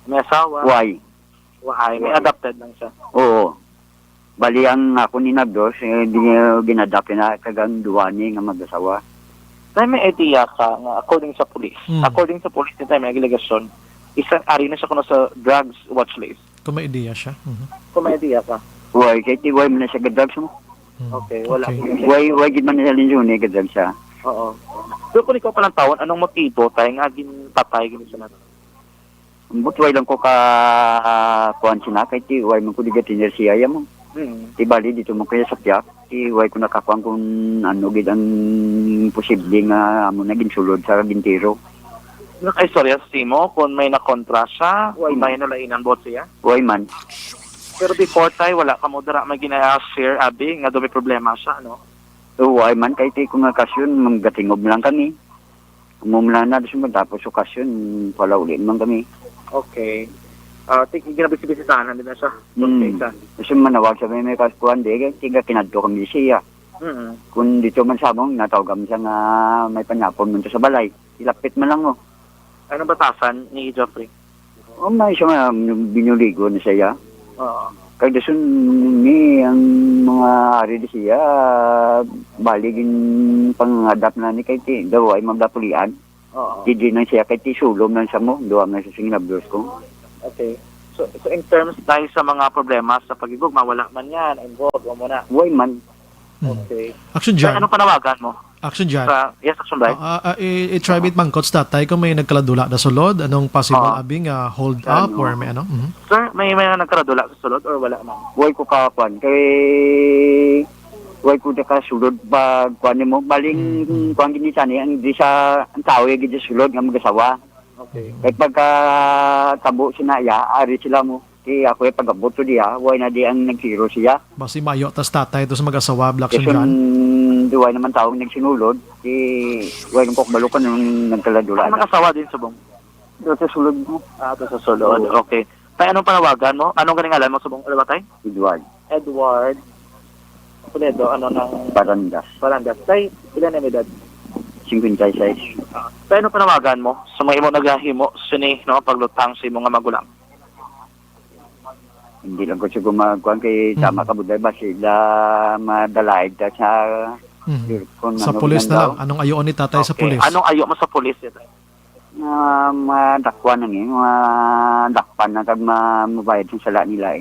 S7: May asawa.
S10: Why?
S7: Why? May adopted lang siya.
S10: Oo. Bali ang ako ni nagdos, di niya ginadapt na kagang duwani nga mag-asawa.
S7: Tayo may idea ka nga according sa police. According sa police ni tayo may agiligasyon, isang ari na siya kuno sa drugs watch list.
S2: Kung may ideya siya.
S7: Kung may idea ka.
S10: Why? Kaya di why mo na siya gadrugs mo?
S7: Okay, wala.
S2: Okay.
S10: Why gid man na linsyon eh gadrugs siya?
S7: Oo. Pero kung ikaw palang taon, anong motibo tayo nga ginpatay gini sa natin?
S10: But why lang ko ka kuan sina kay ti why mo ko di gatiner siya mo. Ti bali dito mo kaya sa tiyak. Ti why ko nakakuan kung ano gid ang posible nga amo na ginsulod sa gintiro.
S7: Naka-istorya sa Simo kung may nakontra siya, may nalainan bot siya.
S10: Why man?
S7: Pero before tayo, wala ka mo dara may ginaya-share, abi, nga doon may problema siya, no?
S10: So, why man, kahit kung okasyon, manggatingob lang kami. Umumula na, tapos okasyon, wala ulit man kami.
S7: Okay. Ginabisibisitahan din na siya.
S10: Kasi manawag sa may kaskuhan, tiga kinadto kami siya. Kung dito man sabong, natawag kami siya nga may panyapon mo sa balay. Ilapit man lang, oh.
S7: Anong batasan ni Geoffrey?
S10: May siya nga, binuligo na siya. Kaya dasun ni ang mga ari di siya baligin pangadap na ni kay ti daw ay magdapulian. Di nang siya kay ti sulom nang sa mo duwa na sa sinabdos ko.
S7: Okay. So in terms tayo sa mga problema sa pagigugma, wala man yan, involved mo na.
S10: Why man?
S7: Okay.
S2: Action dyan.
S7: Anong panawagan mo?
S2: Action dyan.
S7: Yes, action right?
S2: I-try bit mangkots tatay kung may nagkaladula na sulod. Anong possible abing hold up or may ano?
S7: Sir, may nagkaradula sa sulod or wala man?
S10: Why ko kapan? Kay why ko ka sulod pag kuan mo baling kuan gini tani ang di sa ang tao gid sulod nga mag-asawa.
S7: Okay.
S10: Kay pagka tabo sinaya ari sila mo Di ako pagabot to diya, way na di ang nagtiro siya.
S2: Basi mayo tas tatay ito sa mag-asawa, Black
S10: Kasi
S2: John.
S10: duway naman taong nagsinulod, di way nung kokbalo ka nung nagkaladula.
S7: Nakasawa din subong.
S10: Doon sa sulod mo.
S7: Ito sa sulod. Okay. Tay, anong panawagan mo? Anong ganingalan mo subong? Ano ba, tay? Edward. Puledo, ano ng... Barandas. Tay, ilan ang edad?
S10: 56.
S7: Tay, anong panawagan mo? Sa mga imo naghahimo, sini, no, paglutang sa imo nga magulang.
S10: Hindi lang ko siya gumagawa kay sama ka buday ba sila madalaid ka sa
S2: Sa pulis na lang. Anong ayoon ni tatay sa pulis?
S7: Anong ayo mo sa pulis?
S10: Madakwan na madakpan na kag mabayad sa sala nila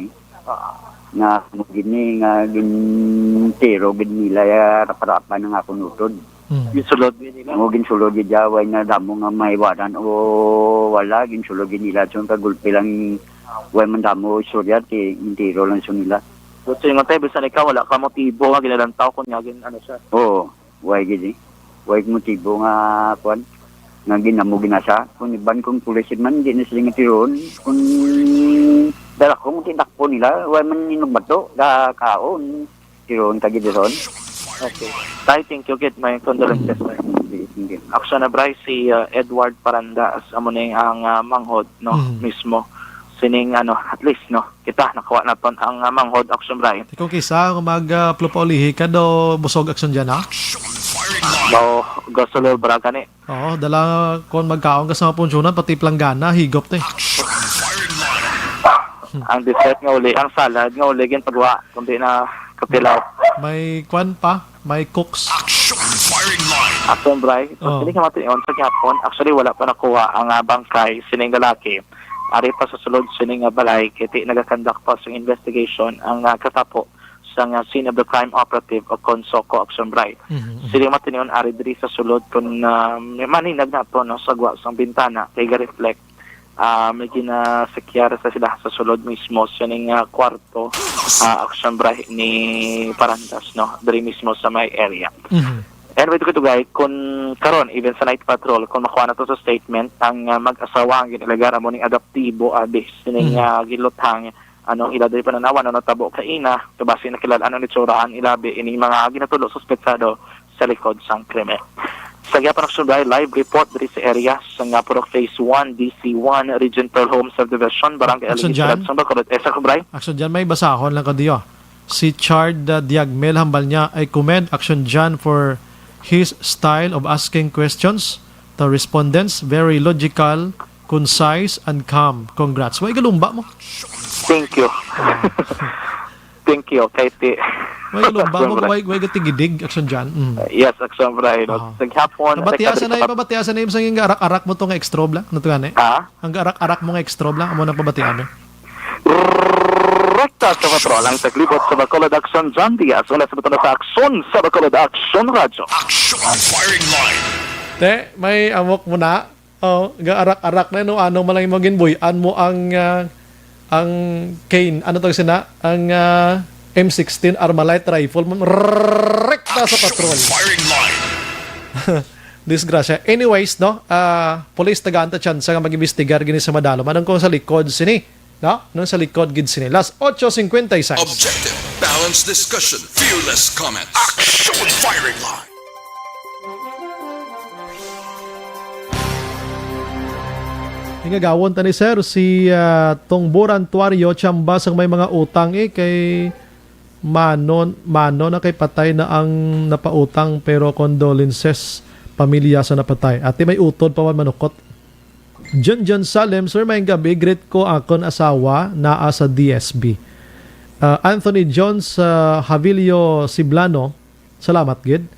S10: nga gini nga gintero gid nila raparapan nga ako nutod.
S7: Ginsulod nila.
S10: Mo ginsulod gid jaway na damo nga maiwanan o wala ginsulod gid nila so kagulpi lang way man damo surya ti intero lang so nila.
S7: So yung tayo bisan ikaw wala ka motibo nga ginalantaw kun nga gin ano siya.
S10: Oo, way gid. Way motibo nga kwan nga ginamo ginasa kung iban kong pulisin man di na sila nga tiron kung dala kong tinakpo nila way man inugbato da kaon tiron kagid ron.
S7: Okay. Tay, thank you gid my condolences. Aksyon na bray si Edward Parandas amo ning ang manghod no mismo sining ano at least no kita nakuha naton ang manghod aksyon bray.
S2: Kung kisa kung magplupa-ulihi ka do busog aksyon dyan ha?
S7: Bao gasolol braga ni.
S2: Oo, dala kung magkaon ka sa mga punsyonan pati planggana higop te.
S7: Ang dessert nga uli, ang salad nga uli gin pagwa kundi na kapilaw.
S2: May kwan pa, may cooks.
S7: Action bray. Hindi ka matuon sa Japon. Actually wala pa nakuha ang bangkay sining lalaki. Ari pa sa sulod sining balay kiti nagakandak pa sa investigation ang katapo sa scene of the crime operative o Consoko Action Bray. Sining matuon ari diri sa sulod kun maninag na to no sagwa sang bintana kay ga-reflect may ginasekyar sa sila sa sulod mismo sining kwarto Action Bray ni Parandas no diri mismo sa may area. Anyway, ito guys, kung karon even sa night patrol, kung makuha na to sa statement, ang mag-asawa ang ginilagara mo ng adaptibo, abis, sining giluthang, anong iladay pananawan, anong tabo kaina, kabasi na kilala, anong nitsuraan, ilabi, ini mga ginatulo suspetsado sa likod sang krimen. Sa Gyapan Action Bray, live report diri sa area sa Ngapurok Phase 1, DC1, Region Pearl Home Subdivision, Barangay Aligid, sa Bacolod. Sa Bray?
S2: Action dyan, may basahon lang ko diyo. Si Chard Diagmel hambal niya ay commend Action dyan for his style of asking questions to respondents, very logical, concise, and calm. Congrats. Way galumba mo.
S7: Thank you. Thank you. Kay ti.
S2: Way galumba mo. Way gatigidig. Action dyan.
S7: Yes, Action Bray. Naghapon.
S2: Pabatiasan na yung sang arak-arak mo itong extrobla. Ano ito gani? Ang arak-arak mo ng extrobla. Amo nang pabatian.
S7: Rekta sa patrol ang taglibot sa Bacolod Action John Diaz wala sa bato sa aksyon sa Bacolod Action Radio.
S3: Action firing line.
S2: Te, may amok mo na. Ga-arak-arak na no anong malay mo ginboy. Mo ang cane. Ano to sina? Ang M16 Armalite rifle. Rekta sa patrol.
S3: Firing line.
S2: Disgrasya. Anyways, no? Police taga-anta chance nga mag-imbestigar gini sa madalo. Manang kung sa likod sini. No? Nung sa likod gid sini. Last 8:56.
S5: Objective, balanced discussion, fearless comments.
S3: Action firing line.
S2: Hingagawon ta ni sir si Tongboran Tuario Chambas ang may mga utang kay Mano na kay patay na ang napautang pero condolences pamilya sa napatay. Ati may utod pa man manukot. John Salem, sir, may gabi, greet ko akon asawa naa sa DSB. Anthony Jones Havilio Siblano, salamat gid.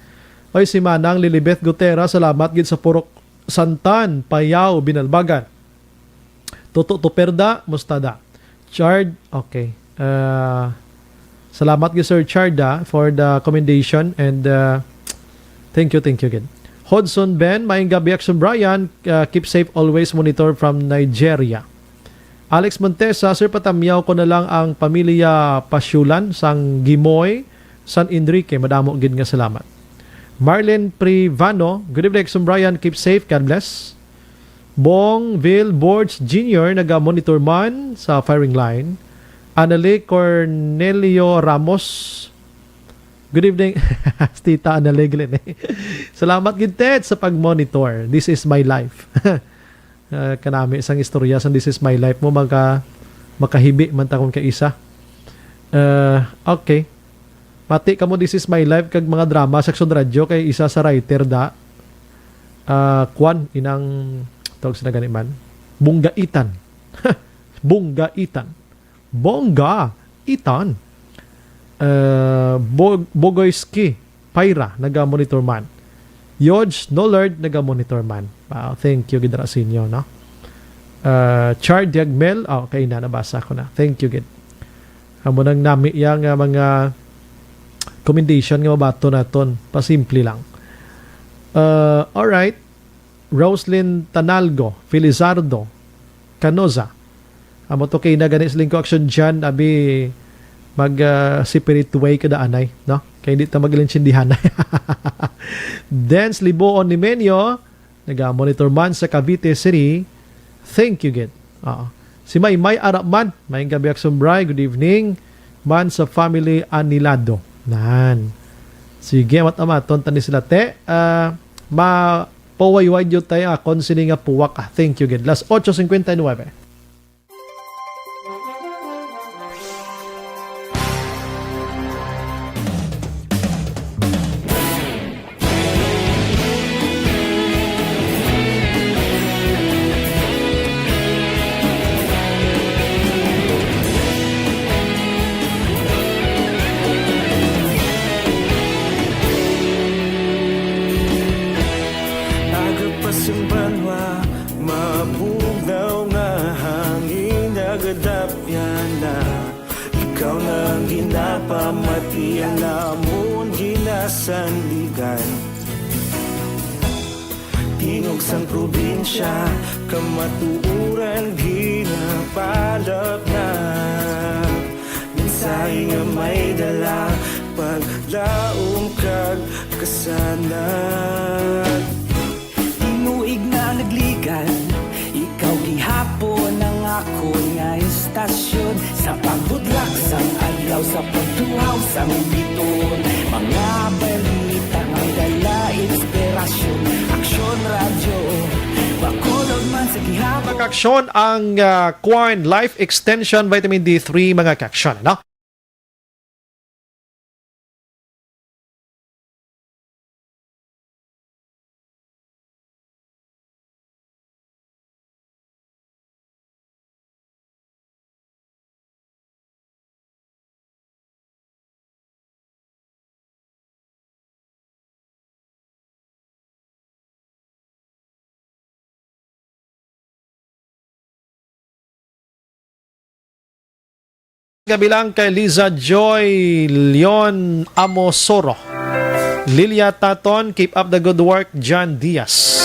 S2: Oy si Manang Lilibeth Gutera, salamat gid sa Purok Santan, Payao, Binalbagan. Toto Tuperda, Mustada. Chard, okay. Salamat gid Sir Charda for the commendation and thank you gid. Hodson Ben, maayong gabi Action Brian, keep safe always, monitor from Nigeria. Alex Montesa, sir, patamyaw ko na lang ang pamilya Pasyulan sang Gimoy, San Enrique, madamo gid nga salamat. Marlene Privano, good evening Action Brian, keep safe, God bless. Bongville Boards Jr. naga-monitor man sa firing line. Anale Cornelio Ramos. Good evening. Tita Anale Glenn. Salamat gintet sa pag-monitor. This is my life. Kanami isang istorya sa This is my life mo makahibi man ta kung kaisa. Okay. Pati kamo This is my life kag mga drama section radyo kay isa sa writer da. Kwan inang tawag sa ganiman. Bunggaitan. Bunggaitan. Bunggaitan. Bogoyski Pyra naga-monitor man. Yodge Nollard naga-monitor man. Wow, thank you gid ra sa inyo, no? Char Diagmel, okay na nabasa ko na. Thank you gid. Amo nang nami yang mga commendation nga mabato naton, pasimple lang. All right. Roslyn Tanalgo, Felizardo Canoza. Amo to kay na ganis lingko action dyan, abi mag separate way kada anay, no? Kay hindi ta maglinsindihan. Dance Liboon ni Menyo, naga-monitor man sa Cavite City. Thank you, gid. Si May Arapman, may gabi aksumbray, good evening. Man sa family Anilado. Nan. Sige, mat-amaton tani sila te. Pawayway yun tayo akon sini nga puwak. Thank you, gid. Las 8:59. Aksyon ang Quine Life Extension Vitamin D3 mga kaksyon, no? Kabilang kay Liza Joy Leon Amosoro, Lilia Taton, keep up the good work, John Diaz.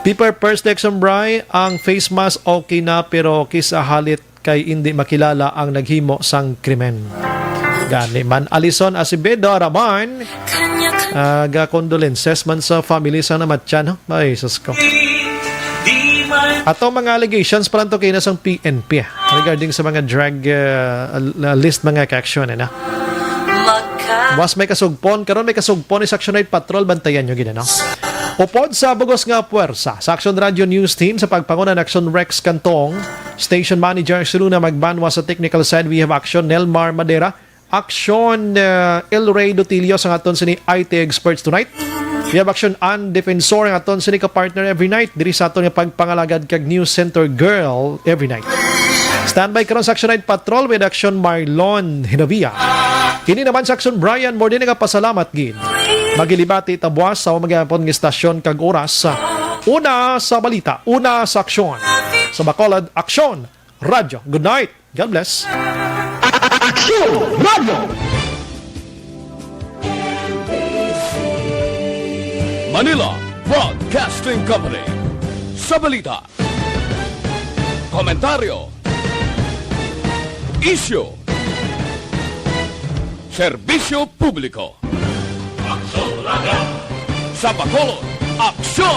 S2: Piper Purse Dexon Bry, ang face mask okay na pero kisa halit kay hindi makilala ang naghimo sang krimen. Gani man Alison Acevedo Araman, condolences man sa family sa namatyan. Ay, sus ko. Ato mga allegations palang to kay nasang PNP regarding sa mga drug list mga ka-action na. Was may kasugpon, karon may kasugpon ni Section 8 Patrol, bantayan nyo ginano. Upod sa bugos nga puwersa sa Action Radio News Team sa pagpangunan Action Rex Cantong, Station Manager Siluna Magbanwa sa technical side, we have Action Nelmar Madera, Action El Rey Dotilio sa aton sini IT experts tonight. We have Action Ann Defensor ang aton sini ka-partner every night. Diri sa aton nga pagpangalagad kag News Center Girl every night. Standby karon sa Action 9 Patrol with Action Marlon Hinovia. Kini naman sa Action Brian more din nga pasalamat gid. Magilibati tabwas sa magyapon nga istasyon kag oras. Una sa balita, una sa aksyon. Sa Bacolod, Action Radio. Good night. God bless.
S1: Action Radio. Manila Broadcasting Company. Sa balita, komentaryo, issue, serbisyo publiko. Action Radio. Sa Bacolod, Action